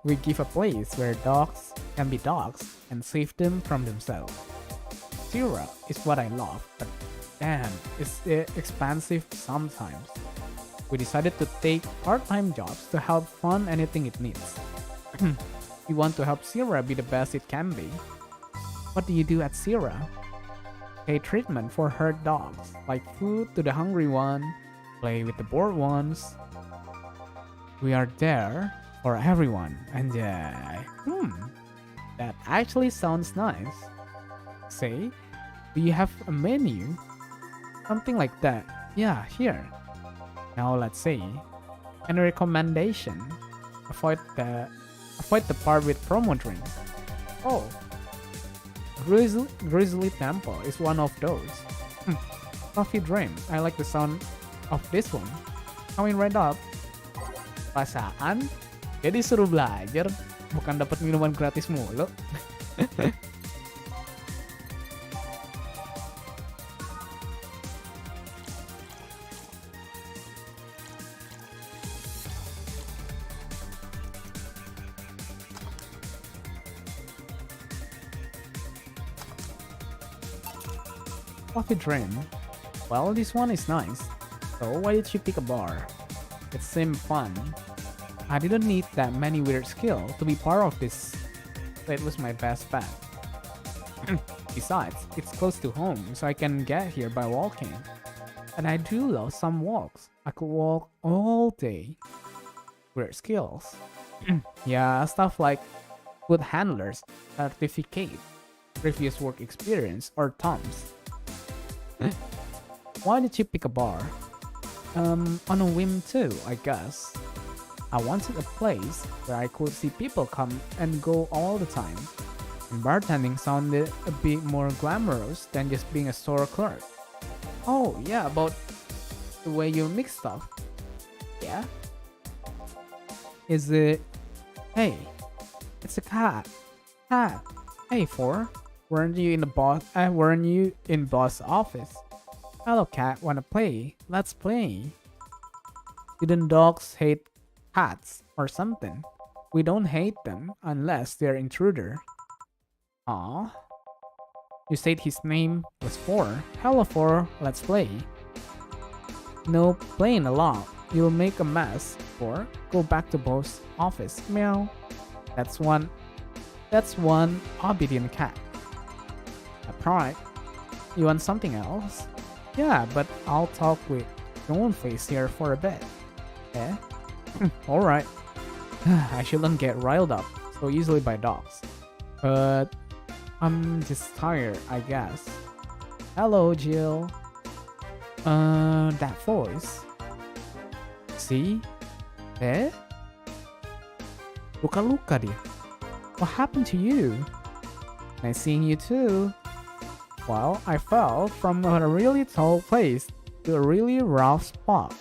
we give a place where dogs can be dogs and save them from themselves. Sierra is what I love, but damn, it's expensive sometimes. We decided to take part-time jobs to help fund anything it needs. We want to help Sierra be the best it can be. What do you do at Sierra? Pay treatment for hurt dogs, like food to the hungry one, play with the bored ones. We are there for everyone, and that actually sounds nice. Say, do you have a menu? Something like that. Yeah, here. Now let's see. Any recommendation? Avoid the part with promo drinks. Oh, Grizzly Temple is one of those. Coffee Dream. I like the sound of this one. Coming right up. Perasaan. Jadi suruh belajar, bukan dapat minuman gratis mulu. Coffee Dream. Well, this one is nice. So why did you pick a bar? It seemed fun. I didn't need that many weird skills to be part of this. So it was my best bet. Besides, it's close to home, so I can get here by walking. And I do love some walks. I could walk all day. Weird skills. Yeah, stuff like food handlers, certificate, previous work experience, or thumbs. Why did you pick a bar? On a whim too, I guess. I wanted a place where I could see people come and go all the time. And bartending sounded a bit more glamorous than just being a store clerk. Oh yeah, about the way you mix stuff. Yeah? Is it... Hey, it's a cat. Cat. Hey, Four. Weren't you in boss office? Hello, cat. Wanna play? Let's play. Didn't dogs hate cats or something? We don't hate them unless they're intruder. Aw. You said his name was Four. Hello, Four. Let's play. No playing along. You'll make a mess. Four. Go back to boss office. Meow. That's one obedient cat. Alright. You want something else? Yeah, but I'll talk with Stoneface here for a bit. Eh? Alright. I shouldn't get riled up so easily by dogs. But I'm just tired, I guess. Hello, Jill. That voice. See? Eh? Luka-luka dia. What happened to you? Nice seeing you too. Well, I fell from a really tall place to a really rough spot.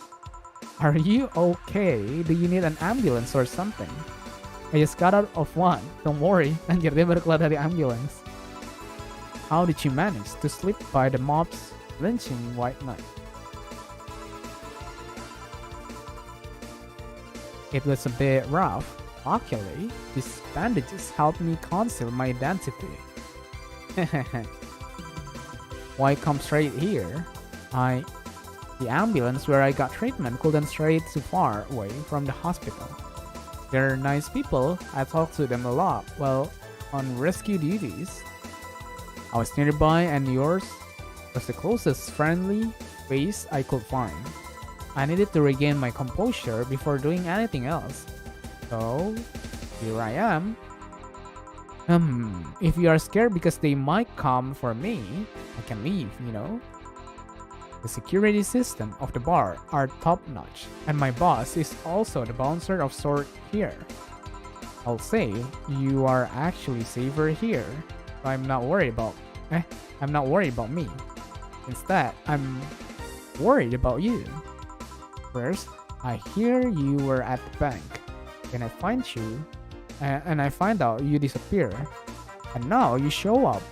Are you okay? Do you need an ambulance or something? I just got out of one. Don't worry. Anjir, dia baru keluar dari ambulance. How did you manage to slip by the mob's lynching white night? It was a bit rough. Luckily, these bandages helped me conceal my identity. Why come straight here? The ambulance where I got treatment couldn't stray too far away from the hospital. They're nice people. I talk to them a lot while on rescue duties. I was nearby and yours was the closest friendly face I could find. I needed to regain my composure before doing anything else. So, here I am. If you are scared because they might come for me, I can leave, you know? The security system of the bar are top-notch, and my boss is also the bouncer of sort here. I'll say you are actually safer here, so I'm not worried about me. Instead, I'm worried about you. First, I hear you were at the bank. Then I find you, and I find out you disappear. And now you show up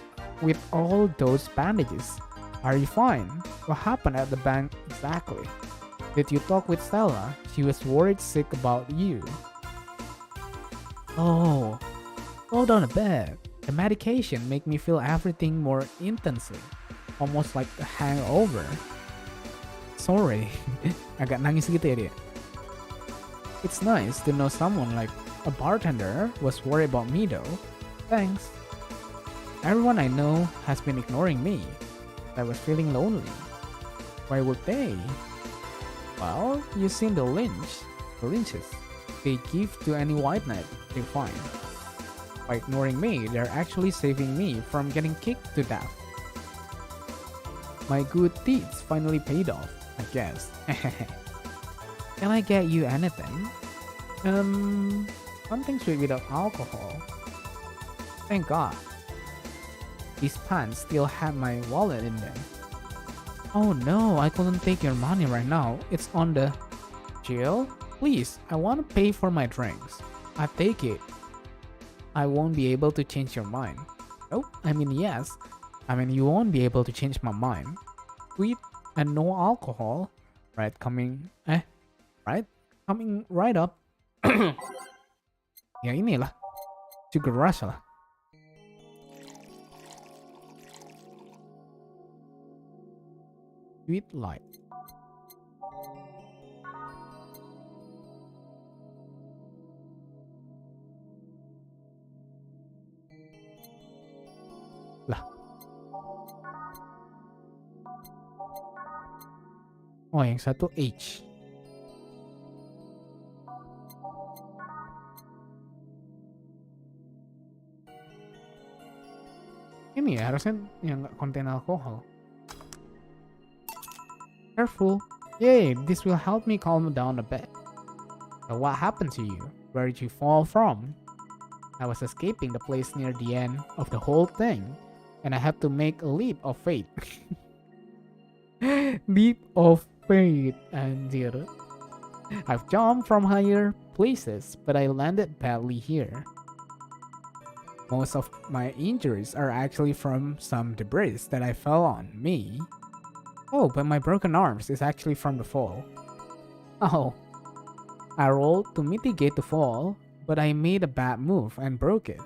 with all those bandages. Are you fine? What happened at the bank exactly? Did you talk with Stella? She was worried sick about you. Oh, hold on a bit. The medication make me feel everything more intensely. Almost like a hangover. Sorry. Agak nangis gitu ya dia. It's nice to know someone like a bartender was worried about me though. Thanks. Everyone I know has been ignoring me. I was feeling lonely. Why would they? Well, you seen the lynches they give to any white knight they find. By ignoring me, they're actually saving me from getting kicked to death. My good deeds finally paid off, I guess. Can I get you anything? Something sweet without alcohol. Thank God. These pants still have my wallet in them. Oh no, I couldn't take your money right now. It's on the... Jill? Please, I want to pay for my drinks. I take it. I won't be able to change your mind. Nope, yes. You won't be able to change my mind. Sweet and no alcohol. Right, coming right up. Ya inilah. Sugar rush lah. Sweet light. Lah. Oh, yang satu H. Ini ya harusnya yang nggak konten alkohol. Careful. Yay, this will help me calm down a bit. So what happened to you? Where did you fall from? I was escaping the place near the end of the whole thing, and I have to make a leap of faith. Leap of faith, anjir. I've jumped from higher places, but I landed badly here. Most of my injuries are actually from some debris that I fell on me. Oh, but my broken arms is actually from the fall. Oh. I rolled to mitigate the fall, but I made a bad move and broke it.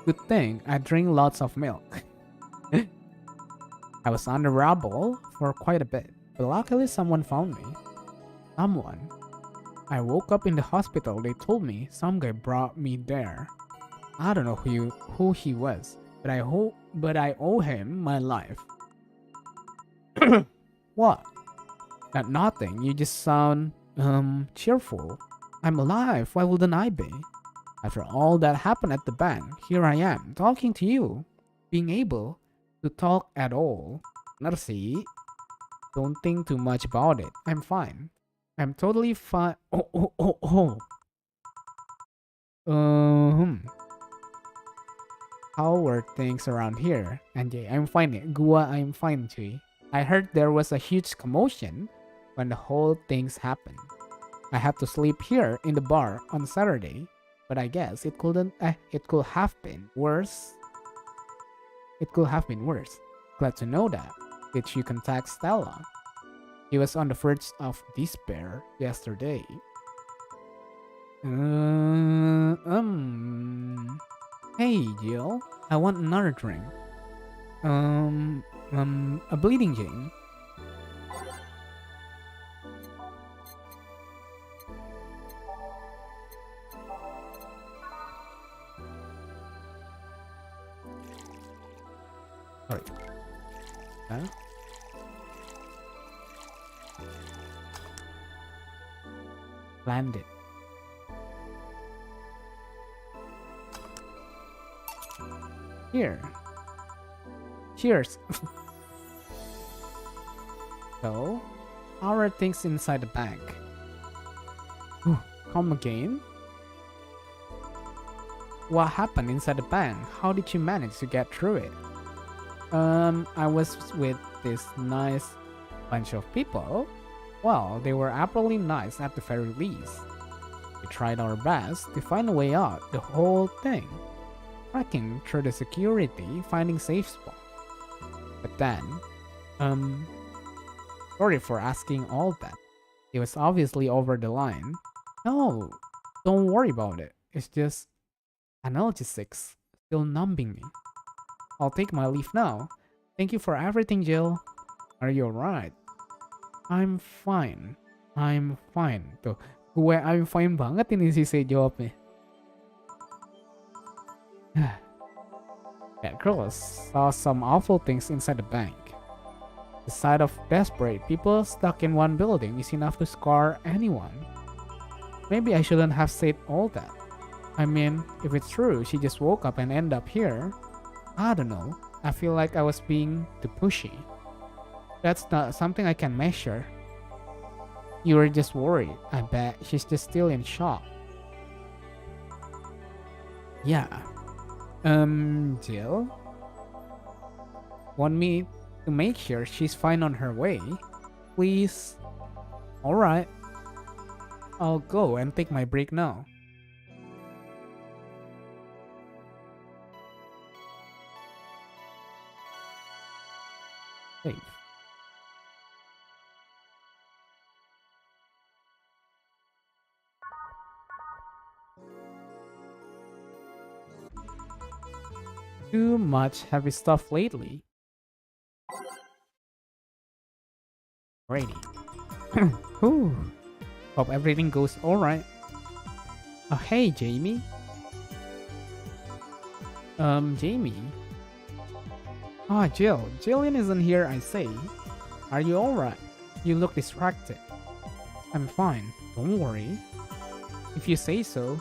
Good thing I drink lots of milk. I was under rubble for quite a bit, but luckily someone found me. Someone. I woke up in the hospital. They told me some guy brought me there. I don't know who he was, but I owe him my life. What? Nothing. You just sound cheerful. I'm alive. Why wouldn't I be? After all that happened at the bank, here I am talking to you, being able to talk at all. Bener sih. Don't think too much about it. I'm fine. I'm totally fine. Oh. How were things around here? Anjay, I'm fine. I'm fine, cuy. I heard there was a huge commotion when the whole things happened. I had to sleep here in the bar on Saturday, but I guess it couldn't. It could have been worse. It could have been worse. Glad to know that. Did you contact Stella? He was on the verge of despair yesterday. Hey, Jill. I want another drink. A bleeding Jane. Sorry. Huh? Landed. Here. Cheers. So, how are things inside the bank? Come again? What happened inside the bank? How did you manage to get through it? I was with this nice bunch of people. Well, they were apparently nice at the very least. We tried our best to find a way out the whole thing. Cracking through the security, finding safe spot. But then, sorry for asking all that. It was obviously over the line. No, don't worry about it. It's just analgesics still numbing me. I'll take my leave now. Thank you for everything, Jill. Are you alright? I'm fine. I'm fine. Tuh, gue I'm fine banget ini sih saya jawabnya. That girl saw some awful things inside the bank. The sight of desperate people stuck in one building is enough to scar anyone. Maybe I shouldn't have said all that. I mean, if it's true, she just woke up and ended up here. I don't know. I feel like I was being too pushy. That's not something I can measure. You were just worried. I bet she's just still in shock. Yeah. Jill? Want me to make sure she's fine on her way? Please? Alright. I'll go and take my break now. Safe. Too much heavy stuff lately. Ready. Whew. Hope everything goes alright. Oh, hey, Jamie. Jamie. Ah, Jill. Jillian isn't here, I say. Are you alright? You look distracted. I'm fine. Don't worry. If you say so.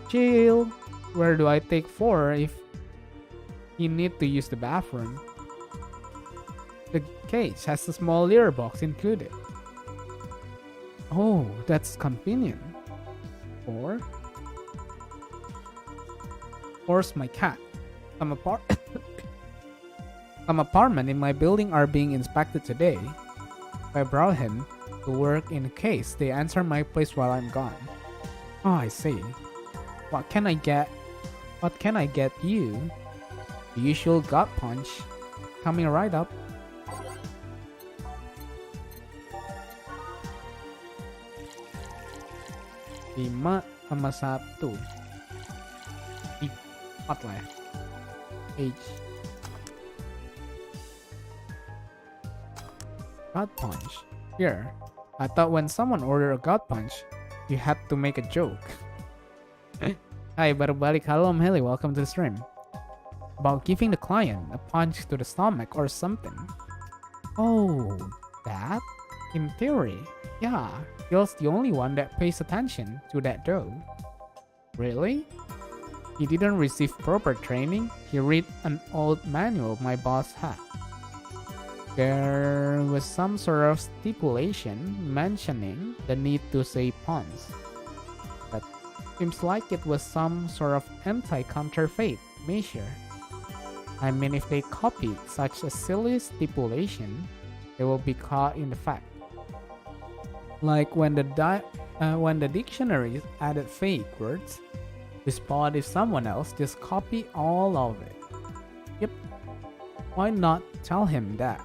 Jill, where do I take for if you need to use the bathroom? The cage has a small litter box included. Oh, that's convenient. Or? Where's my cat? Some apartment in my building are being inspected today. I brought him to work in case they enter my place while I'm gone. Oh, I see. What can I get? What can I get you? The usual gut punch. Coming right up. Lima sama 1. 4 lah ya. H. Gut punch. Here. I thought when someone ordered a gut punch, you had to make a joke. Hai, baru balik. Halo, Om Heli. Welcome to the stream. About giving the client a punch to the stomach or something. Oh, that? In theory, yeah. Gil's the only one that pays attention to that though. Really? He didn't receive proper training. He read an old manual my boss had. There was some sort of stipulation mentioning the need to say puns, but seems like it was some sort of anti-counterfeit measure. I mean, if they copied such a silly stipulation, they will be caught in the fact. Like when the dictionary added fake words, we spot if someone else just copy all of it. Yep, why not tell him that?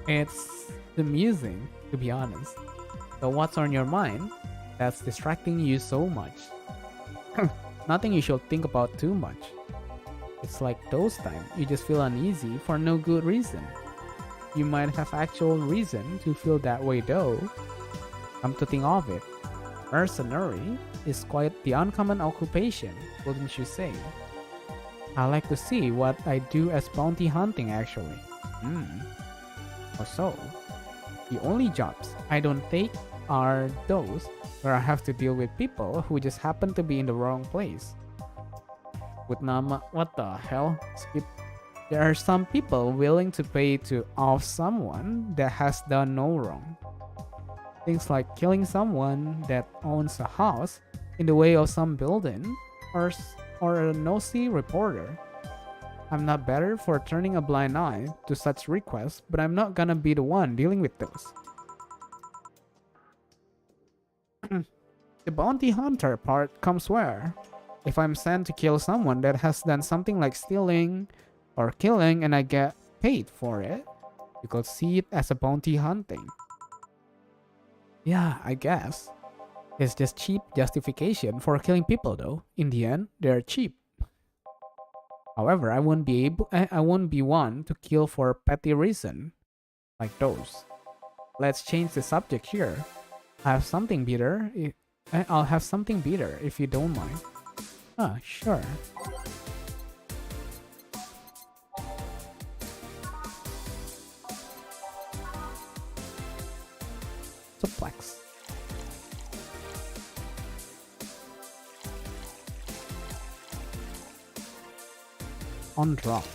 It's amusing, to be honest. So what's on your mind that's distracting you so much? Nothing you should think about too much. It's like those times you just feel uneasy for no good reason. You might have actual reason to feel that way though. Come to think of it, mercenary is quite the uncommon occupation, wouldn't you say? I like to see what I do as bounty hunting actually. Or so. The only jobs I don't take are those where I have to deal with people who just happen to be in the wrong place. With Nama, what the hell? Skip. There are some people willing to pay to off someone that has done no wrong. Things like killing someone that owns a house in the way of some building, or a nosy reporter. I'm not better for turning a blind eye to such requests, but I'm not gonna be the one dealing with those. The bounty hunter part comes where? If I'm sent to kill someone that has done something like stealing or killing and I get paid for it, you could see it as a bounty hunting. Yeah, I guess. It's just cheap justification for killing people though. In the end, they're cheap. However, I won't be one to kill for a petty reason like those. Let's change the subject here. I'll have something bitter if you don't mind. Ah, sure. Suplex. On drop.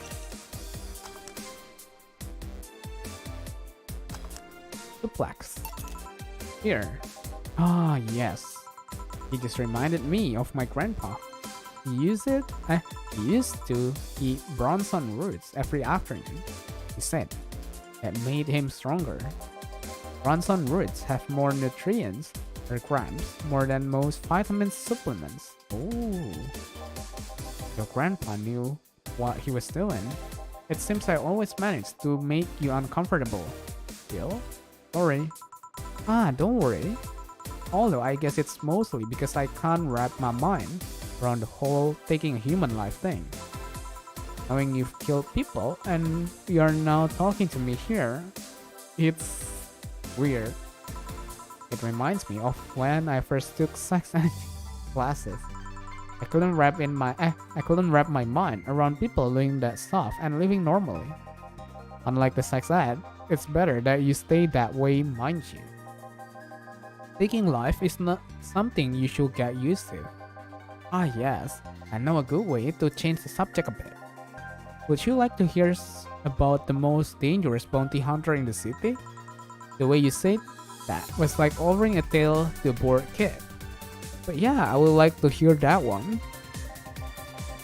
Suplex. Here. Ah, yes. He just reminded me of my grandpa. He used to eat bronson roots every afternoon. He said that made him stronger. Bronson roots have more nutrients per grams more than most vitamin supplements. Oh, your grandpa knew what he was doing. It seems I always manage to make you uncomfortable. Still? Sorry. Ah, don't worry. Although I guess it's mostly because I can't wrap my mind around the whole taking a human life thing. Knowing you've killed people and you're now talking to me here, it's weird. It reminds me of when I first took sex ed classes. I couldn't wrap my mind around people doing that stuff and living normally. Unlike the sex ed, it's better that you stay that way, mind you. Taking life is not something you should get used to. Ah yes, I know a good way to change the subject a bit. Would you like to hear about the most dangerous bounty hunter in the city? The way you said that was like offering a tale to a bored kid. But yeah, I would like to hear that one.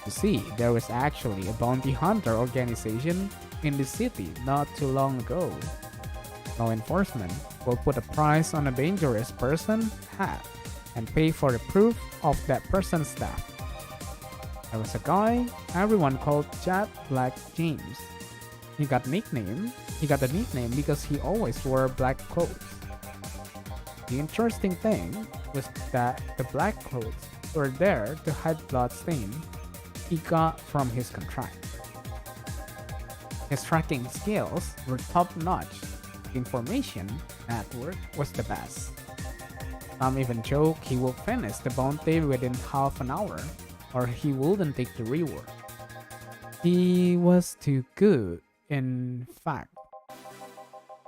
You see, there was actually a bounty hunter organization in the city not too long ago. Law enforcement will put a price on a dangerous person hat and pay for the proof of that person's theft. There was a guy everyone called Jet Black James. He got a nickname because he always wore black clothes. The interesting thing was that the black clothes were there to hide blood stain he got from his contract. His tracking skills were top-notch. The information network was the best. Some even joke he would finish the bounty within half an hour, or he wouldn't take the reward. He was too good, in fact.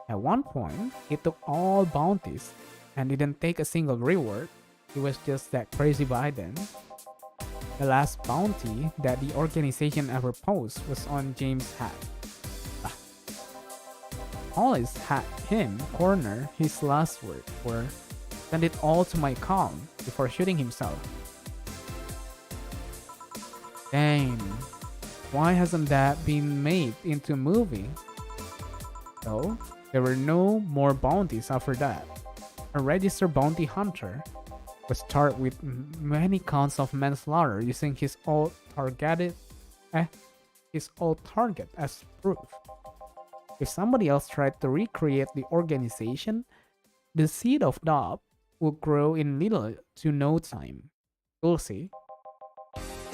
At one point, he took all bounties and didn't take a single reward. He was just that crazy by then. The last bounty that the organization ever posed was on James' hat. police had him corner, his last word were, "Send it all to my calm," before shooting himself. Damn, why hasn't that been made into a movie? So, there were no more bounties after that. A registered bounty hunter was charged with many counts of manslaughter using his old target as proof. If somebody else tried to recreate the organization, the seed of doubt would grow in little to no time. We'll see.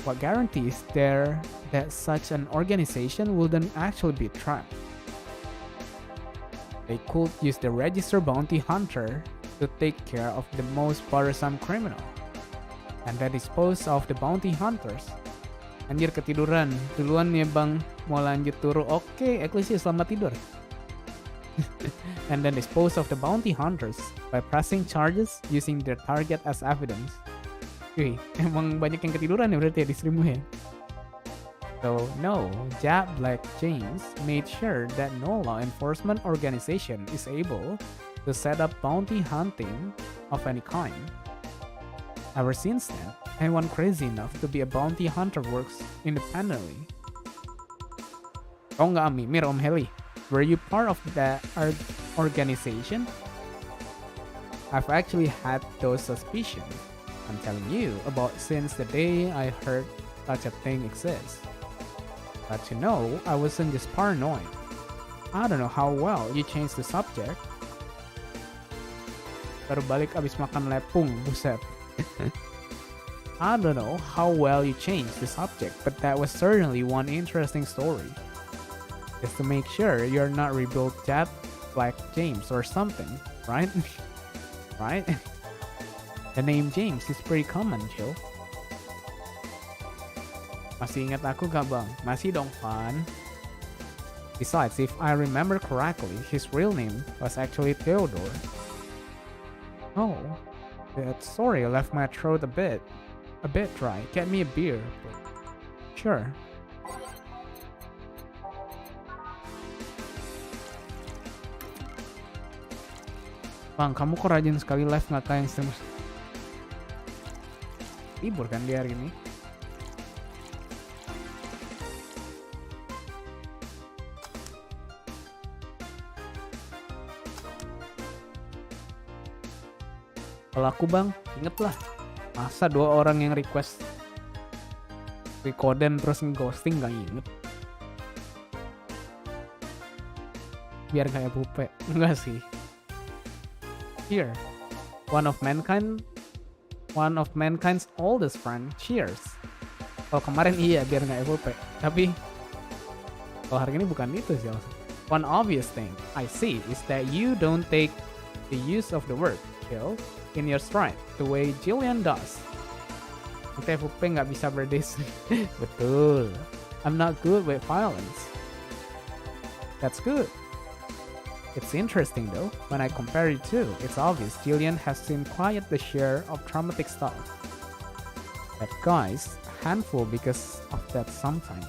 What guarantees there that such an organization wouldn't actually be trapped? They could use the registered bounty hunter to take care of the most bothersome criminal, and then dispose of the bounty hunters. Anjir, ketiduran. Duluan ya bang, mau lanjut turu. Oke, Eklesi selamat tidur. And then dispose of the bounty hunters by pressing charges using their target as evidence. Wih, emang banyak yang ketiduran ya berarti ya di streammu ya. So, no, Jack Black James made sure that no law enforcement organization is able to set up bounty hunting of any kind. Ever since then, anyone crazy enough to be a bounty hunter works independently. Oh nggak Amimir, Om Heli? Were you part of that organization? I've actually had those suspicions. I'm telling you about since the day I heard such a thing exists. But you know, I wasn't just paranoid. I don't know how well you changed the subject. Baru balik abis makan lepung, buset. I don't know how well you changed the subject, but that was certainly one interesting story. Just to make sure you're not rebuilt Jack Black James or something, right? Right? The name James is pretty common, Joe. Masih ingat aku gak bang? Masih dong, Fan. Besides, if I remember correctly, his real name was actually Theodore. Oh, that sorry left my throat a bit dry. Get me a beer. Sure. Bang, kamu kok rajin sekali live nggak kayak yang streamer? Libur kan di hari ini? Kalau aku bang, inget lah. Masa 2 orang yang request Rikoden terus nge-ghosting gak inget? Biar kayak Bupe. Enggak sih. Here, one of mankind's oldest friend. Cheers. Kalau kemarin iya biar nggak FOP. Tapi kalau hari ini bukan itu sih. One obvious thing I see is that you don't take the use of the word kill in your stride the way Jillian does. Nanti FOP nggak bisa berdiskusi. Betul. I'm not good with violence. That's good. It's interesting though, when I compare it to, it's obvious Jillian has seen quite the share of traumatic stuff. That guy's a handful because of that sometimes.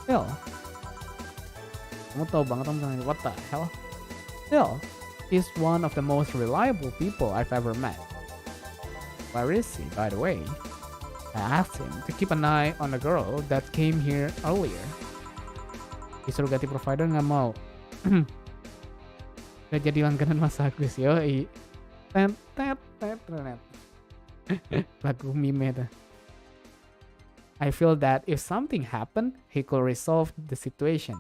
Still, kamu tahu banget tentang what the hell? Still, he's one of the most reliable people I've ever met. Where is he, by the way? I asked him to keep an eye on a girl that came here earlier. Disuruh ganti provider nggak mau. Gak jadi langganan Mas Agus, yoi. Lagu meme dah. I feel that if something happened, he could resolve the situation.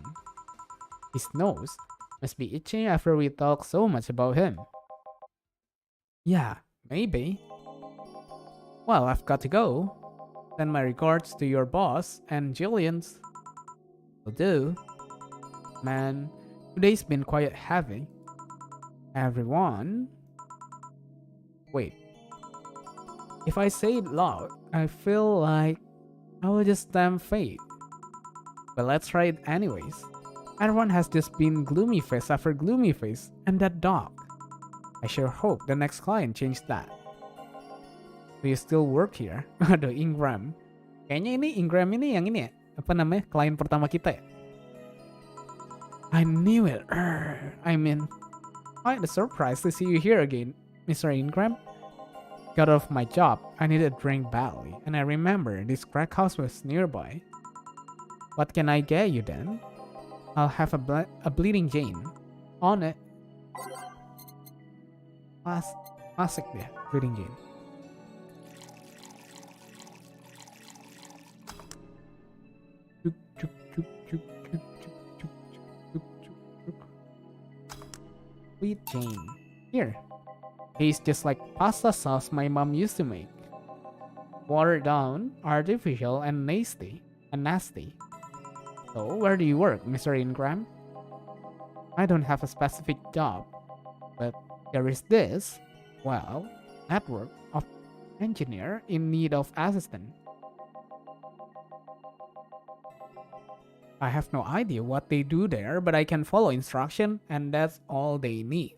His nose must be itching after we talk so much about him. Yeah, maybe. Well, I've got to go. Send my regards to your boss and Jillian's. Will do. Man, today's been quite heavy. Everyone. Wait. If I say it loud, I feel like I will just damn fade. But let's try it anyways. Everyone has just been gloomy face after gloomy face, and that dog. I sure hope the next client changed that. Do you still work here? Aduh, Ingram. Kayaknya ini Ingram ini yang ini ya? Apa namanya? Klien pertama kita ya? I knew it. I mean, quite a surprise to see you here again, Mr. Ingram. Got off my job. I needed a drink badly, and I remember this crack house was nearby. What can I get you then? I'll have a bleeding Jane. On it. Classic deh, bleeding Jane. Sweet Jane. Here. Tastes just like pasta sauce my mom used to make. Watered down, artificial, and nasty. So, where do you work, Mr. Ingram? I don't have a specific job, but there is this, well, network of engineer in need of assistant. I have no idea what they do there, but I can follow instruction, and that's all they need.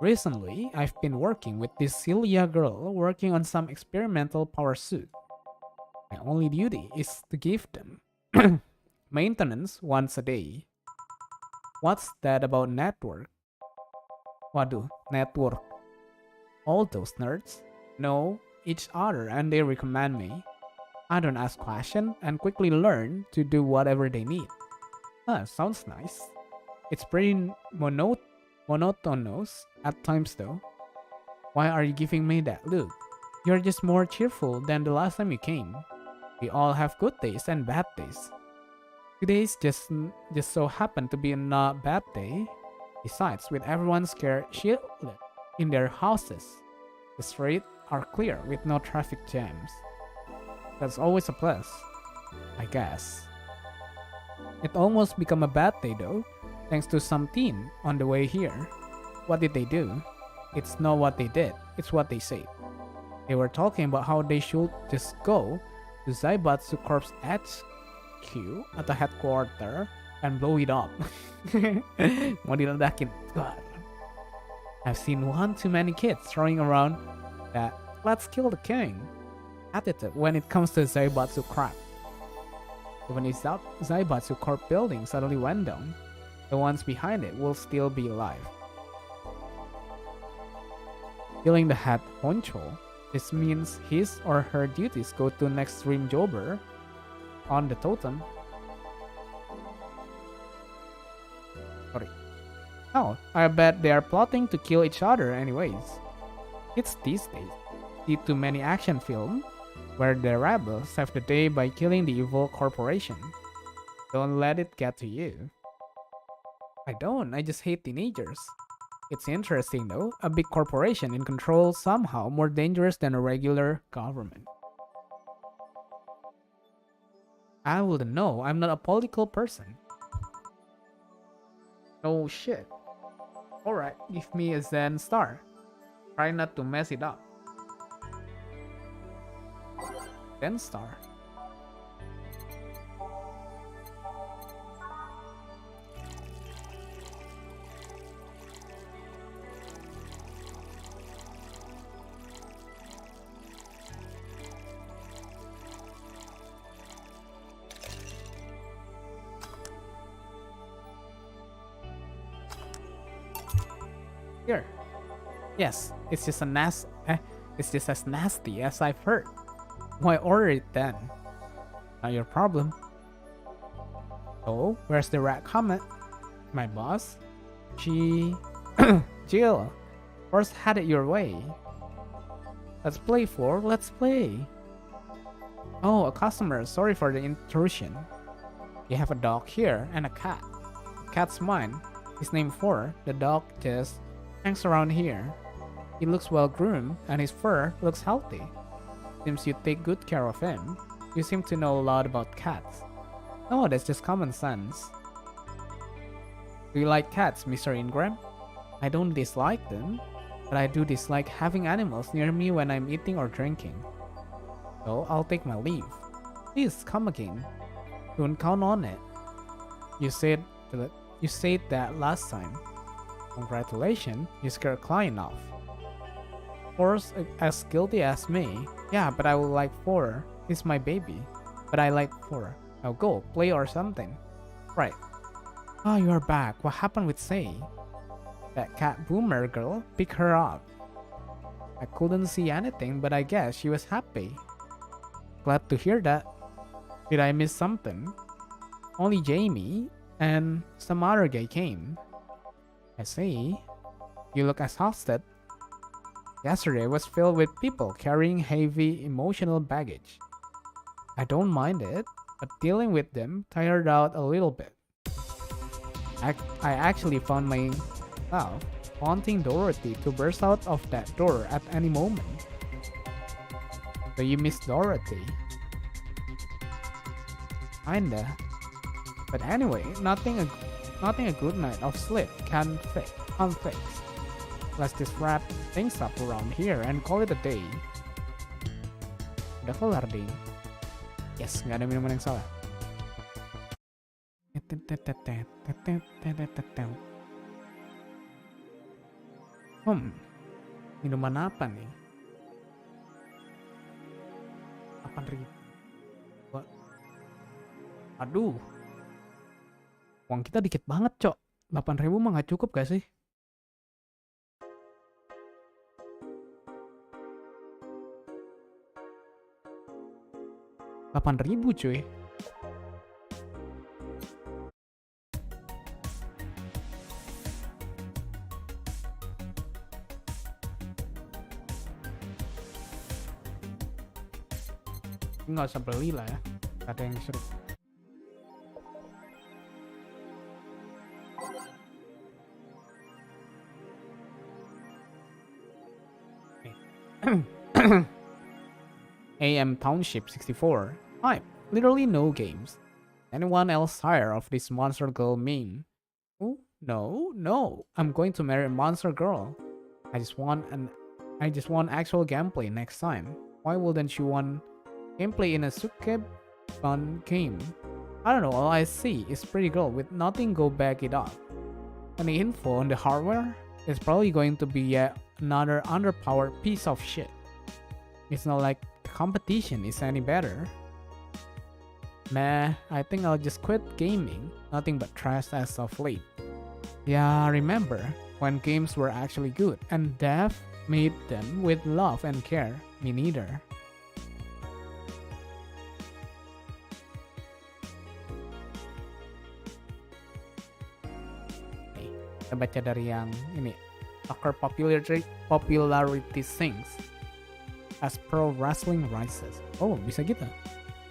Recently, I've been working with this Celia girl working on some experimental power suit. My only duty is to give them maintenance once a day. What's that about network? Waduh, network. All those nerds know each other and they recommend me. I don't ask questions and quickly learn to do whatever they need. Sounds nice. It's pretty monotonous at times though. Why are you giving me that look? You're just more cheerful than the last time you came. We all have good days and bad days. Today's just so happened to be a not bad day. Besides, with everyone scared shitless in their houses, the streets are clear with no traffic jams. That's always a plus, I guess. It almost became a bad day though, thanks to some teen on the way here. What did they do? It's not what they did, it's what they said. They were talking about how they should just go to Zaibatsu Corp's HQ at the headquarters and blow it up. Mau diledakin. God. I've seen one too many kids throwing around that let's kill the king attitude when it comes to Zaibatsu crap. Even if Zaibatsu Corp building suddenly went down, the ones behind it will still be alive. Killing the head honcho, this means his or her duties go to next stream jobber on the totem. Sorry. Oh, I bet they are plotting to kill each other anyways. It's these days. See too many action films where the rebels save the day by killing the evil corporation. Don't let it get to you. I don't, I just hate teenagers. It's interesting though, a big corporation in control somehow more dangerous than a regular government. I wouldn't know, I'm not a political person. Oh shit. Alright, give me a Zen star. Try not to mess it up. Zen star. Here. Yes, it's just it's just as nasty as I've heard. Why order it then? Not your problem. Oh, where's the rat comment? My boss? She... Jill, first had it your way. Let's play, Floor, let's play. Oh, a customer, sorry for the intrusion. You have a dog here and a cat. The cat's mine. His name Four. The dog just hangs around here. He looks well groomed and his fur looks healthy. Seems you take good care of him. You seem to know a lot about cats. Oh, that's just common sense. Do you like cats, Mr. Ingram? I don't dislike them, but I do dislike having animals near me when I'm eating or drinking. So I'll take my leave. Please come again. Don't count on it. You said that last time. Congratulations, you scared a client off. Four's as guilty as me. Yeah, but I would like Four. He's my baby. But I like Four. Now go, play or something. Right. Oh, you are back. What happened with Say? That cat boomer girl picked her up. I couldn't see anything, but I guess she was happy. Glad to hear that. Did I miss something? Only Jamie and some other guy came. I see. You look exhausted. Yesterday was filled with people carrying heavy emotional baggage. I don't mind it, but dealing with them tired out a little bit. I actually found myself wanting Dorothy to burst out of that door at any moment. So you miss Dorothy? Kinda. But anyway, nothing a good night of sleep can fix. Let's just wrap things up around here and call it a day. Udah kelar deh. Yes, nggak ada minuman yang salah. Minuman apa nih? 8.000. Aduh. Uang kita dikit banget, Cok. 8.000 mah nggak cukup gak sih? $8.000 cuy. Nggak usah beli lah ya. Ada yang disuruh. AM Township 64. Hi, literally no games. Anyone else tired of this monster girl meme? Oh, no. I'm going to marry a monster girl. I just want actual gameplay next time. Why wouldn't you want gameplay in a sukkeb fun game? I don't know, all I see is pretty girl with nothing go back it up. Any info on the hardware? It's probably going to be yet another underpowered piece of shit. It's not like the competition is any better. Meh, I think I'll just quit gaming. Nothing but trash as of late. Yeah, remember when games were actually good and dev made them with love and care? Me neither. Kita baca dari yang ini. Soccer popularity sinks as pro wrestling rises. Oh, bisa gitu.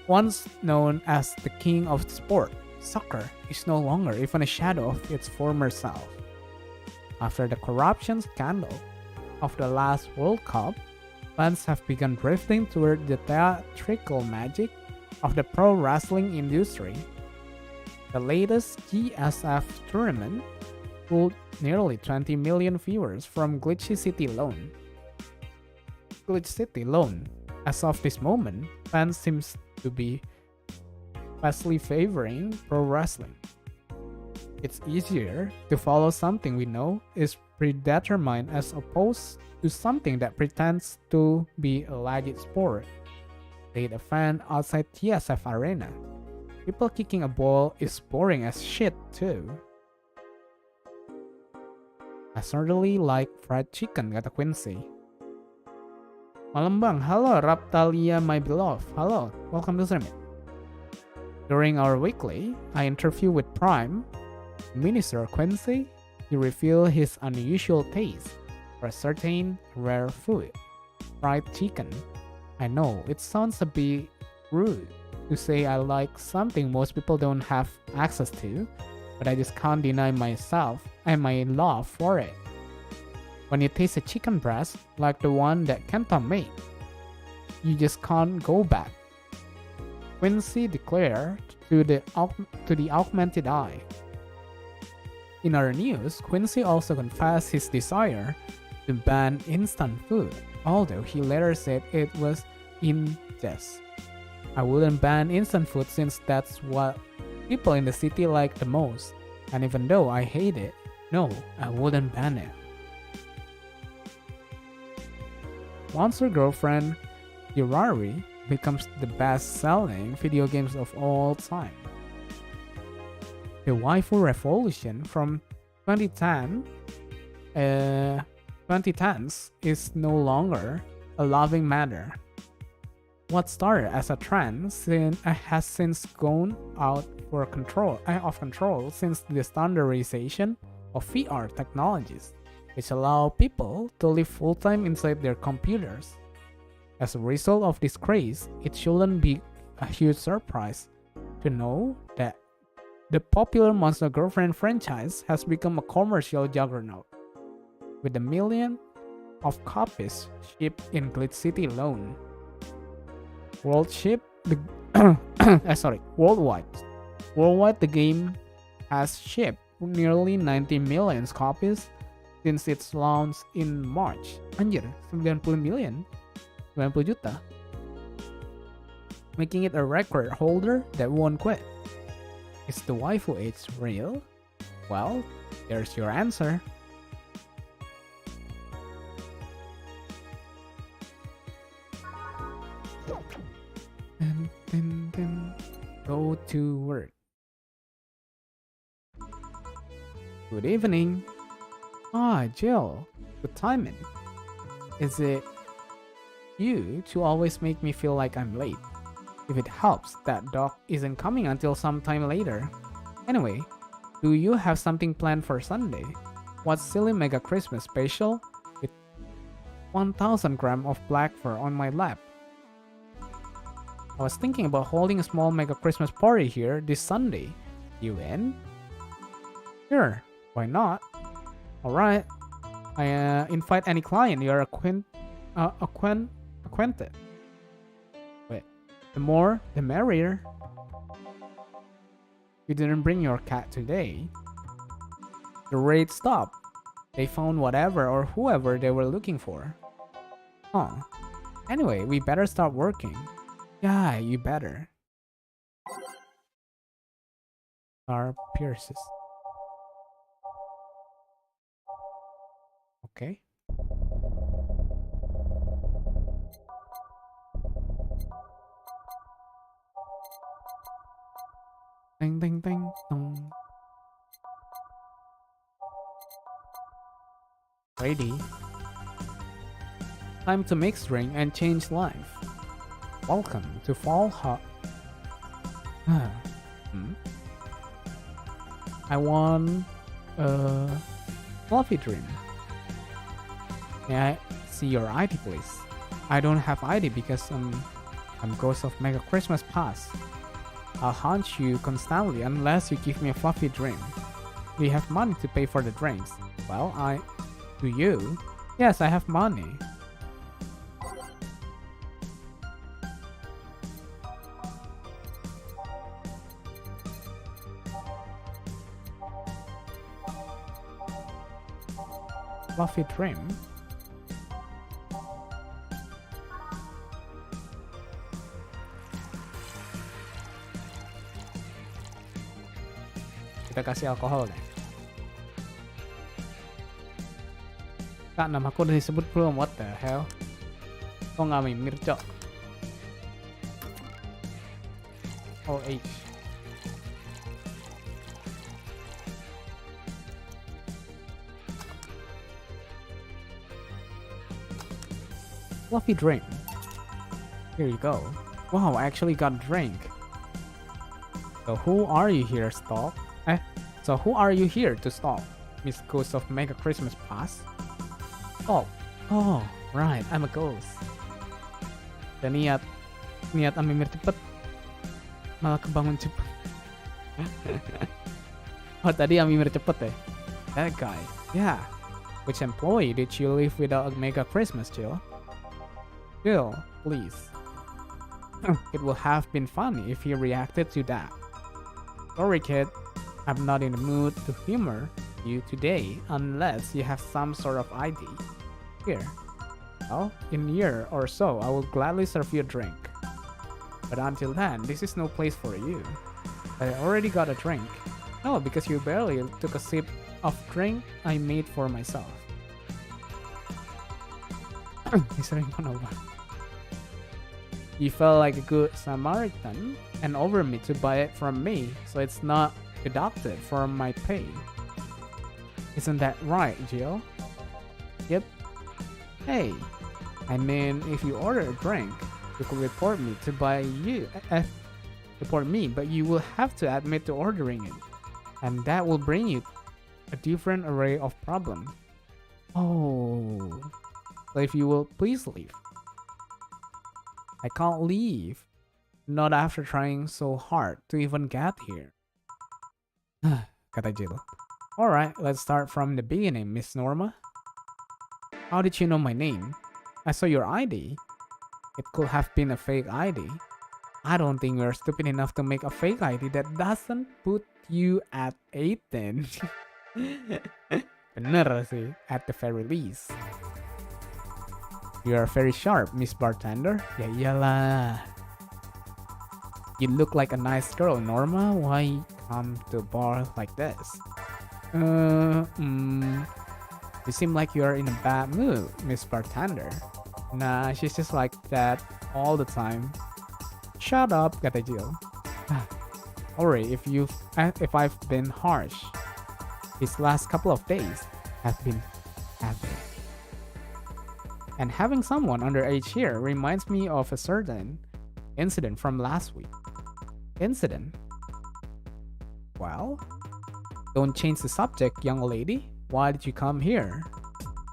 Once known as the king of sport, soccer is no longer even a shadow of its former self. After the corruption scandal of the last World Cup, fans have begun drifting toward the theatrical magic of the pro wrestling industry. The latest GSF tournament pulled nearly 20 million viewers from Glitch City alone. As of this moment, fans seems to be vastly favoring pro wrestling. It's easier to follow something we know is predetermined as opposed to something that pretends to be a legit sport. Said a fan outside TSF Arena. People kicking a ball is boring as shit too. I certainly like fried chicken, kata Quincy. Malam bang, halo Raptalia my beloved. Halo, welcome to stream. During our weekly, I interview with Prime Minister Quincy. He revealed his unusual taste for a certain rare food, fried chicken. I know, it sounds a bit rude to say I like something most people don't have access to, but I just can't deny myself and my love for it. When you taste a chicken breast like the one that Kenta made, you just can't go back. Quincy declared to the augmented eye. In our news, Quincy also confessed his desire to ban instant food, although he later said it was in jest. I wouldn't ban instant food since that's what people in the city like the most, and even though I hate it, no, I wouldn't ban it. Monster Girlfriend Yurari becomes the best-selling video games of all time. The waifu revolution from 2010, 2010s is no longer a laughing matter. What started as a trend has since gone out of control since the standardization of VR technologies, which allow people to live full-time inside their computers. As a result of this craze, it shouldn't be a huge surprise to know that the popular Monster Girlfriend franchise has become a commercial juggernaut, with a million of copies shipped in Glitch City alone. Worldwide, the game has shipped nearly 90 million copies since its launch in March. Anjir, 90 million? 90 juta? Making it a record holder that won't quit. Is the waifu age real? Well, there's your answer. Go to work. Good evening. Jill. Good timing. Is it you to always make me feel like I'm late? If it helps, that dog isn't coming until sometime later. Anyway, do you have something planned for Sunday? What silly mega Christmas special with 1000 grams of black fur on my lap? I was thinking about holding a small mega Christmas party here this Sunday. You in? Sure, why not? Alright. I invite any client you're acquainted. Wait, the more, the merrier. You didn't bring your cat today. The raid stopped. They found whatever or whoever they were looking for. Huh. Anyway, we better start working. Yeah, you better. Star pierces. Okay. Ding ding ding dong. Ready. Time to mix ring and change life. Welcome to Fall Hut. I want a fluffy dream. May I see your ID, please? I don't have ID because I'm Ghost of Mega Christmas Pass. I'll haunt you constantly unless you give me a fluffy dream. Do you have money to pay for the drinks? Well, do you? Yes, I have money. Fluffy dream? Kita kasih alkohol deh. Kak, namaku udah disebut belum? What the hell? Kok nggak mimir, cok? Oh, H. Fluffy drink. Here you go. Wow, I actually got a drink. So who are you here, stalk? So who are you here to stalk? Miss Ghost of Mega Christmas Pass? Oh, right, I'm a ghost. Dan niat amimir cepet, malah kebangun cepet. Oh, tadi amimir cepet ya? That guy, yeah. Which employee did you leave without a Mega Christmas, Jill? Jill, please. It would have been funny if he reacted to that. Sorry, kid. I'm not in the mood to humor you today unless you have some sort of ID. Here. Well, in a year or so, I will gladly serve you a drink. But until then, this is no place for you. I already got a drink. No, because you barely took a sip of drink I made for myself. You felt like a good Samaritan and offered me to buy it from me, so it's not deducted from my pay. Isn't that right, Jill? Yep. Hey, I mean, if you order a drink, you could report me, but you will have to admit to ordering it, and that will bring you a different array of problems. Oh, so if you will please leave. I can't leave. Not after trying so hard to even get here. Kata Jill. Alright, let's start from the beginning, Miss Norma. How did you know my name? I saw your ID. It could have been a fake ID. I don't think you're stupid enough to make a fake ID that doesn't put you at 18. Bener sih, at the very least. You are very sharp, Miss Bartender. Ya iyalah. You look like a nice girl, Norma. Why come to a bar like this? You seem like you're in a bad mood, Miss Bartender. Nah, she's just like that all the time. Shut up, kata Jill. Sorry if I've been harsh. These last couple of days have been heavy. And having someone underage here reminds me of a certain incident from last week. Incident? Well, don't change the subject, young lady. Why did you come here?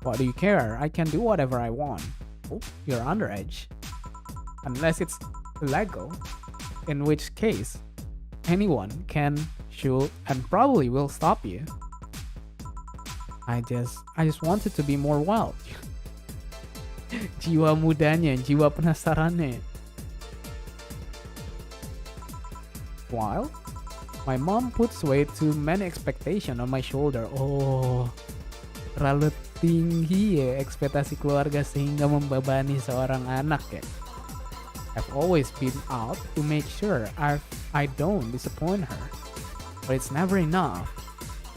What do you care? I can do whatever I want. Oh, you're underage. Unless it's illegal, in which case anyone can, should, and probably will stop you. I just wanted to be more wild. Jiwa mudanya, jiwa penasarannya. Wild? My mom puts way too many expectations on my shoulder. Oh, terlalu tinggi ya ekspektasi keluarga sehingga membebani seorang anak ya. I've always been out to make sure I don't disappoint her. But it's never enough.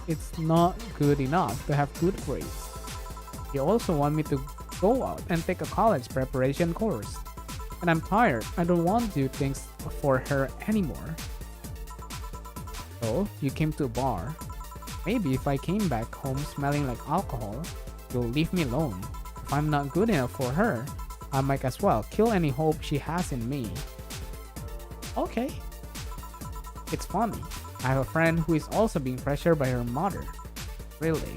It's not good enough to have good grades. They also want me to go out and take a college preparation course. And I'm tired. I don't want to do things for her anymore. So, you came to a bar. Maybe if I came back home smelling like alcohol, you'll leave me alone. If I'm not good enough for her, I might as well kill any hope she has in me. Okay. It's funny. I have a friend who is also being pressured by her mother. Really?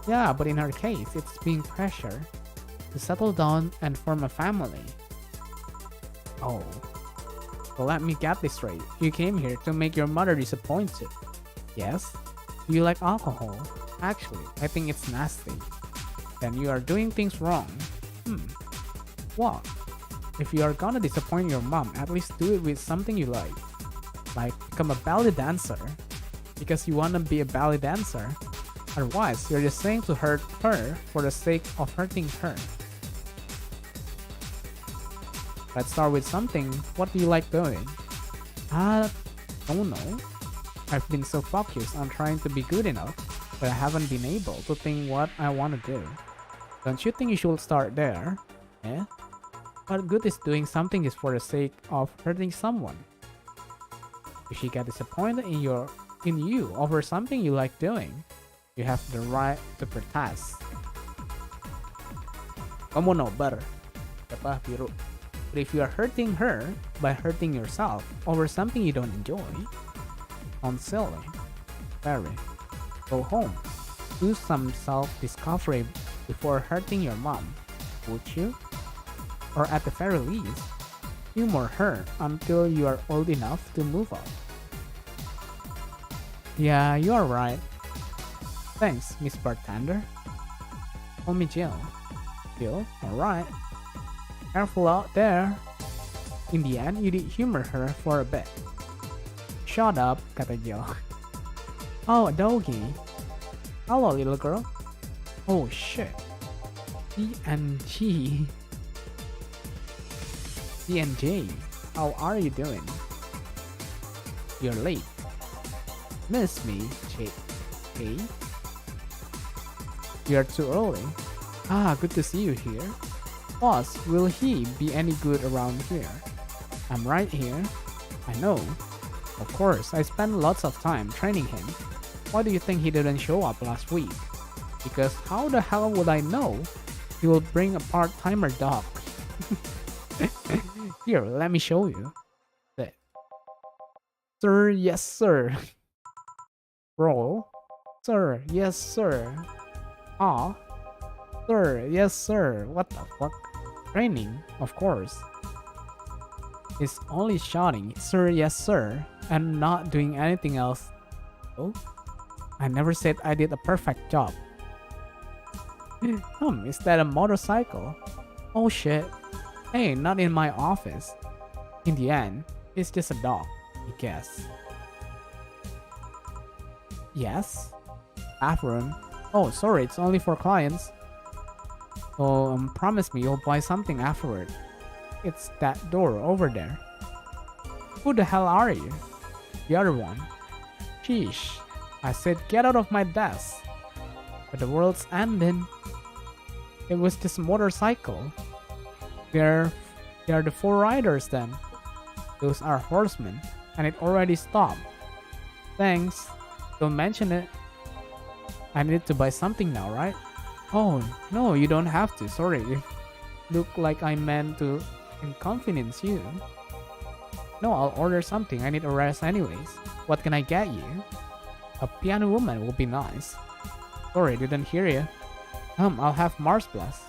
Yeah, but in her case, it's being pressured to settle down and form a family. Oh. So let me get this straight. You came here to make your mother disappointed. Yes? Do you like alcohol? Actually, I think it's nasty. Then you are doing things wrong. What? If you are gonna disappoint your mom, at least do it with something you like. Like become a ballet dancer. Because you wanna be a ballet dancer. Otherwise, you're just saying to hurt her for the sake of hurting her. Let's start with something. What do you like doing? I don't know. I've been so focused on trying to be good enough, but I haven't been able to think what I want to do. Don't you think you should start there? Eh? What good is doing something just for the sake of hurting someone? If she gets disappointed in you over something you like doing, you have the right to protest. Kamu nobar, apa biru? But if you are hurting her by hurting yourself over something you don't enjoy, sounds silly. Very. Go home. Do some self-discovery before hurting your mom, would you? Or at the very least, humor her until you are old enough to move on. Yeah, you are right. Thanks, Miss Bartender. Call me Jill. Jill, alright. Careful out there. In the end, you did humor her for a bit. Shut up, kata Jill. Oh, a doggy. Hello, little girl. Oh, shit. D&G. D&J, how are you doing? You're late. Miss me, Hey? You're too early. Ah, good to see you here. Boss, will he be any good around here? I'm right here. I know. Of course, I spent lots of time training him. Why do you think he didn't show up last week? Because how the hell would I know he will bring a part-timer dog? Here, let me show you. There. Sir, yes sir. Roll. Sir, yes sir. Ah. Sir, yes sir. What the fuck? Training, of course. He's only shouting, sir, yes sir, and not doing anything else. Oh? I never said I did a perfect job. Is that a motorcycle? Oh shit. Hey, not in my office. In the end, it's just a dog, I guess. Yes? Bathroom? Oh, sorry, it's only for clients. Oh, promise me you'll buy something afterward. It's that door over there. Who the hell are you? The other one. Sheesh. I said get out of my desk. But the world's ending. It was just a motorcycle. They are the four riders then. Those are horsemen, and it already stopped. Thanks. Don't mention it. I need to buy something now, right? Oh, no, you don't have to. Sorry. Look like I meant to inconvenience you. No, I'll order something. I need a rest anyways. What can I get you? A piano woman will be nice. Sorry, didn't hear you. I'll have Mars Plus.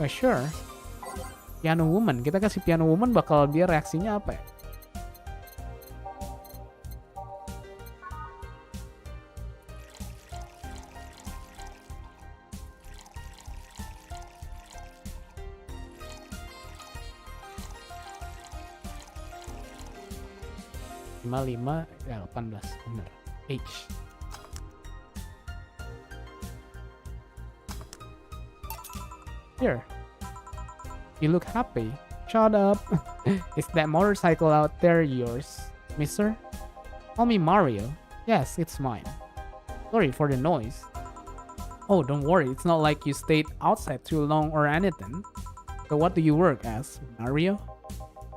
Sure. Piano woman. Kita kasih piano woman, bakal dia reaksinya apa ya? Lima, ya 18, bener. H. Here. You look happy. Shut up. Is that motorcycle out there yours, mister? Call me Mario. Yes, it's mine. Sorry for the noise. Oh, don't worry. It's not like you stayed outside too long or anything. So what do you work as, Mario?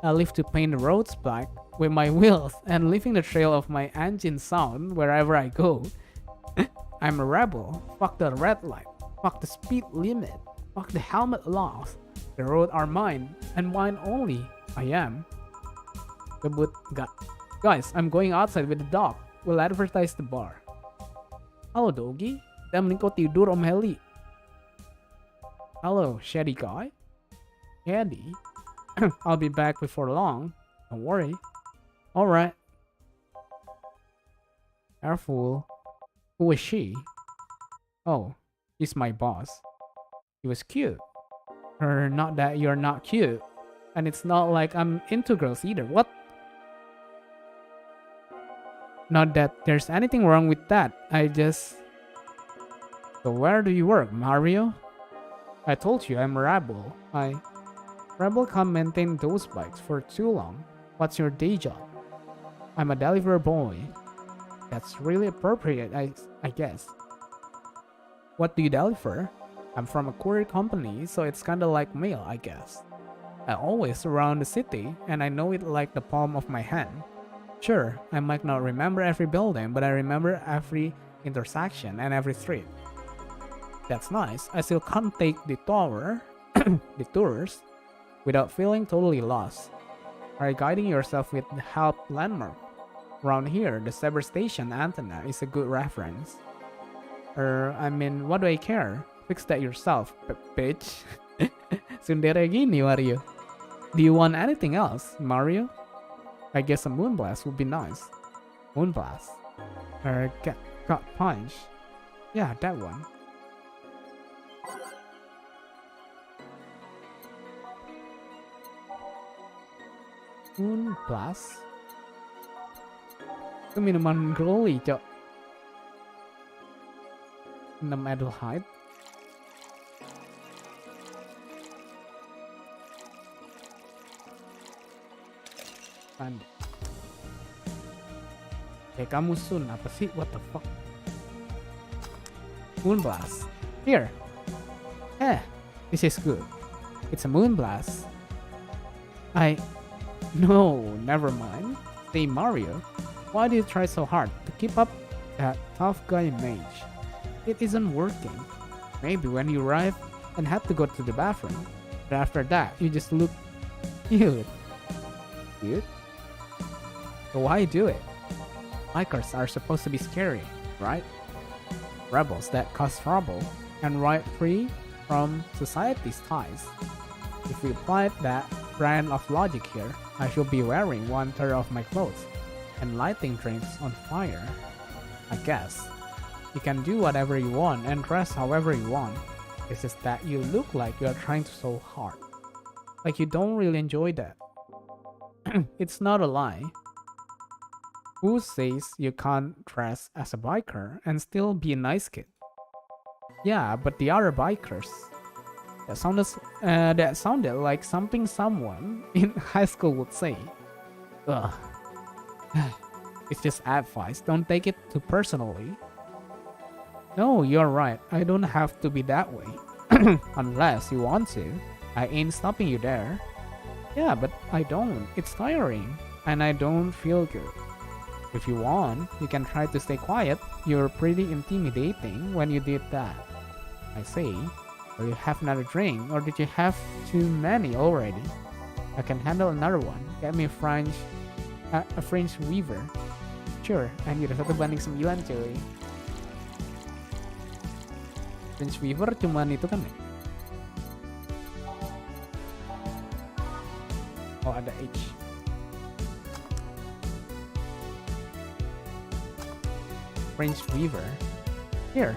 I live to paint the roads black with my wheels and leaving the trail of my engine sound wherever I go. I'm a rebel. Fuck the red light. Fuck the speed limit. Fuck the helmet laws. The roads are mine and mine only. I am. Guys, I'm going outside with the dog. We'll advertise the bar. Halo doggy. Mending kau tidur Om Heli. Hello, shady guy. Shady. I'll be back before long. Don't worry. Alright. Careful. Who is she? Oh, she's my boss. He was cute. Not that you're not cute. And it's not like I'm into girls either. What? Not that there's anything wrong with that. So where do you work, Mario? I told you I'm a rebel. Rebel can't maintain those bikes for too long. What's your day job? I'm a delivery boy. That's really appropriate, I guess. What do you deliver? I'm from a courier company, so it's kinda like mail, I guess. I always around the city, and I know it like the palm of my hand. Sure, I might not remember every building, but I remember every intersection and every street. That's nice. I still can't take the tours, without feeling totally lost. Are you guiding yourself with the help landmark? Around here, the cyber station antenna is a good reference. What do I care? Fix that yourself, bitch. Sundere gini, Mario. Do you want anything else, Mario? I guess a moonblast would be nice. Moonblast? Gut punch? Yeah, that one. Moonblast? Itu minuman girly, cok. 6 Adelheid. Kamu Sun apa sih? What the fuck? Moonblast. Here. This is good. It's a moonblast. No, never mind. Say Mario, why do you try so hard to keep up that tough guy image? It isn't working. Maybe when you arrive and have to go to the bathroom, but after that you just look cute. Cute? So why do it? Bikers are supposed to be scary, right? Rebels that cause trouble and ride free from society's ties. If we applied that brand of logic here, I should be wearing 1/3 of my clothes and lighting drinks on fire. I guess. You can do whatever you want and dress however you want. It's just that you look like you are trying so hard. Like you don't really enjoy that. It's not a lie. Who says you can't dress as a biker and still be a nice kid? Yeah, but the other bikers. That sounded like something someone in high school would say. Ugh. It's just advice. Don't take it too personally. No, you're right. I don't have to be that way. Unless you want to. I ain't stopping you there. Yeah, but I don't. It's tiring. And I don't feel good. If you want, you can try to stay quiet. You're pretty intimidating when you did that. I say, will you have another drink or did you have too many already? I can handle another one. Get me a French weaver. Sure, anjir 1/9 cuy. French weaver cuman itu kan ya? Oh ada H. French weaver. Here.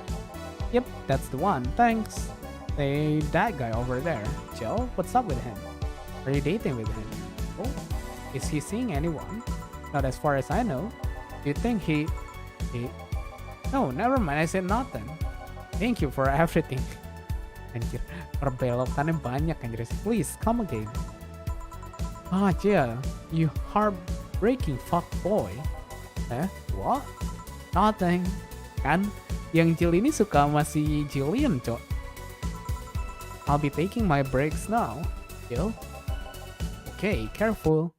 Yep, that's the one. Thanks. Hey, that guy over there. Joe, what's up with him? Are you dating with him? Oh, is he seeing anyone? Not as far as I know. Do you think he... No, never mind. I said nothing. Thank you for everything. Anjir, perbelokannya banyak anjir. Please, come again. Ah, yeah. You heartbreaking fuckboy. What? Nothing. Kan, yang Jill ini suka sama si Jillian, cok. I'll be taking my breaks now, Jill. Okay, careful.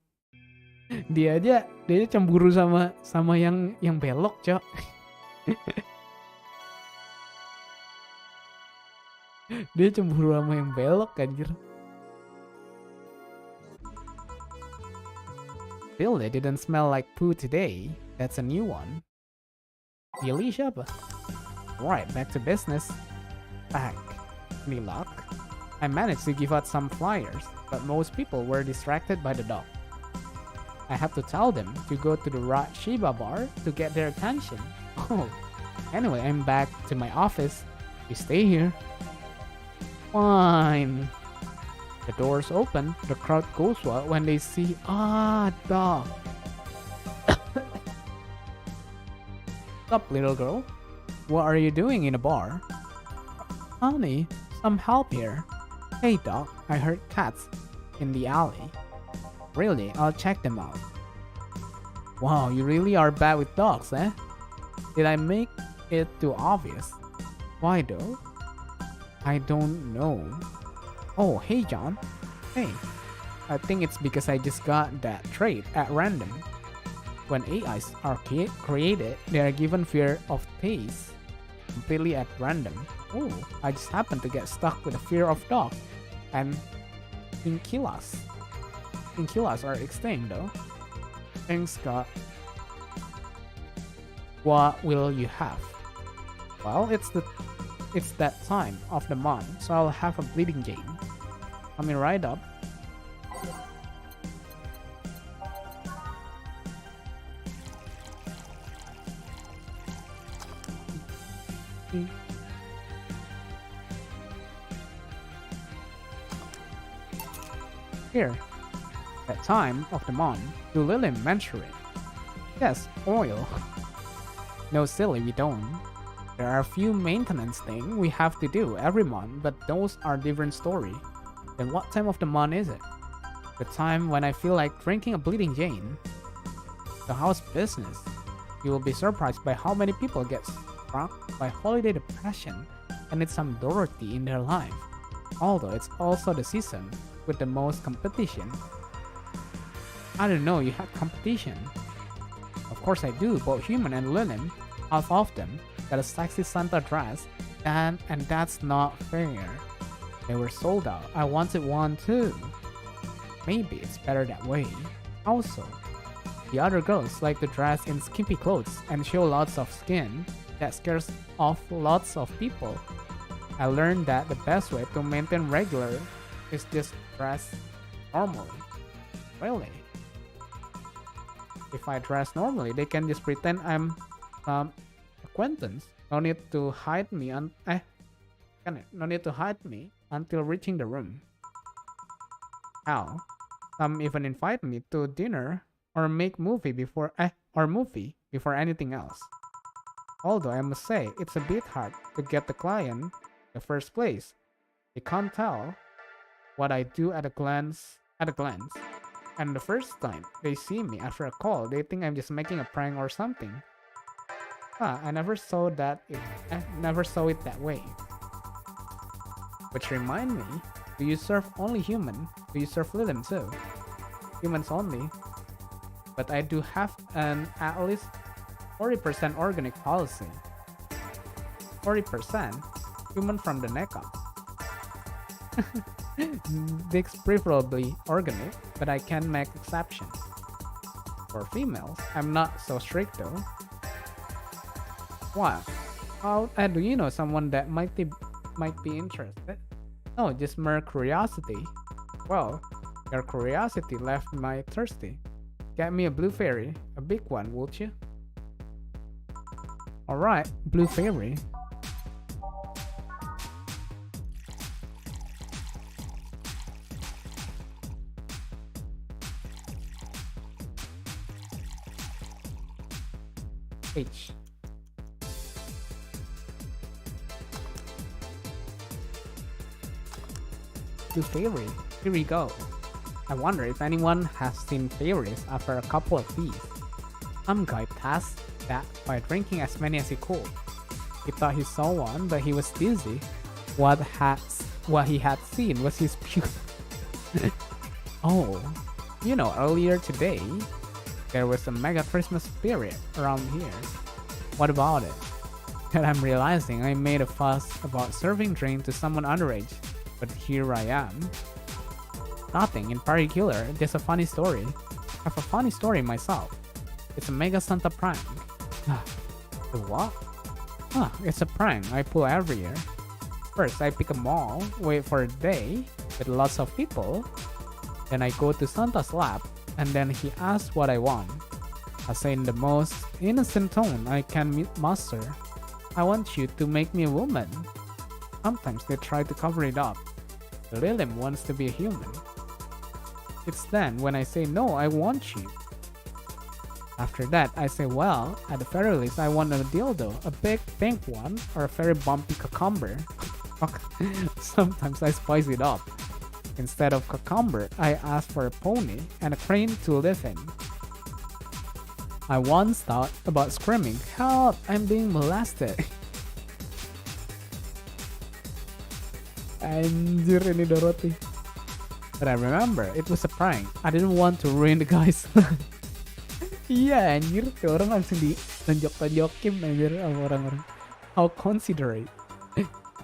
Dia aja cemburu sama yang belok, cok. Dia cemburu sama yang belok, anjir. Still, they didn't smell like poo today. That's a new one. Billy siapa? Right, back to business. Back. Any luck? I managed to give out some flyers, but most people were distracted by the dog. I have to tell them to go to the Shiba bar to get their attention. Oh, anyway, I'm back to my office. You stay here. Fine. The doors open, the crowd goes wild when they see dog. What's up, little girl? What are you doing in a bar? Honey, some help here. Hey, dog, I heard cats in the alley. Really? I'll check them out. Wow, you really are bad with dogs, eh? Did I make it too obvious? Why though? I don't know. Oh, hey, John. Hey. I think it's because I just got that trait at random. When AIs are created, they are given fear of taste completely at random. Oh, I just happened to get stuck with a fear of dog and inquilas. Inquilas are extinct though. Thanks God. What will you have? Well, it's that time of the month, so I'll have a bleeding game. Coming right up. Here, that time of the month, do Lily mention it? Yes, oil. No, silly, we don't. There are a few maintenance things we have to do every month, but those are different story. Then what time of the month is it? The time when I feel like drinking a bleeding Jane. The house business. You will be surprised by how many people get struck by holiday depression and need some Dorothy in their life. Although it's also the season with the most competition. I don't know, you had competition. Of course I do, both human and linen. Half of them got a sexy Santa dress, and that's not fair. They were sold out. I wanted one too. Maybe it's better that way. Also, the other girls like to dress in skimpy clothes and show lots of skin. That scares off lots of people. I learned that the best way to maintain regular is just dress normally. Really? If I dress normally, they can just pretend I'm acquaintance. No need to hide me no need to hide me until reaching the room. How? Some even invite me to dinner or make movie before anything else. Although I must say it's a bit hard to get the client in the first place. They can't tell what I do at a glance. And the first time they see me after a call, they think I'm just making a prank or something. I never saw it that way. Which remind me, do you serve only human? Do you serve them too? Humans only. But I do have an at least 40% organic policy. 40% human from the neck up. Dicks preferably organic, but I can make exceptions. For females, I'm not so strict though. What? How do you know someone that might be interested? No, just mere curiosity. Well, your curiosity left me thirsty. Get me a blue fairy, a big one, would you? Alright, blue fairy. H. Blue fairy. Here we go. I wonder if anyone has seen fairies after a couple of these. Some guy passed that by drinking as many as he could. He thought he saw one, but he was dizzy. What he had seen was his puke. Oh, earlier today, there was a mega Christmas spirit around here. What about it? And I'm realizing I made a fuss about serving drink to someone underage, but here I am. Nothing in particular, just a funny story. I have a funny story myself. It's a mega Santa prank. The what? It's a prank I pull every year. First, I pick a mall, wait for a day with lots of people. Then I go to Santa's lap, and then he asks what I want. I say in the most innocent tone I can muster, I want you to make me a woman. Sometimes they try to cover it up. The Lilim wants to be a human. It's then when I say no, I want you. After that, I say, well, at the very least, I want a dildo, a big pink one, or a very bumpy cucumber. Sometimes I spice it up. Instead of cucumber, I ask for a pony and a crane to live in. I once thought about screaming, help, I'm being molested. Anjir, ini Dorothy. But I remember, it was a prank. I didn't want to ruin the guy's life. Iya anjir, tuh orang langsung ditonjok-tonjokin anjir sama orang-orang. How considerate.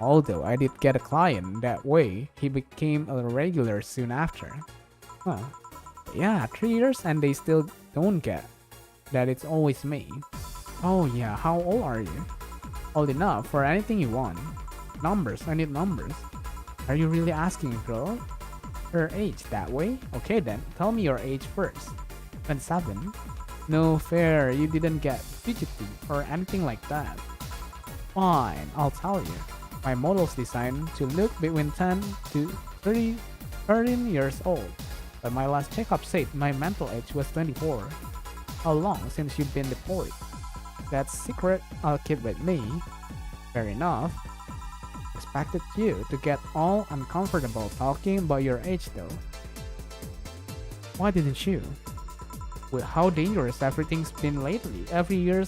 Although I did get a client that way, he became a regular soon after. Yeah, 3 years and they still don't get that it's always me. Oh yeah, how old are you? Old enough for anything you want. Numbers, I need numbers. Are you really asking a girl her age that way? Okay then, tell me your age first. 27? No fair, you didn't get fidgety or anything like that. Fine, I'll tell you. My model's designed to look between 10 to 13 years old, but my last checkup said my mental age was 24. How long since you've been deployed? That secret I'll keep with me. Fair enough. Expected you to get all uncomfortable talking about your age though. Why didn't you? With how dangerous everything's been lately, every year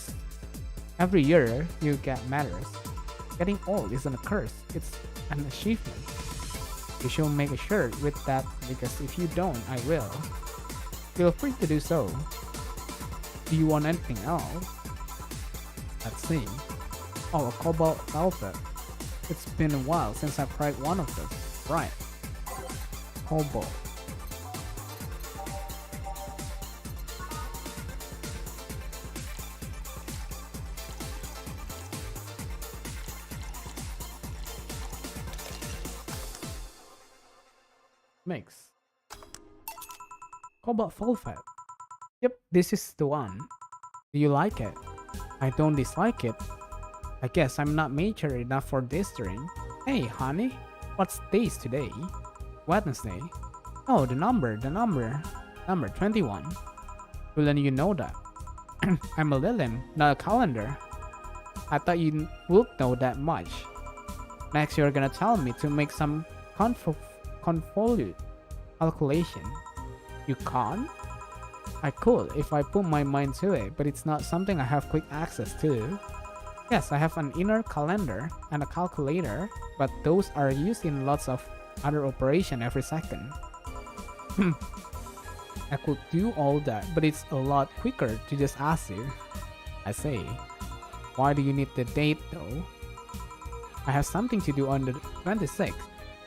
you get matters. Getting old isn't a curse, it's an achievement. You should make a shirt with that because if you don't, I will. Feel free to do so. Do you want anything else? Let's see. Oh, a cobalt velvet. It's been a while since I tried one of those. Right. Cobalt. Mix. Cobalt velvet. Yep, this is the one. Do you like it? I don't dislike it. I guess I'm not mature enough for this drink. Hey, honey, what's this today? Wednesday. Oh, the number. Number 21. Well, you know that. I'm a Lilin, not a calendar. I thought you would know that much. Next, you're gonna tell me to make some convolute calculation. You can't? I could if I put my mind to it, but it's not something I have quick access to. Yes, I have an inner calendar and a calculator, but those are used in lots of other operations every second. I could do all that, but it's a lot quicker to just ask you. I say, why do you need the date though? I have something to do on the 26th.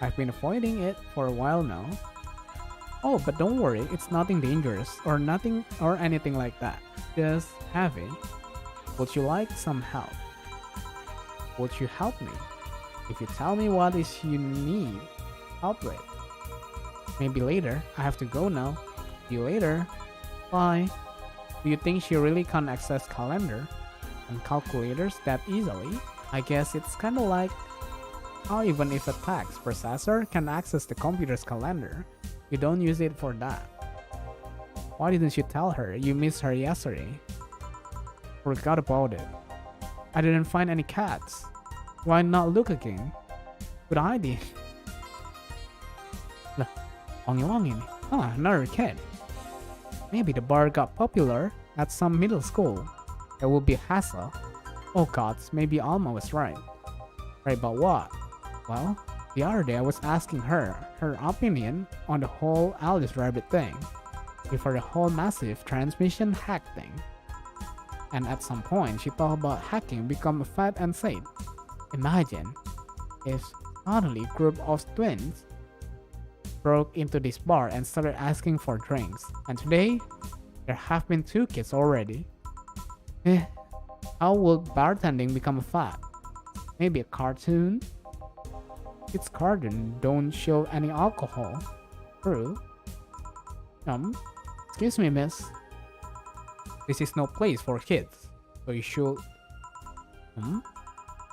I've been avoiding it for a while now. Oh, but don't worry, it's nothing dangerous or nothing or anything like that. Just heavy. Would you like some help? Would you help me? If you tell me what is you need help with. Maybe later. I have to go now. See you later. Bye. Do you think she really can't access calendar and calculators that easily? I guess it's kinda like how even if a text processor can access the computer's calendar, you don't use it for that. Why didn't you tell her you missed her yesterday? Forgot about it. I didn't find any cats. Why not look again? Good idea. Lah, wangi-wangi nih. Ah, another cat. Maybe the bar got popular at some middle school. It would be a hassle. Oh gods, maybe Alma was right. Right about what? Well, the other day I was asking her opinion on the whole Alice Rabbit thing, before the whole massive transmission hack thing. And at some point she thought about hacking become a fad and said, imagine if suddenly a group of twins broke into this bar and started asking for drinks, and today there have been 2 kids already. How would bartending become a fad? Maybe a cartoon? Its cartoon don't show any alcohol. True. Excuse me, miss. This is no place for kids, so you should.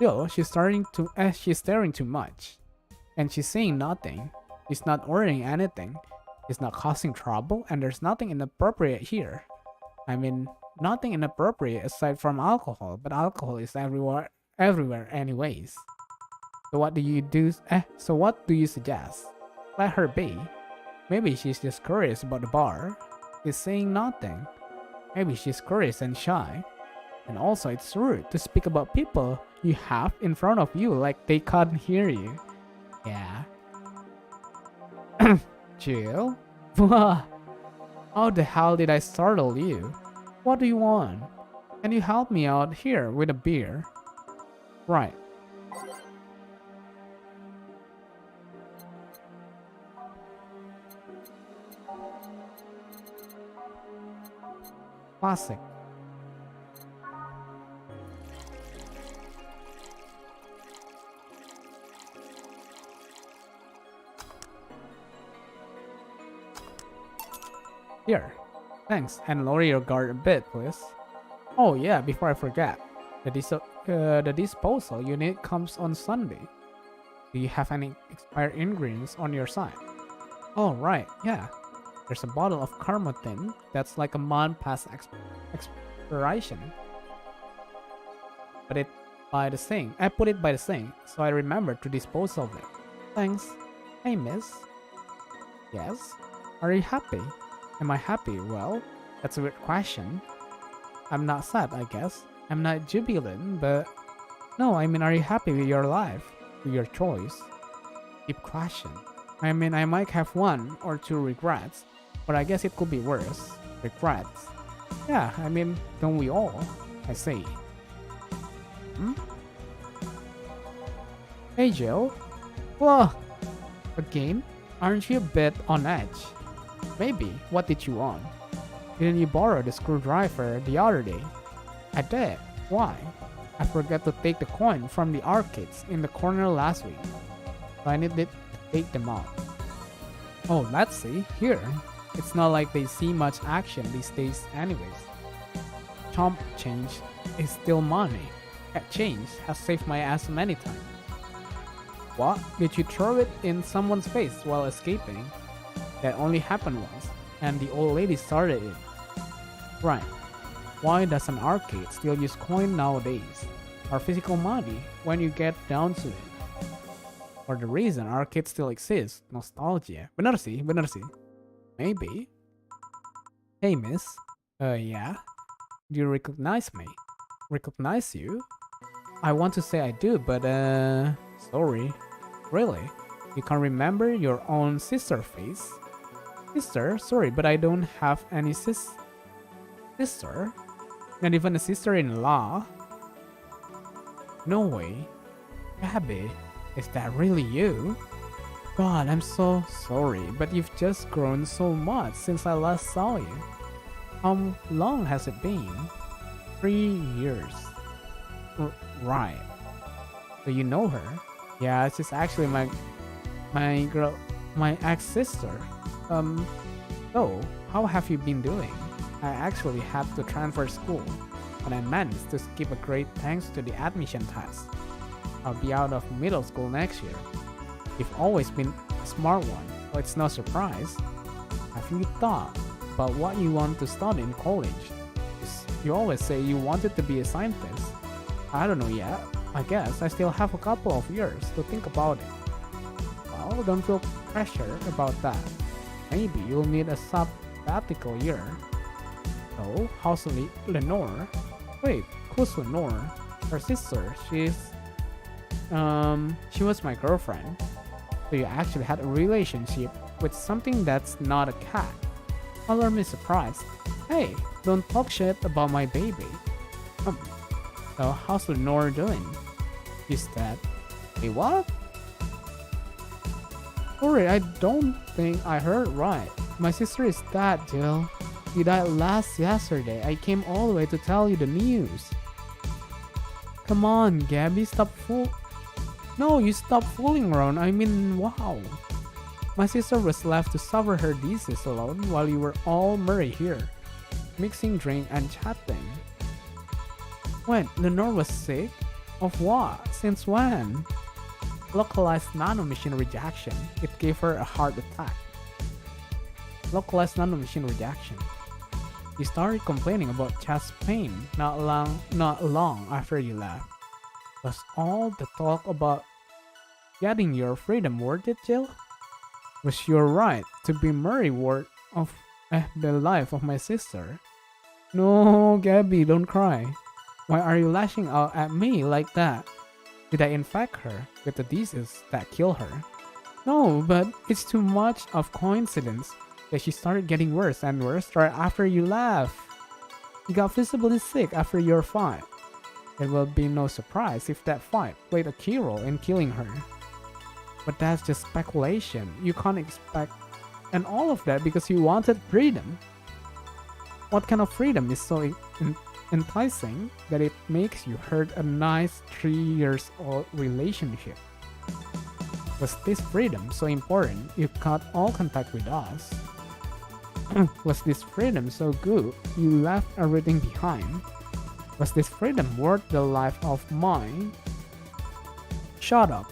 Yo, she's staring too much, and she's saying nothing. She's not ordering anything. She's not causing trouble, and there's nothing inappropriate here. I mean, nothing inappropriate aside from alcohol, but alcohol is everywhere anyways. So what do you do? So what do you suggest? Let her be. Maybe she's just curious about the bar. She's saying nothing. Maybe she's curious and shy. And also it's rude to speak about people you have in front of you like they can't hear you. Yeah. Jill? How the hell did I startle you? What do you want? Can you help me out here with a beer? Right. Classic. Here. Thanks, and lower your guard a bit, please. Oh yeah, before I forget, the disposal unit comes on Sunday. Do you have any expired ingredients on your side? Oh right, yeah. There's a bottle of Carmotin that's like a month past expiration. Put it by the sink, so I remember to dispose of it. Thanks. Hey miss. Yes? Are you happy? Am I happy? Well, that's a weird question. I'm not sad, I guess. I'm not jubilant, but... No, I mean, are you happy with your life? With your choice? Deep question. I mean, I might have 1 or 2 regrets, but I guess it could be worse. Regrets. Yeah, I mean, don't we all? I say. Hmm? Hey Jill. Whoa! Again? Aren't you a bit on edge? Maybe. What did you want? Didn't you borrow the screwdriver the other day? I did. Why? I forgot to take the coin from the arcades in the corner last week. So I needed to take them out. Oh, let's see. Here. It's not like they see much action these days anyways. Chomp change is still money. That change has saved my ass many times. What? Did you throw it in someone's face while escaping? That only happened once, and the old lady started it. Right. Why does an arcade still use coin nowadays? Or physical money when you get down to it? For the reason arcades still exist, nostalgia. Benar sih. Maybe. Hey miss. Yeah? Do you recognize me? Recognize you? I want to say I do, but sorry. Really? You can't remember your own sister face? Sister? Sorry, but I don't have any sister? Not even a sister-in-law? No way. Gabby, is that really you? God, I'm so sorry, but you've just grown so much since I last saw you. How long has it been? 3 years. Right. So you know her? Yeah, she's actually my ex-sister. So, how have you been doing? I actually had to transfer school, and I managed to skip a grade thanks to the admission test. I'll be out of middle school next year. You've always been a smart one, so it's no surprise. Have you thought about what you want to study in college? You always say you wanted to be a scientist. I don't know yet. I guess I still have a couple of years to think about it. Well, don't feel pressure about that. Maybe you'll need a sabbatical year. So, how's Lenore? Wait, who's Lenore? Her sister. She was my girlfriend. So you actually had a relationship with something that's not a cat. Color me surprised. Hey, don't talk shit about my baby. So how's Lenore doing? She's dead. Hey, what? Sorry, I don't think I heard right. My sister is dead, Jill. She died yesterday. I came all the way to tell you the news. Come on, Gabby, No, you stop fooling around. I mean, wow. My sister was left to suffer her disease alone while you were all merry here, mixing drink and chatting. Wait, Lenore was sick? Of what? Since when? Localized nanomachine rejection. It gave her a heart attack. Localized nanomachine rejection. You started complaining about chest pain not long after you left. Was all the talk about getting your freedom worth it, Jill? Was your right to be merry worth of the life of my sister? No, Gabby, don't cry. Why are you lashing out at me like that? Did I infect her with the disease that killed her? No, but it's too much of coincidence that she started getting worse and worse right after you left. You got visibly sick after your fight. It will be no surprise if that fight played a key role in killing her. But that's just speculation. You can't expect... And all of that because you wanted freedom. What kind of freedom is so enticing that it makes you hurt a nice 3 years old relationship? Was this freedom so important you cut all contact with us? Was this freedom so good you left everything behind? Was this freedom worth the life of mine? Shut up.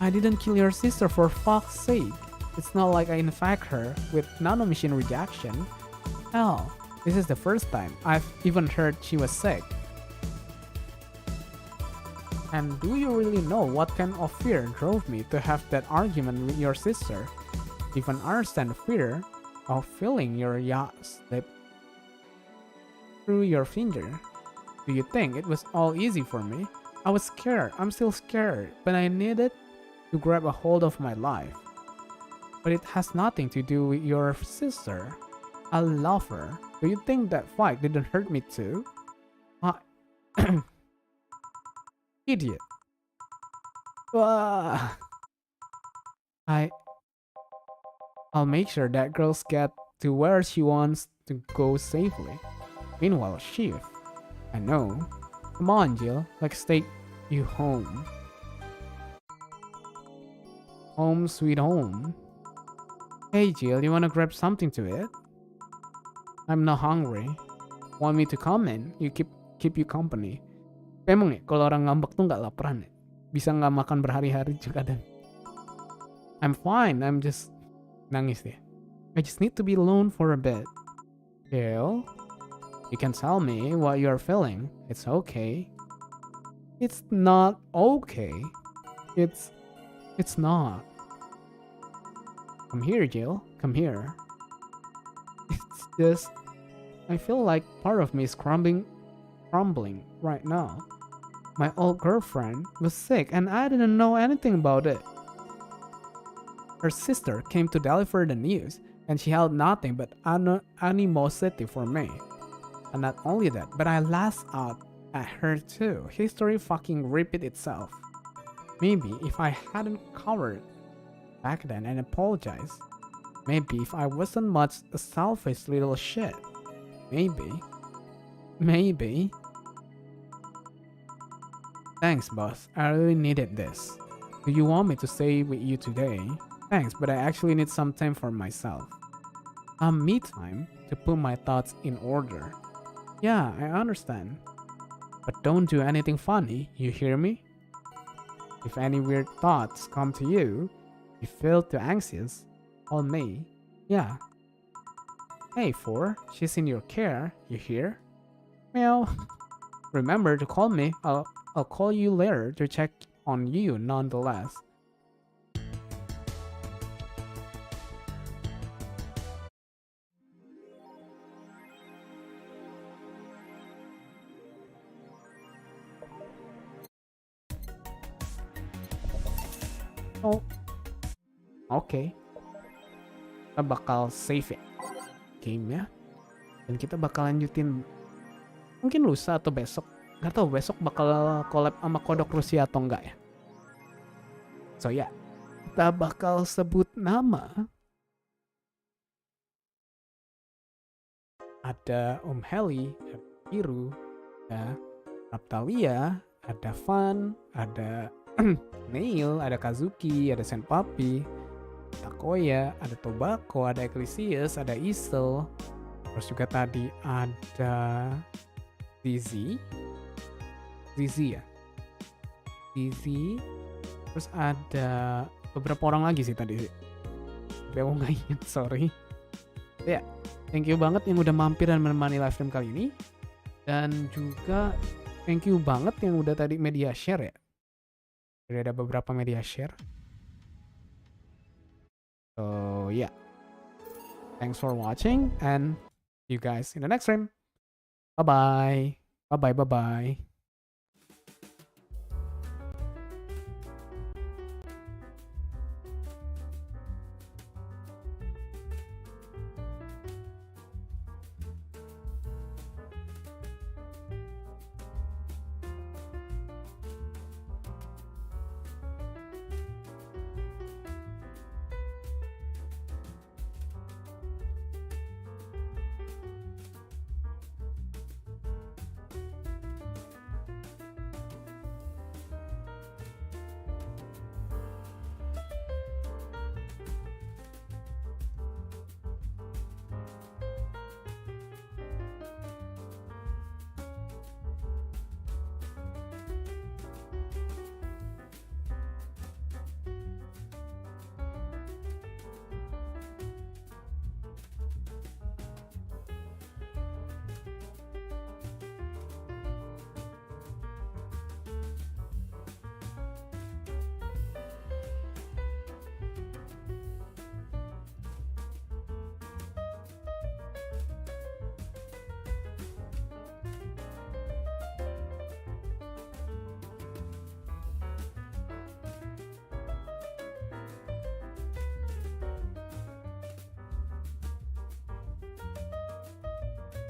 I didn't kill your sister for fuck's sake. It's not like I infect her with nanomachine rejection. Hell, this is the first time I've even heard she was sick. And do you really know what kind of fear drove me to have that argument with your sister? Even understand the fear of feeling your yacht slip through your finger. Do you think it was all easy for me? I was scared. I'm still scared, but I needed to grab a hold of my life. But it has nothing to do with your sister. I love her. Do you think that fight didn't hurt me too? I idiot. Ah, I I'll make sure that girls get to where she wants to go safely. Meanwhile, Shiv, I know. Come on, Jill. Let's take you home. Home sweet home. Hey, Jill, you wanna grab something to eat? I'm not hungry. Want me to come in? You keep you company. Emang ya, kalau orang ngambek tuh nggak laparan ya? Bisa nggak makan berhari-hari juga dan. I'm fine. I'm just nangis deh. I just need to be alone for a bit. Jill, you can tell me what you're feeling. It's okay. It's not okay. It's not. Come here, Jill. Come here. It's just I feel like part of me is crumbling right now. My old girlfriend was sick and I didn't know anything about it. Her sister came to deliver the news and she held nothing but animosity for me. And not only that, but I lashed out at her too. History fucking repeat itself. Maybe if I hadn't covered back then and apologized. Maybe if I wasn't much a selfish little shit. Maybe. Thanks, boss. I really needed this. Do you want me to stay with you today? Thanks, but I actually need some time for myself. Me time to put my thoughts in order. Yeah, I understand. But don't do anything funny, you hear me? If any weird thoughts come to you, you feel too anxious, call me. Yeah. Hey, 4, she's in your care, you hear? Meow. Remember to call me. I'll call you later to check on you nonetheless. Oh, oke. Kita bakal save ya gamenya. Dan kita bakal lanjutin mungkin lusa atau besok. Gak tau besok bakal collab sama kodok Rusia atau enggak ya. So ya, kita bakal sebut nama. Ada Om Heli, ada Biru, ada Raptalia, ada Van, ada Neil, ada Kazuki, ada Senpapi, Takoya, ada Tobacco, ada Ecclesias, ada Isel. Terus juga tadi ada Zizi ya. Zizi. Terus ada beberapa orang lagi sih tadi. Tapi aku nggak ingat, sorry. Ya, thank you banget yang udah mampir dan menemani live stream kali ini. Dan juga thank you banget yang udah tadi media share ya. Jadi ada beberapa media share. So yeah. Thanks for watching and see you guys in the next stream. Bye-bye. Bye-bye.